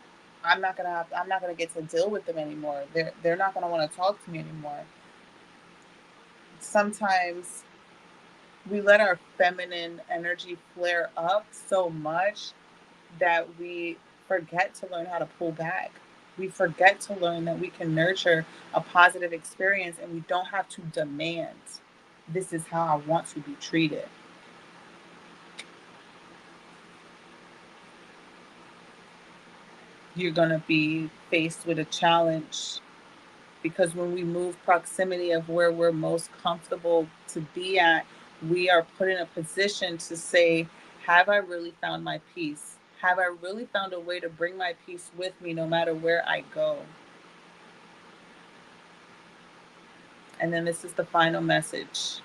I'm not gonna get to deal with them anymore. They're not gonna want to talk to me anymore. Sometimes we let our feminine energy flare up so much that we forget to learn how to pull back. We forget to learn that we can nurture a positive experience and we don't have to demand, this is how I want to be treated. You're going to be faced with a challenge because when we move proximity of where we're most comfortable to be at, we are put in a position to say, have I really found my peace? Have I really found a way to bring my peace with me no matter where I go? And then this is the final message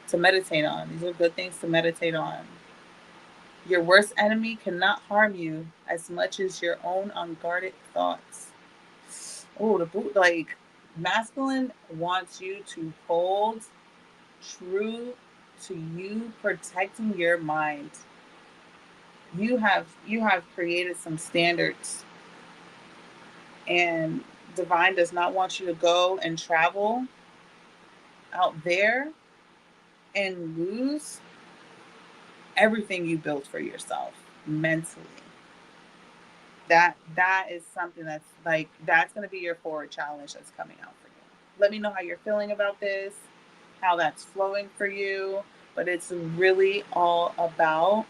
to meditate on. These are good things to meditate on. Your worst enemy cannot harm you as much as your own unguarded thoughts. Oh, like masculine wants you to hold true to you protecting your mind. You have created some standards, and divine does not want you to go and travel out there and lose everything you built for yourself mentally. That is something that's going to be your forward challenge that's coming out for you. Let me know how you're feeling about this, how that's flowing for you. But it's really all about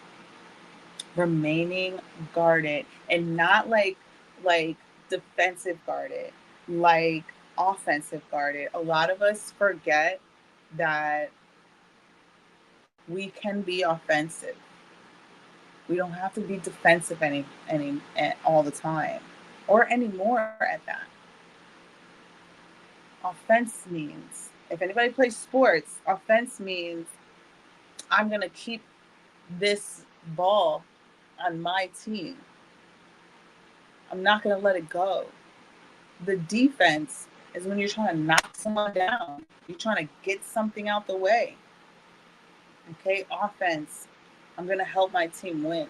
remaining guarded, and not like defensive guarded, like offensive guarded. A lot of us forget that we can be offensive. We don't have to be defensive any all the time, or anymore at that. Offense means, if anybody plays sports, offense means I'm going to keep this ball on my team. I'm not going to let it go. The defense is when you're trying to knock someone down. You're trying to get something out the way. Okay, offense. I'm going to help my team win.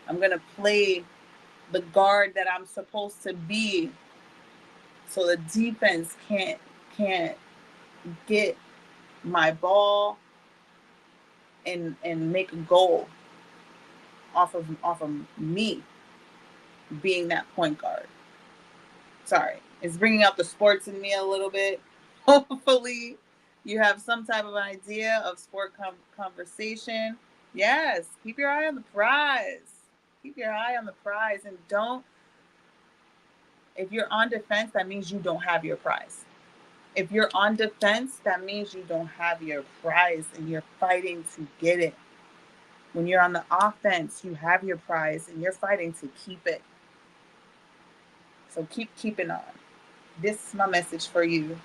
I'm going to play the guard that I'm supposed to be so the defense can't get my ball and make a goal off of me being that point guard. Sorry, it's bringing out the sports in me a little bit. Hopefully, you have some type of idea of sport conversation. Yes, keep your eye on the prize. Keep your eye on the prize, and don't. If you're on defense, that means you don't have your prize. If you're on defense, that means you don't have your prize and you're fighting to get it. When you're on the offense, you have your prize and you're fighting to keep it. So keep keeping on. This is my message for you.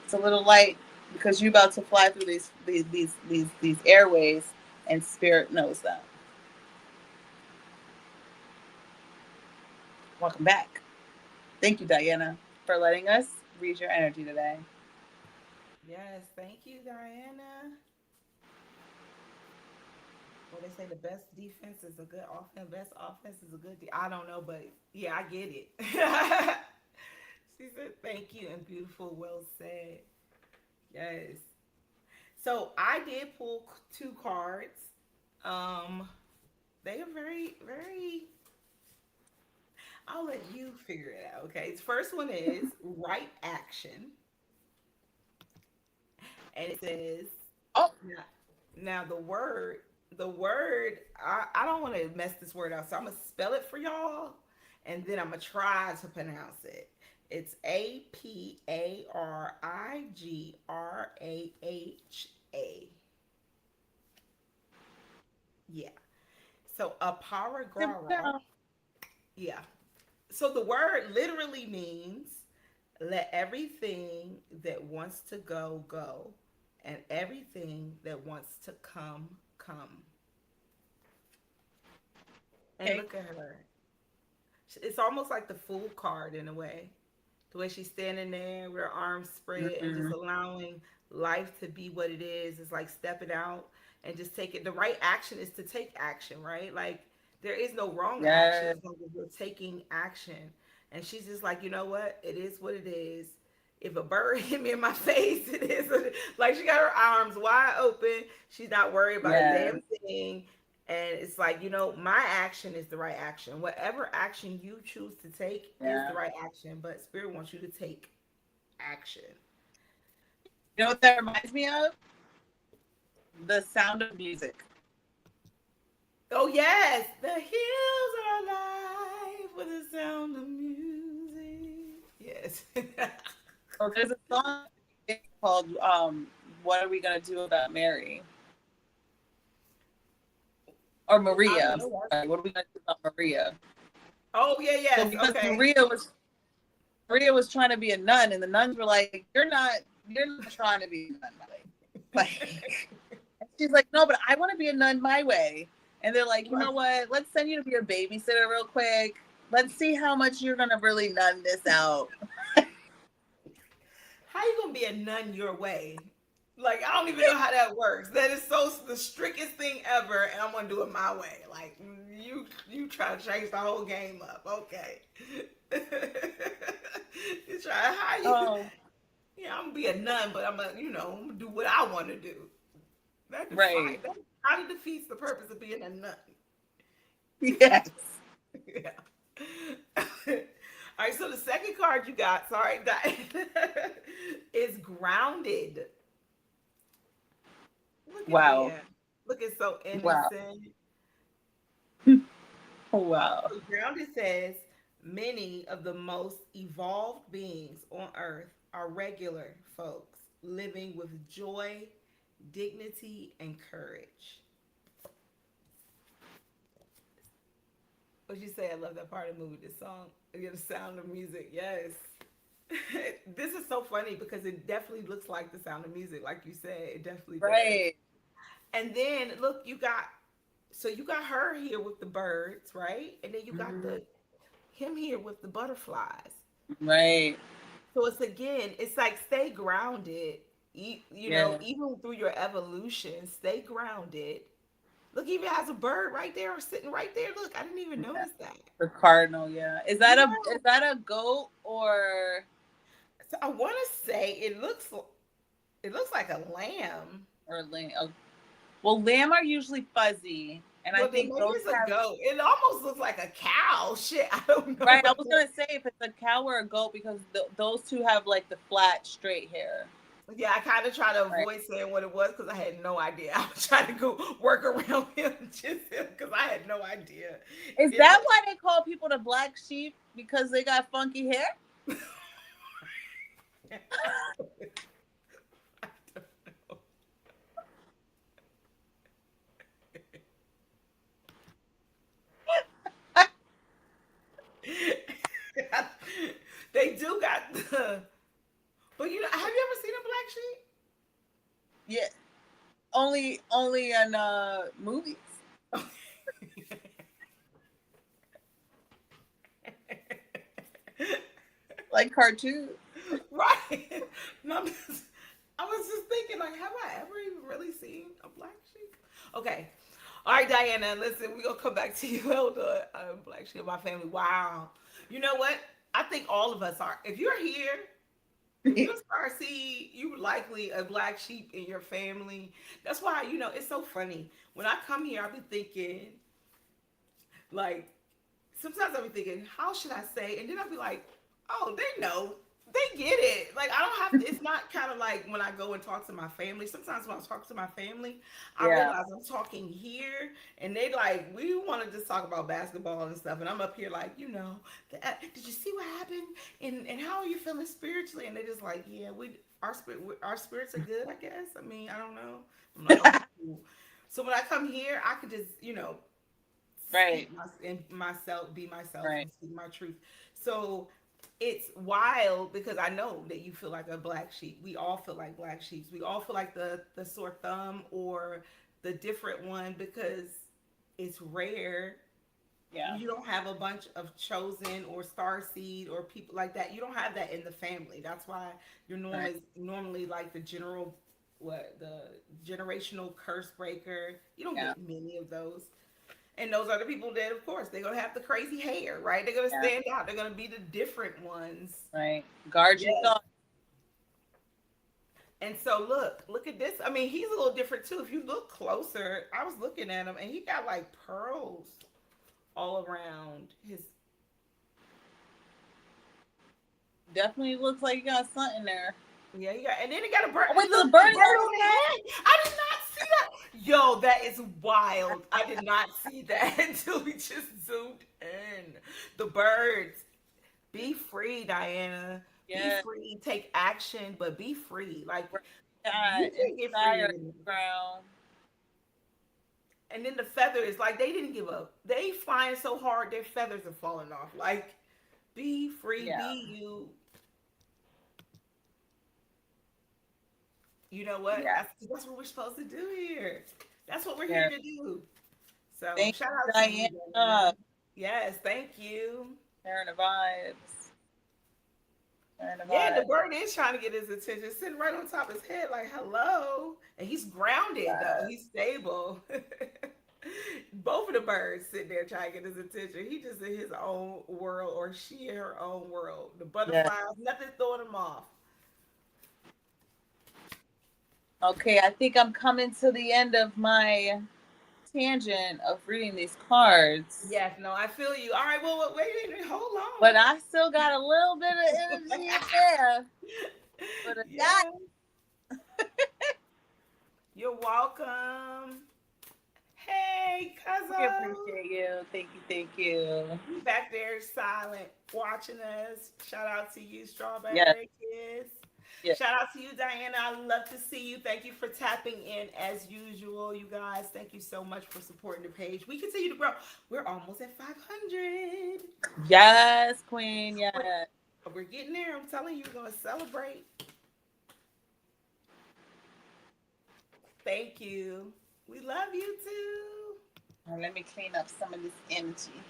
It's a little light because you're about to fly through these airways, and spirit knows that. Welcome back. Thank you, Diana, for letting us read your energy today. Yes, thank you, Diana. Well, they say the best defense is a good offense. Best offense is a good. I don't know, but yeah, I get it. She said, "Thank you and beautiful, well said." Yes. So I did pull two cards. Um, they are very, very. I'll let you figure it out. Okay. The first one is right action, and it says, "Oh, now the word, I don't want to mess this word out, so I'm gonna spell it for y'all, and then I'm gonna try to pronounce it. It's AparigrahA. Yeah. So aparigrahra. Yeah. So the word literally means let everything that wants to go go, and everything that wants to come come. And okay." look at her. It's almost like the fool card in a way. The way she's standing there with her arms spread and just Mm-hmm. allowing life to be what it is. It's like stepping out and just take it. The right action is to take action, right? Like there is no wrong action Yes. as long as you're taking action. And she's just like, you know what? It is what it is. If a bird hit me in my face, it is like she got her arms wide open. She's not worried about a Yes. damn thing. And it's like, my action is the right action. Whatever action you choose to take is Yeah. the right action. But Spirit wants you to take action. You know what that reminds me of? The Sound of Music. Oh, yes. The hills are alive with the sound of music. Yes. So there's a song called "What Are We Gonna Do About Mary?" or I Maria. don't know. Sorry, what are we gonna do about Maria? Oh, yeah, So yes. because Okay. Maria was trying to be a nun, and the nuns were like, "You're not trying to be a nun, like." She's like, "No, but I want to be a nun my way." And they're like, "You know what? Let's send you to be a babysitter real quick. Let's see how much you're gonna really nun this out." How you going to be a nun your way? Like, I don't even know how that works. That is so the strictest thing ever, and I'm gonna do it my way. Like, you try to change the whole game up. Okay. You try how you Oh, yeah, I'm gonna be a nun, but I'm gonna do what I wanna do. right. That kind of defeats the purpose of being a nun. Yes. Yeah. All right, so the second card you got, sorry, is grounded. Look at Wow. that. Looking so Wow. innocent. Wow. So grounded says many of the most evolved beings on earth are regular folks living with joy, dignity, and courage. What you say? I love that part of the movie, this song. The sound of music. Yes. This is so funny because it definitely looks like the sound of music, like you said. It definitely does. Right. And then look, you got her here with the birds, right? And then you got Mhm. the him here with the butterflies. Right. So it's like stay grounded. You know, Yeah. even through your evolution, stay grounded. Look, he even has a bird right there, sitting right there. Look, I didn't even Yeah. notice that. The cardinal, yeah. Yeah. Is that a goat or So I want to say it looks like a lamb. lamb? Oh, well, lamb are usually fuzzy, and I Well, then think maybe goats it's a have. goat. It almost looks like a cow. Shit, I don't know. Right, I was gonna say if it's a cow or a goat because those two have like the flat, straight hair. Yeah, I kind of try to Right. avoid saying what it was because I had no idea. I was trying to go work around him just because I had no idea. Is that why they call people the black sheep because they got funky hair? They do got the. But you know, have you ever seen a black sheep? Yeah, only in movies. Like cartoons. Right. No, I was just thinking, like, have I ever even really seen a black sheep? Okay. All right, Diana, listen, we're going to come back to you, Elder. Black sheep of my family. Wow. You know what? I think all of us are. If you're here, if you're a Starseed, you're likely a black sheep in your family. That's why, you know, it's so funny. When I come here, I'll be thinking, like, sometimes I'll be thinking, how should I say? And then I'll be like, oh, they know. They get it. Like, I don't have to, it's not kind of like when I go and talk to my family. Sometimes when I talk to my family, I realize I'm talking here and they like, we want to just talk about basketball and stuff. And I'm up here like, you know, did you see what happened? And how are you feeling spiritually? And they just like, yeah, our spirits are good, I guess. I mean, I don't know. I'm like, oh, cool. So when I come here, I could just, you know, right, myself, be myself, right, and speak my truth. So it's wild because I know that you feel like a black sheep. We all feel like black sheeps. We all feel like the sore thumb or the different one because it's rare. Yeah. You don't have a bunch of chosen or starseed or people like that. You don't have that in the family. That's why you're normally like the generational curse breaker. You don't get many of those. And those are the people that, of course, they're going to have the crazy hair, right? They're going to stand out. They're going to be the different ones. Right. Guard your thoughts. And so look at this. I mean, he's a little different too. If you look closer, I was looking at him and he got like pearls all around his. Definitely looks like he got something there. Yeah, and then he got a bird. Oh, wait, the bird on the head. I did not see that. Yo, that is wild. I did not see that until we just zoomed in. The birds. Be free, Diana. Yeah. Be free. Take action, but be free. Like you can get free. And then the feathers, like they didn't give up. They flying so hard, their feathers are falling off. Like, be free, be you. You know what? Yeah. That's what we're supposed to do here. That's what we're here to do. So shout out Diana. to you, Diana. Yes, thank you. Sharing the vibes. Yeah, the bird is trying to get his attention, sitting right on top of his head, like hello. And he's grounded though. He's stable. Both of the birds sitting there trying to get his attention. He just in his own world, or she in her own world. The butterflies, nothing's throwing him off. Okay, I think I'm coming to the end of my tangent of reading these cards. Yes, no, I feel you. All right, well, wait a minute, hold on. But I still got a little bit of energy in there. But You're welcome. Hey, cousin. I appreciate you. Thank you. You back there silent, watching us. Shout out to you, Strawberry Kids. Yes. Shout out to you, Diana. I love to see you. Thank you for tapping in as usual, you guys. Thank you so much for supporting the page. We continue to grow. We're almost at 500. Yes, Queen. Yes. We're getting there. I'm telling you, we're going to celebrate. Thank you. We love you too. Now let me clean up some of this energy.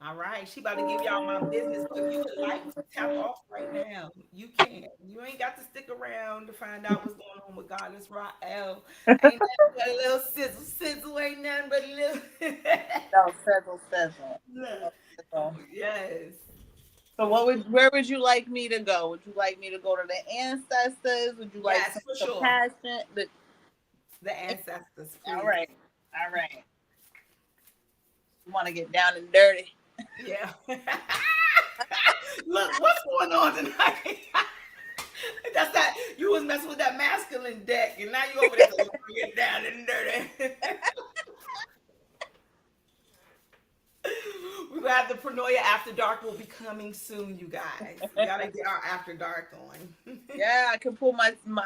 All right, she about to give y'all my business. So if you would like to tap off right now, you can. You ain't got to stick around to find out what's going on with Goddess Rael. Ain't nothing but a little sizzle, sizzle. Ain't nothing but a little. No, sizzle. Look. No, Oh, sizzle. yes. So where would you like me to go? Would you like me to go to the ancestors? Would you like Yes, some for sure. compassion? The ancestors, please. All right. All right. You want to get down and dirty? Yeah. Look, what's going on tonight? That's that. You was messing with that masculine deck, and now you over there to get down and dirty. We have the Pronoia After Dark will be coming soon, you guys. We gotta get our After Dark on. Yeah, I could pull my my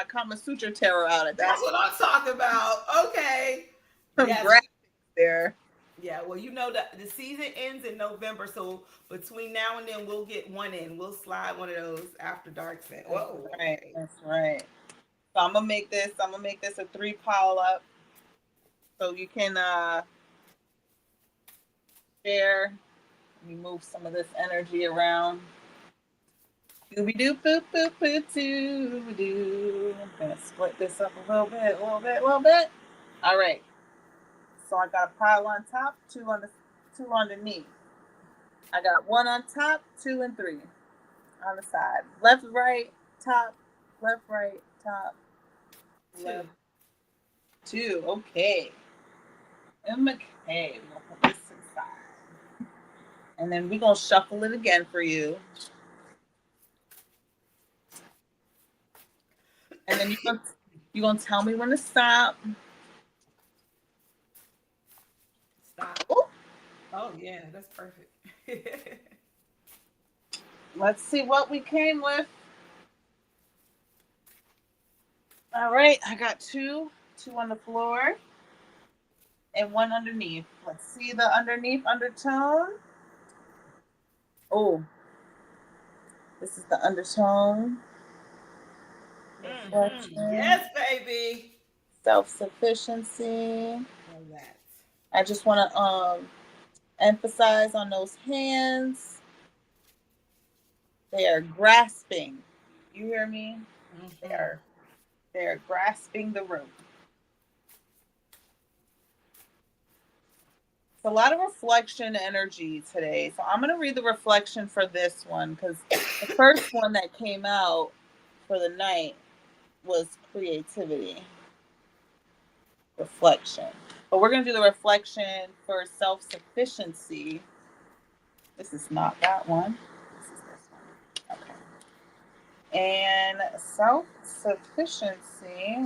Kama Sutra tarot out at that. That's what I'm talking about. Okay. Some Yes. graphics there. Yeah, well, you know that the season ends in November, so between now and then we'll get one in. We'll slide one of those After Darks in. Whoa, Right, okay. that's right. So I'm gonna make this a 3 pile up, so you can share. Let me move some of this energy around. Dooby doo boop boop boop doo doo. I'm gonna split this up a little bit. All right. So I got a pile on top, 2 underneath. I got 1 on top, 2 and 3 on the side. Left, right, top, left, right, top, left. 2. Okay. Okay. We're gonna put this inside. And then we're gonna shuffle it again for you. And then you're gonna tell me when to stop. Stop. Ooh. Oh yeah, that's perfect. Let's see what we came with. All right, I got 2 on the floor and 1 underneath. Let's see the underneath undertone. Oh, this is the undertone. Yes, baby. Self-sufficiency. Love that. I just want to emphasize on those hands. They are grasping. You hear me? Mm-hmm. They are grasping the rope. It's a lot of reflection energy today. So I'm going to read the reflection for this one because the first one that came out for the night was creativity. Reflection. But we're going to do the reflection for self-sufficiency. This is not that one. This is this one. Okay. And self-sufficiency.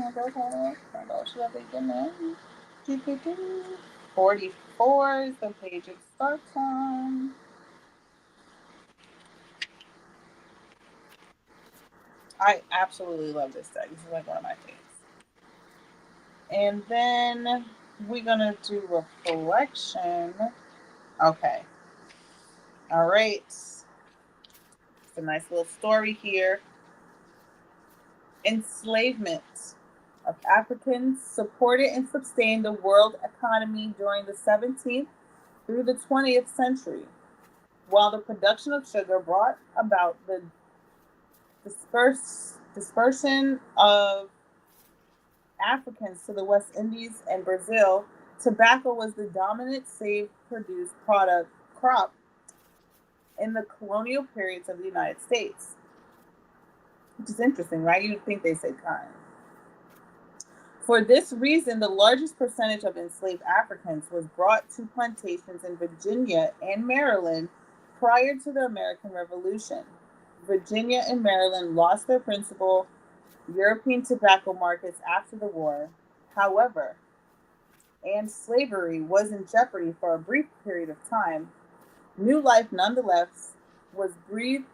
44 is the page it starts on. I absolutely love this deck. This is like one of my favorites. And then we're going to do reflection. Okay. All right. It's a nice little story here. Enslavement of Africans supported and sustained the world economy during the 17th through the 20th century, while the production of sugar brought about the dispersion of Africans to the West Indies and Brazil. Tobacco was the dominant slave-produced crop in the colonial periods of the United States. Which is interesting, right? You'd think they said cotton. For this reason, the largest percentage of enslaved Africans was brought to plantations in Virginia and Maryland prior to the American Revolution. Virginia and Maryland lost their principal European tobacco markets after the war. However, and slavery was in jeopardy for a brief period of time, new life nonetheless was breathed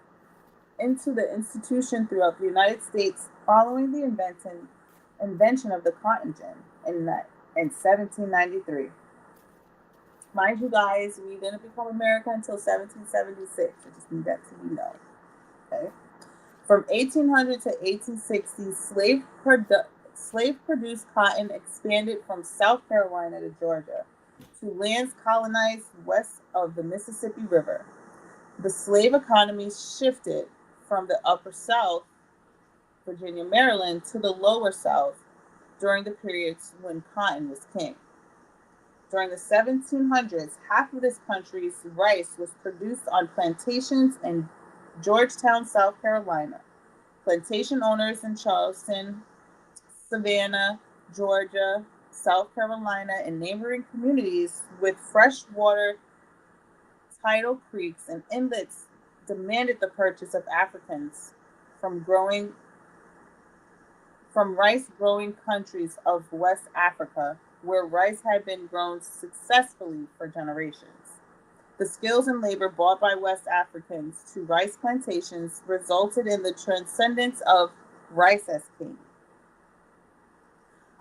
into the institution throughout the United States following the invention of the cotton gin in 1793. Mind you guys, we didn't become America until 1776. I just need that to be known. Okay. From 1800 to 1860, slave-produced cotton expanded from South Carolina to Georgia. to lands colonized west of the Mississippi River. The slave economy shifted from the upper South, Virginia, Maryland, to the lower South during the periods when cotton was king. During the 1700s, half of this country's rice was produced on plantations in Georgetown, South Carolina. Plantation owners in Charleston, Savannah, Georgia, South Carolina, and neighboring communities with freshwater tidal creeks and inlets demanded the purchase of Africans from rice growing countries of West Africa, where rice had been grown successfully for generations. The skills and labor brought by West Africans to rice plantations resulted in the transcendence of rice as king.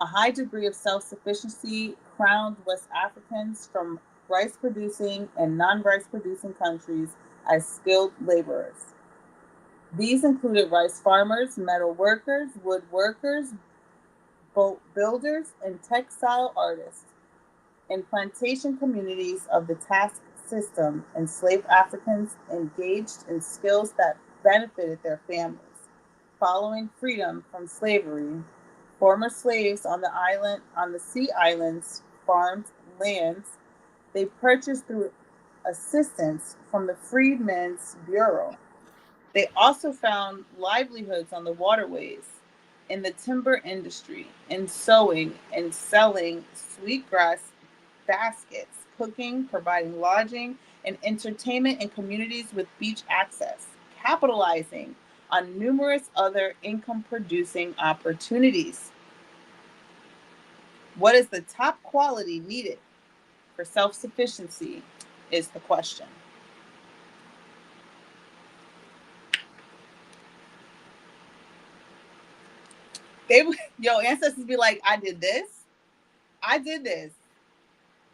A high degree of self-sufficiency crowned West Africans from rice-producing and non-rice-producing countries as skilled laborers. These included rice farmers, metal workers, wood workers, boat builders, and textile artists. In plantation communities of the task system, enslaved Africans engaged in skills that benefited their families. Following freedom from slavery, former slaves on the sea islands farmed lands they purchased through assistance from the Freedmen's Bureau. They also found livelihoods on the waterways, in the timber industry, in sewing and selling sweetgrass baskets, cooking, providing lodging, and entertainment in communities with beach access, capitalizing on numerous other income-producing opportunities. What is the top quality needed for self-sufficiency is the question. Your ancestors be like, I did this,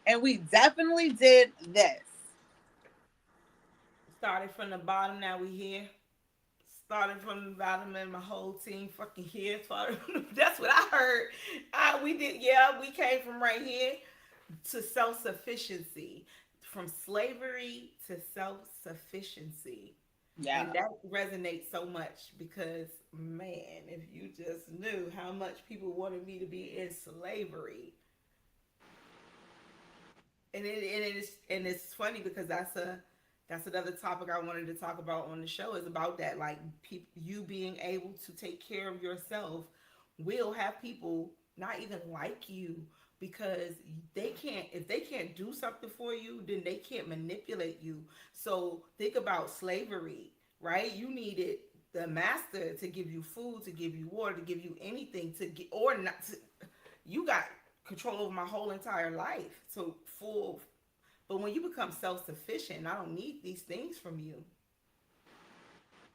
and we definitely did this. Started from the bottom, now we here. Started from the bottom, and my whole team fucking here. That's what I heard. We did, yeah, we came from right here to self sufficiency, from slavery to self sufficiency. Yeah. And that resonates so much because, man, if you just knew how much people wanted me to be in slavery. And it's funny because that's another topic I wanted to talk about on the show, is about that, like, you being able to take care of yourself will have people not even like you, because if they can't do something for you, then they can't manipulate you. So think about slavery, right? You needed the master to give you food, to give you water, to give you anything, to get, or not to, you got control over my whole entire life. So full. But when you become self-sufficient, I don't need these things from you.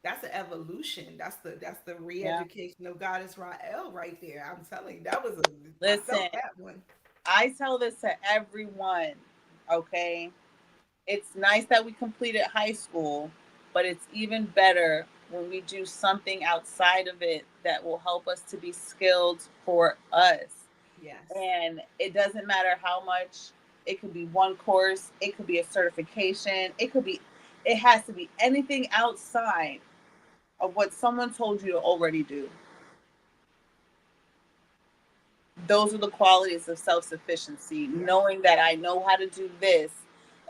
That's an evolution. That's the re-education of Goddess Rael right there. I'm telling you, that was I Listen, felt that one. I tell this to everyone, okay? It's nice that we completed high school, but it's even better when we do something outside of it that will help us to be skilled for us. Yes. And it doesn't matter how much. It could be one course, it could be a certification, it has to be anything outside of what someone told you to already do. Those are the qualities of self-sufficiency, knowing that I know how to do this,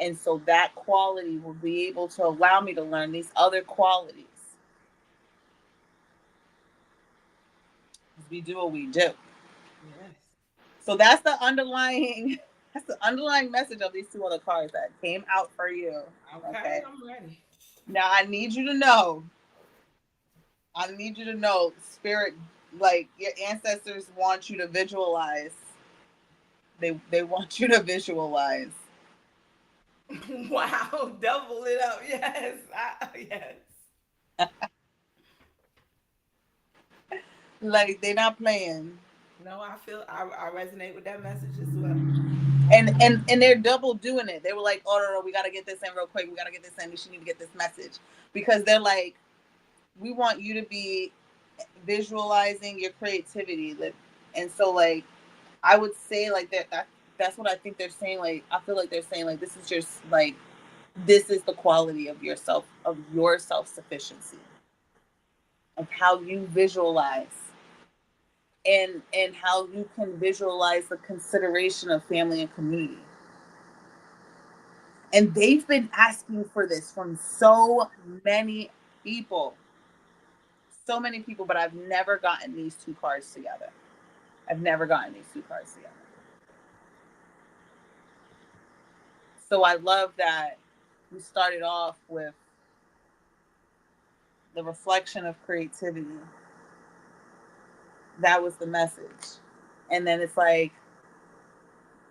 and so that quality will be able to allow me to learn these other qualities. We do what we do. Yes. So that's the underlying message of these two other cards that came out for you. Okay, I'm ready. Now I need you to know, spirit, like, your ancestors want you to visualize. They want you to visualize. Wow, double it up. Yes. Yes. Like, they're not playing. No, I resonate with that message as well. And they're double doing it. They were like, oh no, we gotta get this in real quick. We gotta get this in. We should need to get this message. Because they're like, we want you to be visualizing your creativity. And so, like, I would say, like, that that's what I think they're saying. Like, I feel like they're saying, like, this is just like, this is the quality of yourself, of your self-sufficiency, of how you visualize, and how you can visualize the consideration of family and community. And they've been asking for this from so many people. So many people, but I've never gotten these two cards together. So I love that we started off with the reflection of creativity. That was the message. And then it's like,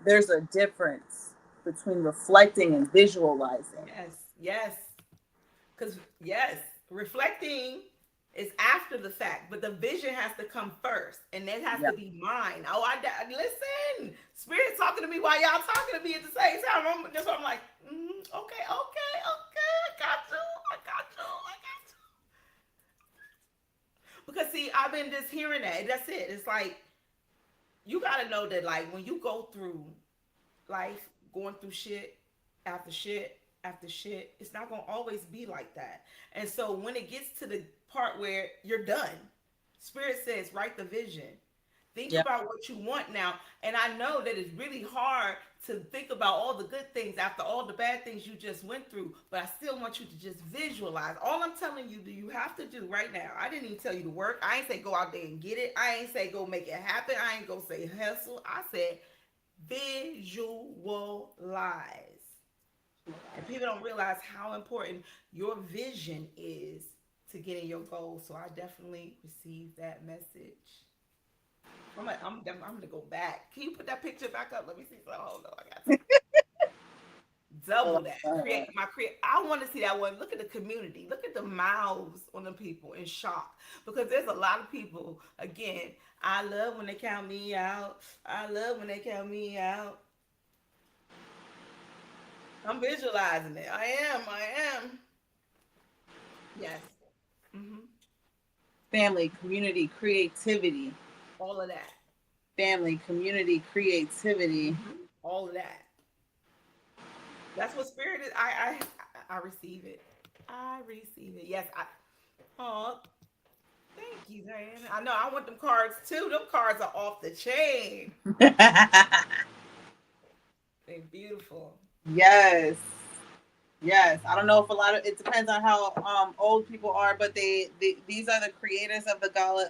there's a difference between reflecting and visualizing. Yes. Because, reflecting is after the fact, but the vision has to come first, and that has to be mine. Oh, listen. Spirit talking to me while y'all talking to me at the same time. That's why I'm like, okay. I got you. Because see, I've been just hearing that. That's it. It's like, you got to know that, like, when you go through life, going through shit after shit after shit, it's not going to always be like that. And so when it gets to the part where you're done, Spirit says, write the vision. Think about what you want now. And I know that it's really hard to think about all the good things after all the bad things you just went through, but I still want you to just visualize. All I'm telling you, you have to do right now. I didn't even tell you to work. I ain't say go out there and get it. I ain't say go make it happen. I ain't go say hustle. I said visualize. And people don't realize how important your vision is to getting your goals. So I definitely received that message. I'm gonna go back. Can you put that picture back up? Let me see. Oh no, I got to double that. I want to see that one. Look at the community. Look at the mouths on the people in shock, because there's a lot of people. Again, I love when they count me out. I'm visualizing it. I am. Yes. Family, community, creativity. All of that. Family, community, creativity. All of that. That's what Spirit is. I receive it. Yes. Thank you, Diana. I know. I want them cards too. Them cards are off the chain. They're beautiful. Yes. I don't know if it depends on how old people are, but these are the creators of the Gala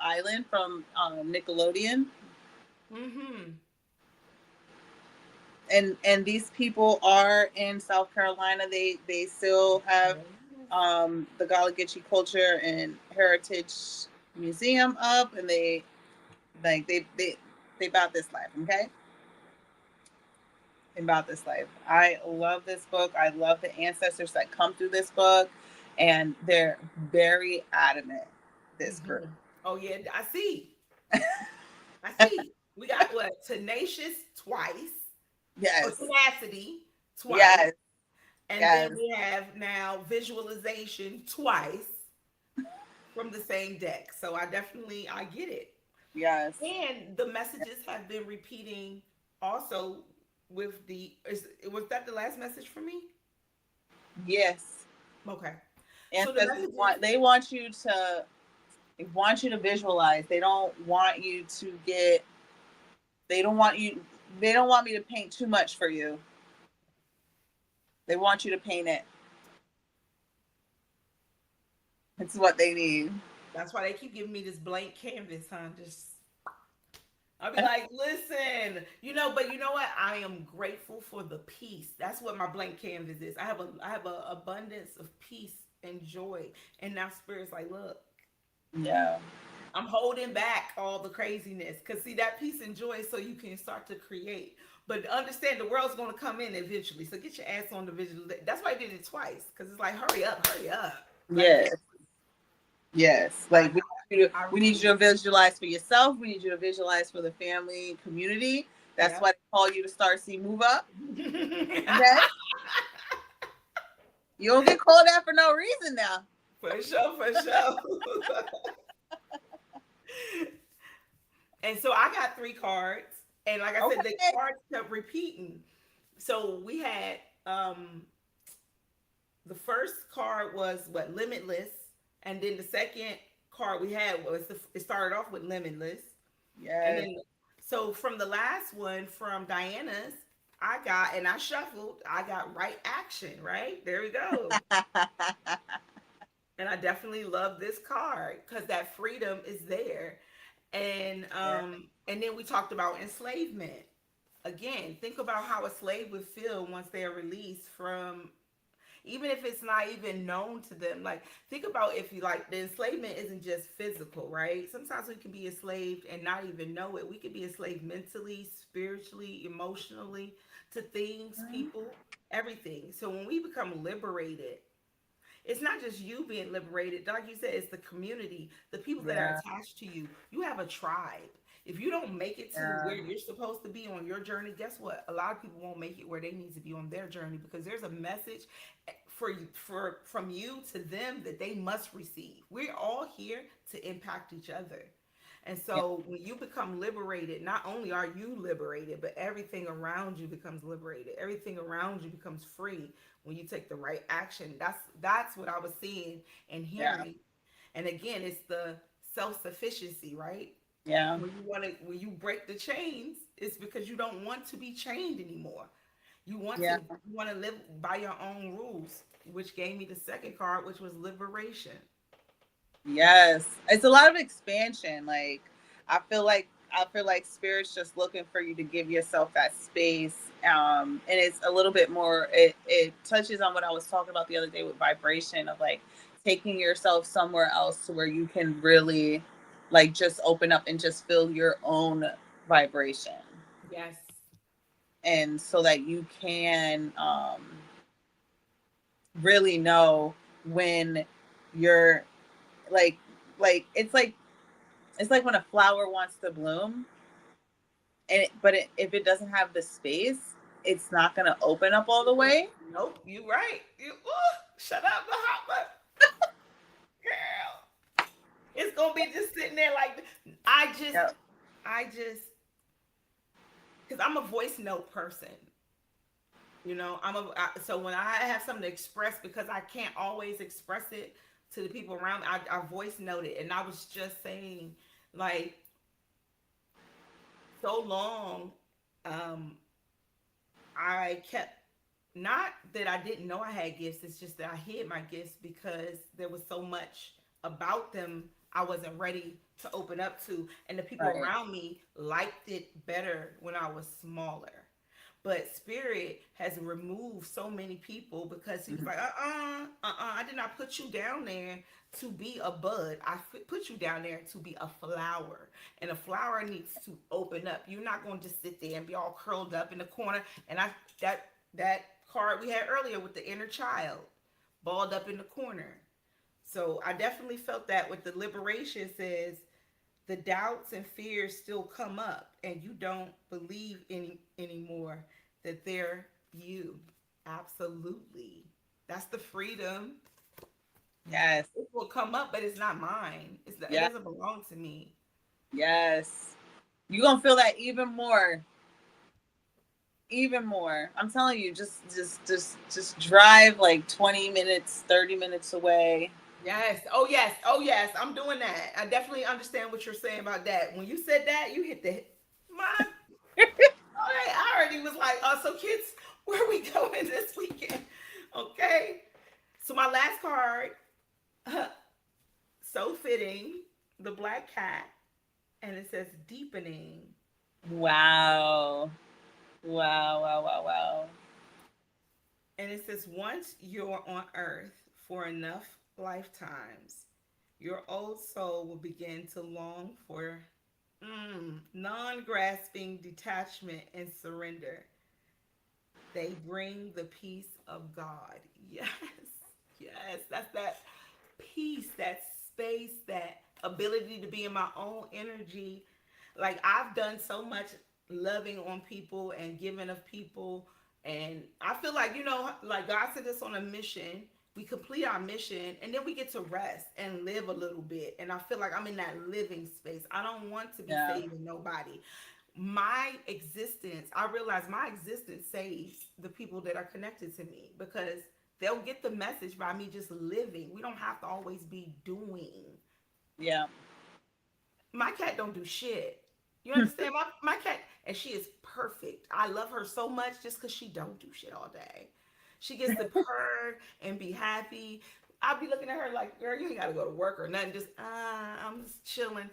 Island from Nickelodeon. And these people are in South Carolina. They still have the Gala Geechee Culture and Heritage Museum up, and they about this life, okay? About this life. I love this book. I love the ancestors that come through this book, and they're very adamant. This group. Oh yeah, I see. We got what? Tenacious twice. Yes. Or tenacity twice. Yes. And then we have now visualization twice from the same deck. So I get it. Yes. And the messages have been repeating also. Was that the last message for me? Yes. Okay. And so they want you to visualize. They don't want me to paint too much for you. They want you to paint it. It's what they need. That's why they keep giving me this blank canvas, huh? I'll be like, listen, but you know what? I am grateful for the peace. That's what my blank canvas is. I have an abundance of peace and joy. And now Spirit's like, look. Yeah. I'm holding back all the craziness. Because see, that peace and joy so you can start to create. But understand the world's going to come in eventually. So get your ass on the visual. That's why I did it twice. Because it's like, hurry up. Yes. Yes. Like, we need you to visualize for yourself. We need you to visualize for the family and community. That's why they call you the Starseed Move Up. Okay? You don't get called that for no reason now. For sure. And so I got 3 cards. And like I said, the cards kept repeating. So we had the first card was what, limitless, and then the second card we had was it started off with limitless. Yes. And then so from the last one from Diana's, I got, and I shuffled, I got right action, right? There we go. And I definitely love this card because that freedom is there. And then we talked about enslavement. Again, think about how a slave would feel once they are released from, even if it's not even known to them. Like, think about if you, like, the enslavement isn't just physical, right? Sometimes we can be enslaved and not even know it. We could be enslaved mentally, spiritually, emotionally, to things, people, everything. So when we become liberated, it's not just you being liberated. Like you said, it's the community, the people that are attached to you. You have a tribe. If you don't make it to where you're supposed to be on your journey, guess what? A lot of people won't make it where they need to be on their journey, because there's a message from you to them that they must receive. We're all here to impact each other. And so when you become liberated, not only are you liberated, but everything around you becomes liberated. Everything around you becomes free when you take the right action. That's what I was seeing and hearing. And again, it's the self-sufficiency, right? Yeah. When you break the chains, it's because you don't want to be chained anymore. You want to live by your own rules, which gave me the second card, which was liberation. Yes. It's a lot of expansion. Like, I feel like spirit's just looking for you to give yourself that space. And it's a little bit more, it touches on what I was talking about the other day with vibration, of like taking yourself somewhere else to where you can really like just open up and just feel your own vibration. Yes. And so that you can really know when you're like it's like when a flower wants to bloom, and if it doesn't have the space, it's not going to open up all the way. Nope, you right. Shut up, Mahatma. Girl, it's gonna be just sitting there like, I just because I'm a voice note person. You know, so when I have something to express, because I can't always express it to the people around me, I voice note it. And I was just saying, like, so long, I kept, not that I didn't know I had gifts, it's just that I hid my gifts because there was so much about them I wasn't ready to open up to. And the people around me liked it better when I was smaller. But Spirit has removed so many people because he was like, I did not put you down there to be a bud. I put you down there to be a flower. And a flower needs to open up. You're not going to just sit there and be all curled up in the corner. And that card we had earlier with the inner child, balled up in the corner. So I definitely felt that with the liberation says, the doubts and fears still come up and you don't believe anymore that they're you. Absolutely. That's the freedom. Yes. It will come up, but it's not mine. It doesn't belong to me. Yes. You're going to feel that even more. Even more. I'm telling you, just drive like 20 minutes, 30 minutes away. Yes. Oh, yes. Oh, yes. I'm doing that. I definitely understand what you're saying about that. When you said that, you hit the my. I already was like, oh, so kids, where are we going this weekend? Okay. So my last card, so fitting, the black cat, and it says deepening. Wow. Wow. And it says, once you're on earth for enough lifetimes, your old soul will begin to long for non-grasping detachment and surrender. They bring the peace of God. Yes. That's that peace, that space, that ability to be in my own energy. Like, I've done so much loving on people and giving of people. And I feel like, like God sent us on a mission. We complete our mission and then we get to rest and live a little bit. And I feel like I'm in that living space. I don't want to be saving nobody. my existence, I realize my existence saves the people that are connected to me because they'll get the message by me just living. We don't have to always be doing. Yeah. My cat don't do shit. You understand? My cat, and she is perfect. I love her so much just because she don't do shit all day. She gets to purr and be happy. I'll be looking at her like, girl, you ain't got to go to work or nothing. Just, I'm just chilling.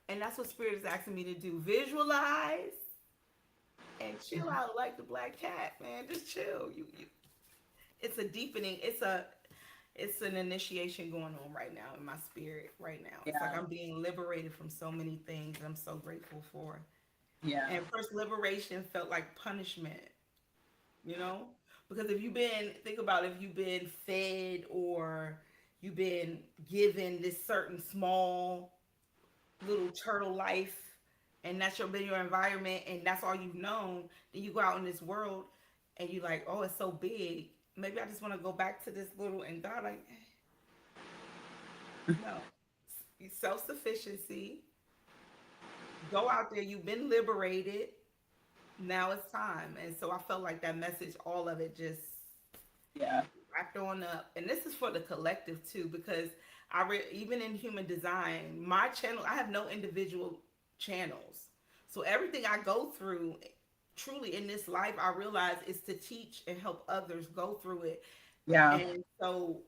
And that's what Spirit is asking me to do. Visualize and chill out like the black cat, man. Just chill. You it's a deepening. It's an initiation going on right now in my spirit right now. It's like I'm being liberated from so many things I'm so grateful for. Yeah. And first liberation felt like punishment, you know? Because think about if you've been fed or you've been given this certain small little turtle life and that's been your environment and that's all you've known, then you go out in this world and you like, oh, it's so big. Maybe I just want to go back to this little, and God like, no. Self-sufficiency. Go out there. You've been liberated. Now it's time. And so I felt like that message, all of it just wrapped on up. And this is for the collective too, because even in human design, my channel, I have no individual channels. So everything I go through truly in this life, I realize is to teach and help others go through it. Yeah. And so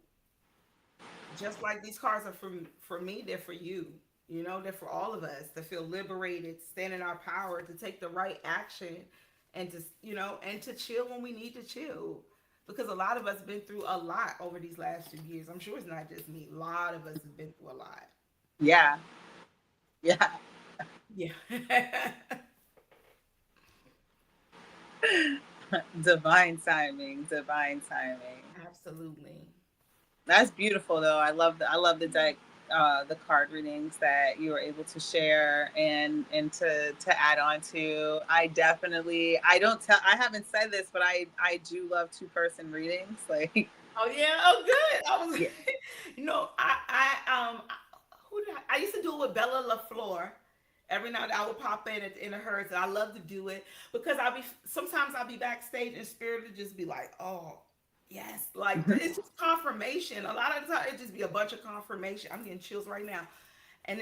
just like these cards are for me, they're for you. You know, they're for all of us to feel liberated, stand in our power, to take the right action, and to, and to chill when we need to chill. Because a lot of us have been through a lot over these last 2 years. I'm sure it's not just me. A lot of us have been through a lot. Yeah. Yeah. Yeah. Divine timing. Divine timing. Absolutely. That's beautiful, though. I love the deck, the card readings that you were able to share and to add on to. I haven't said this, but I do love 2-person readings. Like, oh yeah, oh good. I used to do it with Bella LaFleur. Every night I would pop in at the end of hers, and I love to do it because sometimes I'll be backstage and Spirit would just be like, oh. Yes, like it's just confirmation. A lot of the time it just be a bunch of confirmation. I'm getting chills right now. And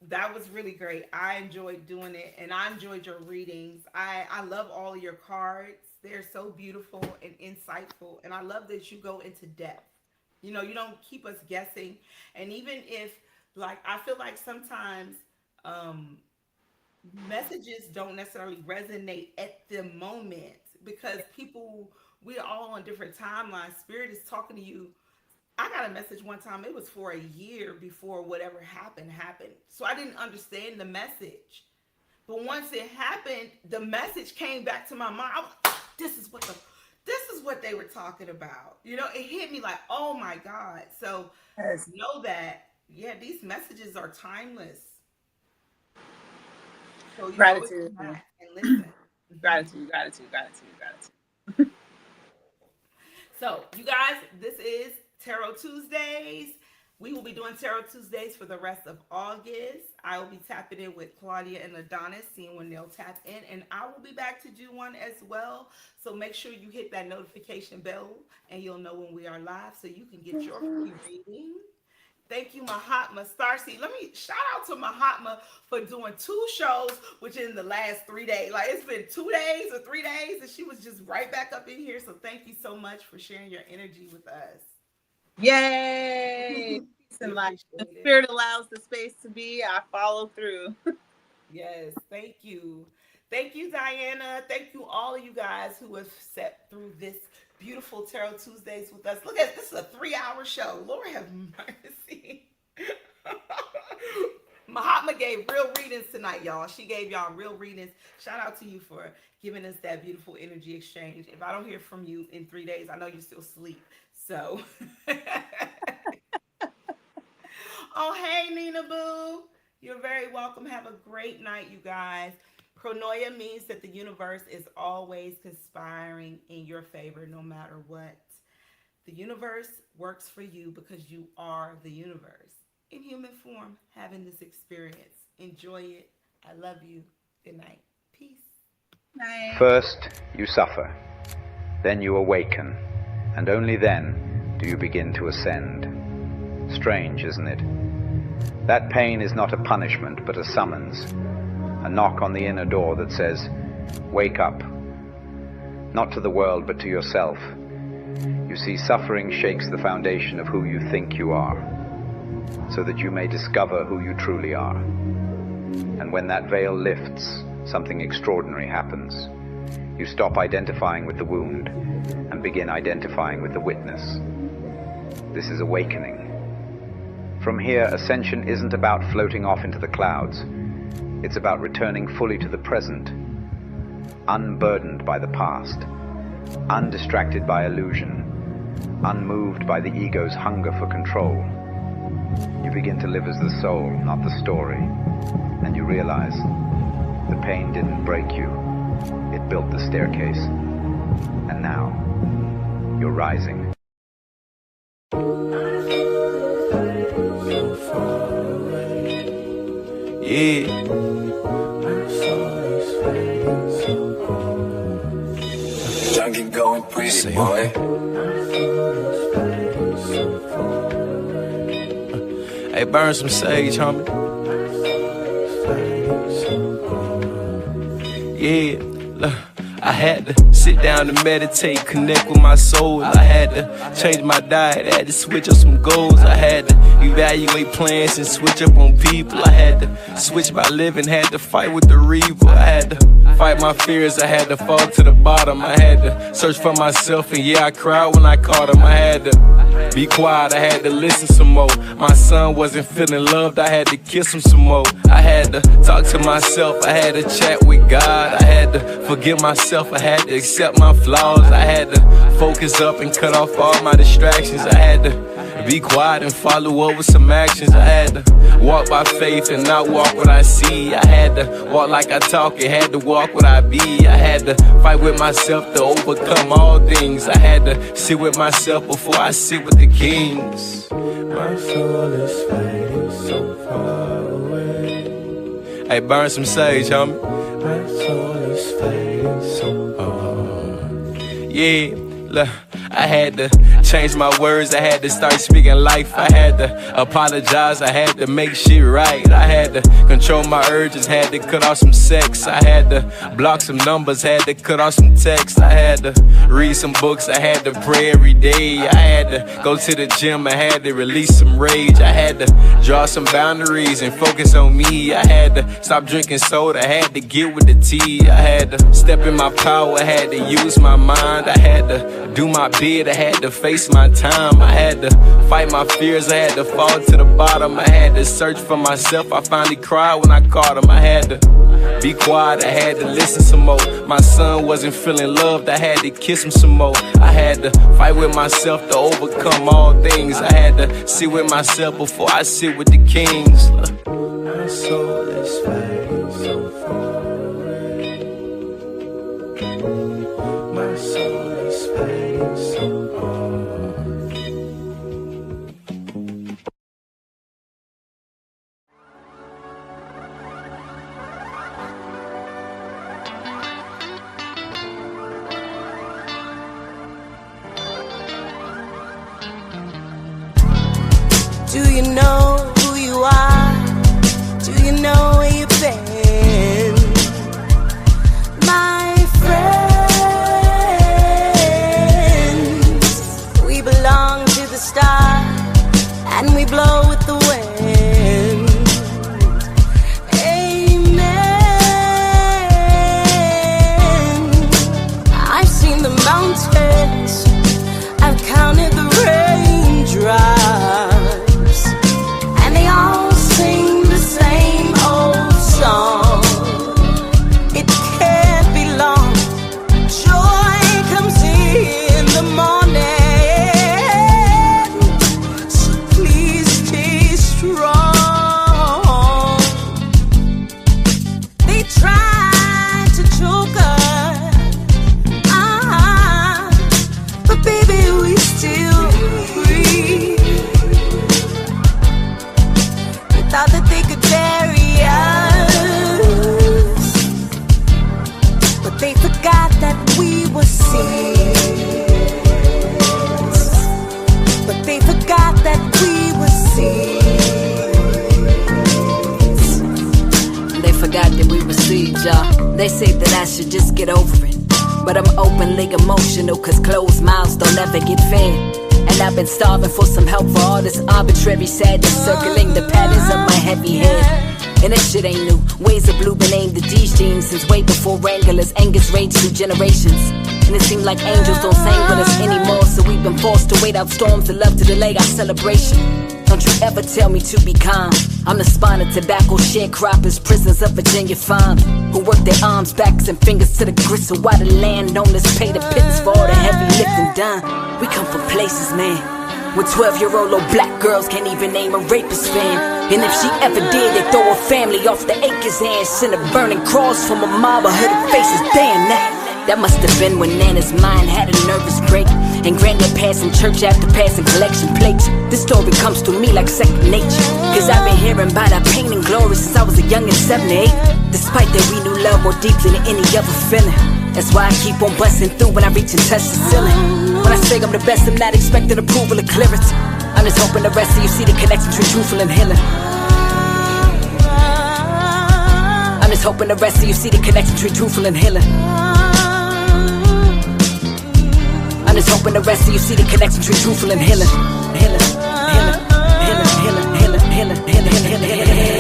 that was really great. I enjoyed doing it and I enjoyed your readings. I love all of your cards. They're so beautiful and insightful. And I love that you go into depth. You don't keep us guessing. And even if, like, I feel like sometimes messages don't necessarily resonate at the moment because we're all on different timelines. Spirit is talking to you. I got a message one time. It was for a year before whatever happened. So I didn't understand the message. But once it happened, the message came back to my mind. I was like, this is what they were talking about. It hit me like, oh my God. So know that, these messages are timeless. So you gratitude. And listen. Gratitude. So, you guys, this is Tarot Tuesdays. We will be doing Tarot Tuesdays for the rest of August. I will be tapping in with Claudia and Adonis, seeing when they'll tap in. And I will be back to do one as well. So make sure you hit that notification bell and you'll know when we are live so you can get your free reading. Thank you, Mahatma Starseed. Let me shout out to Mahatma for doing 2 shows within the last 3 days. Like, it's been 2 days or 3 days, and she was just right back up in here. So thank you so much for sharing your energy with us. Yay! Peace and light. The Spirit allows the space to be. I follow through. Yes, thank you. Thank you, Diana. Thank you, all of you guys who have sat through this beautiful Tarot Tuesdays with us. Look at this, is a 3-hour show. Lord have mercy. Mahatma gave real readings tonight, y'all. She gave y'all real readings. Shout out to you for giving us that beautiful energy exchange. If I don't hear from you in 3 days, I know you still sleep. So, oh, hey, Nina Boo. You're very welcome. Have a great night, you guys. Pronoia means that the universe is always conspiring in your favor, no matter what. The universe works for you because you are the universe in human form, having this experience. Enjoy it. I love you. Good night. Peace. Night. First, you suffer. Then you awaken. And only then do you begin to ascend. Strange, isn't it? That pain is not a punishment, but a summons. A knock on the inner door that says, wake up. Not to the world, but to yourself. You see, suffering shakes the foundation of who you think you are, so that you may discover who you truly are. And when that veil lifts, something extraordinary happens. You stop identifying with the wound and begin identifying with the witness. This is awakening. From here, ascension isn't about floating off into the clouds. It's about returning fully to the present, unburdened by the past, undistracted by illusion, unmoved by the ego's hunger for control. You begin to live as the soul, not the story, and you realize the pain didn't break you, it built the staircase. And now, you're rising. Yeah. Junkie going pretty, boy. Hey, burn some sage, homie. Yeah, look, I had to sit down and meditate, connect with my soul. I had to change my diet, I had to switch up some goals. I had to evaluate plans and switch up on people. I had to switch my living, had to fight with the reaper. I had to fight my fears, I had to fall to the bottom. I had to search for myself, and yeah, I cried when I caught him. I had to be quiet, I had to listen some more. My son wasn't feeling loved, I had to kiss him some more. I had to talk to myself, I had to chat with God. I had to forgive myself, I had to accept my flaws. I had to focus up and cut off all my distractions. I had to be quiet and follow up with some actions. I had to walk by faith and not walk what I see. I had to walk like I talk, and had to walk what I be. I had to fight with myself to overcome all things. I had to sit with myself before I sit with the kings. My soul is fading so far away. Hey, burn some sage, homie. My soul is fading so far. Yeah, look, I had to change my words, I had to start speaking life. I had to apologize, I had to make shit right. I had to control my urges, had to cut off some sex. I had to block some numbers, had to cut off some texts. I had to read some books, I had to pray every day. I had to go to the gym, I had to release some rage. I had to draw some boundaries and focus on me. I had to stop drinking soda, I had to get with the tea. I had to step in my power, I had to use my mind. I had to do my bid, I had to face my time. I had to fight my fears, I had to fall to the bottom. I had to search for myself, I finally cried when I caught him. I had to be quiet, I had to listen some more. My son wasn't feeling loved, I had to kiss him some more. I had to fight with myself to overcome all things. I had to sit with myself before I sit with the kings. My soul is fading so far away. My soul is fading so far. Do you know who you are? Do you know where you've been? My friends, we belong to the stars, and we blow with the wind. Amen. I've seen the mountains, I've counted the raindrops. They say that I should just get over it, but I'm openly emotional, cause closed mouths don't ever get fed. And I've been starving for some help for all this arbitrary sadness circling the patterns of my heavy head. And this shit ain't new. Ways of blue been aimed at these genes since way before Wranglers. Angus raged through generations, and it seemed like angels don't sing with us anymore. So we've been forced to wait out storms of love to delay our celebration. Don't you ever tell me to be calm. I'm the spawn of tobacco sharecroppers, prisoners of Virginia farm, who work their arms, backs, and fingers to the gristle while the landowners pay the pittance for all the heavy lifting done. We come from places, man, where 12-year-old little black girls can't even name a rapist fan. And if she ever did, they throw her family off the acres and send a burning cross from a mob of hooded faces. Damn, that must have been when Nana's mind had a nervous break, and Granddad passing church after passing collection plates. This story comes to me like second nature, cause I've been hearing about our pain and glory since I was a youngin' 7 to 8. Despite that we knew love more deeply than any other feeling. That's why I keep on busting through when I reach and touch the ceiling. When I say I'm the best, I'm not expecting approval or clearance. I'm just hoping the rest of you see the connection between truthful and healing. I'm just hoping the rest of you see the connection between truthful and healing. I'm just hoping the rest of you see the connection between truthful and healing. Healing, healing, healing, healing, healing, healing, healing, healing, healing.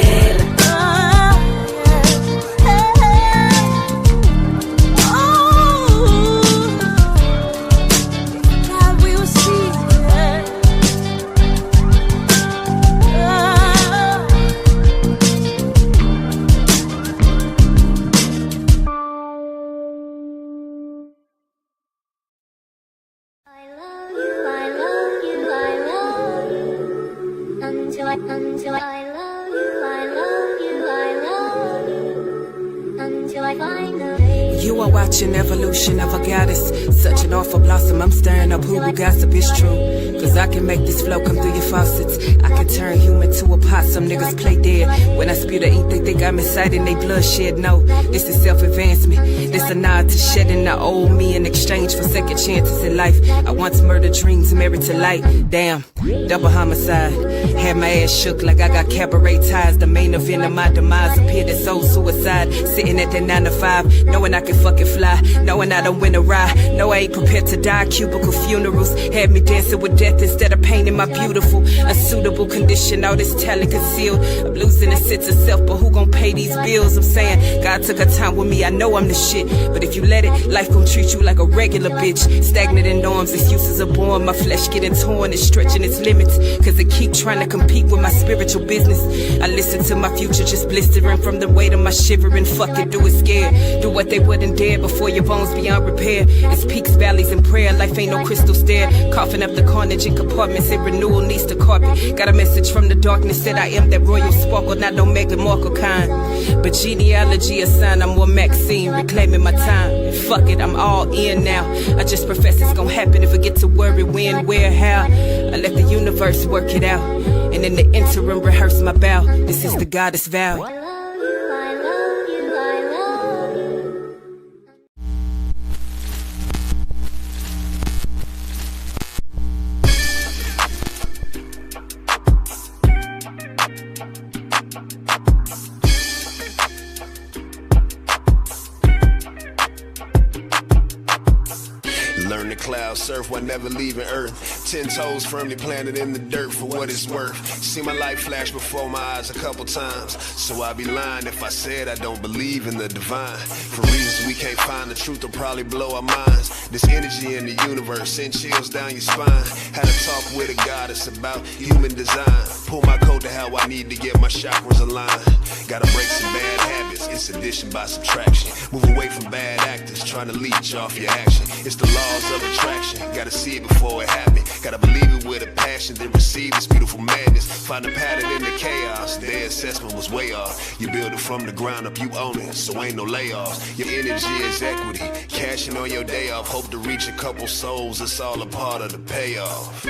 Until I love you, until I find the way. You are watching evolution of a goddess. Such an awful blossom, I'm stirring up who gossip is true. Cause I can make this flow come through your faucets. I can turn human to a possum, niggas play dead. When I spew the ink, they think I'm inciting they bloodshed. No, this is self-advancement. This a nod to shedding the old me in exchange for second chances in life. I once murdered dreams married to light. Damn, double homicide. Had my ass shook like I got cabaret ties. The main event of my demise appeared as soul suicide. Sitting at the 9 to 5, knowing I can fucking fly, knowing I don't win a ride. No, I ain't prepared to die. Cubicle funerals had me dancing with death instead of painting my beautiful unsuitable condition. All this talent concealed. I'm losing a sense of self, but who gon' pay these bills? I'm saying God took a time with me. I know I'm the shit, but if you let it, life gon' treat you like a regular bitch. Stagnant in norms, excuses are born. My flesh getting torn and stretching its limits, cause it keep trying to compete with my spiritual business. I listen to my future just blistering from the weight of my shivering. Fuck it, do it scared. Do what they wouldn't dare before your bones beyond repair. It's peaks, valleys, and prayer. Life ain't no crystal stair. Coughing up the carnage in compartments and renewal needs to carpet. Got a message from the darkness that I am that royal sparkle, not no Meghan Markle kind. But genealogy a sign I'm more Maxine, reclaiming my time. Fuck it, I'm all in now. I just profess it's gonna happen if I get to worry when, where, how. I let the universe work it out, and in the interim rehearse my bow. This is the goddess vow. Learn to cloud surf while never leaving Earth. 10 toes firmly planted in the dirt for what it's worth. See my life flash before my eyes a couple times, so I'd be lying if I said I don't believe in the divine. For reasons we can't find, the truth will probably blow our minds. This energy in the universe send chills down your spine. Had a talk with a goddess about human design. Pull my coat to how I need to get my chakras aligned. Gotta break some bad habits, it's addition by subtraction. Move away from bad actors trying to leech off your action. It's the laws of attraction, gotta see it before it happens. Gotta believe it with a passion, then receive this beautiful madness. Find a pattern in the chaos, their assessment was way off. You build it from the ground up, you own it, so ain't no layoffs. Your energy is equity, cashing on your day off. Hope to reach a couple souls, it's all a part of the payoff.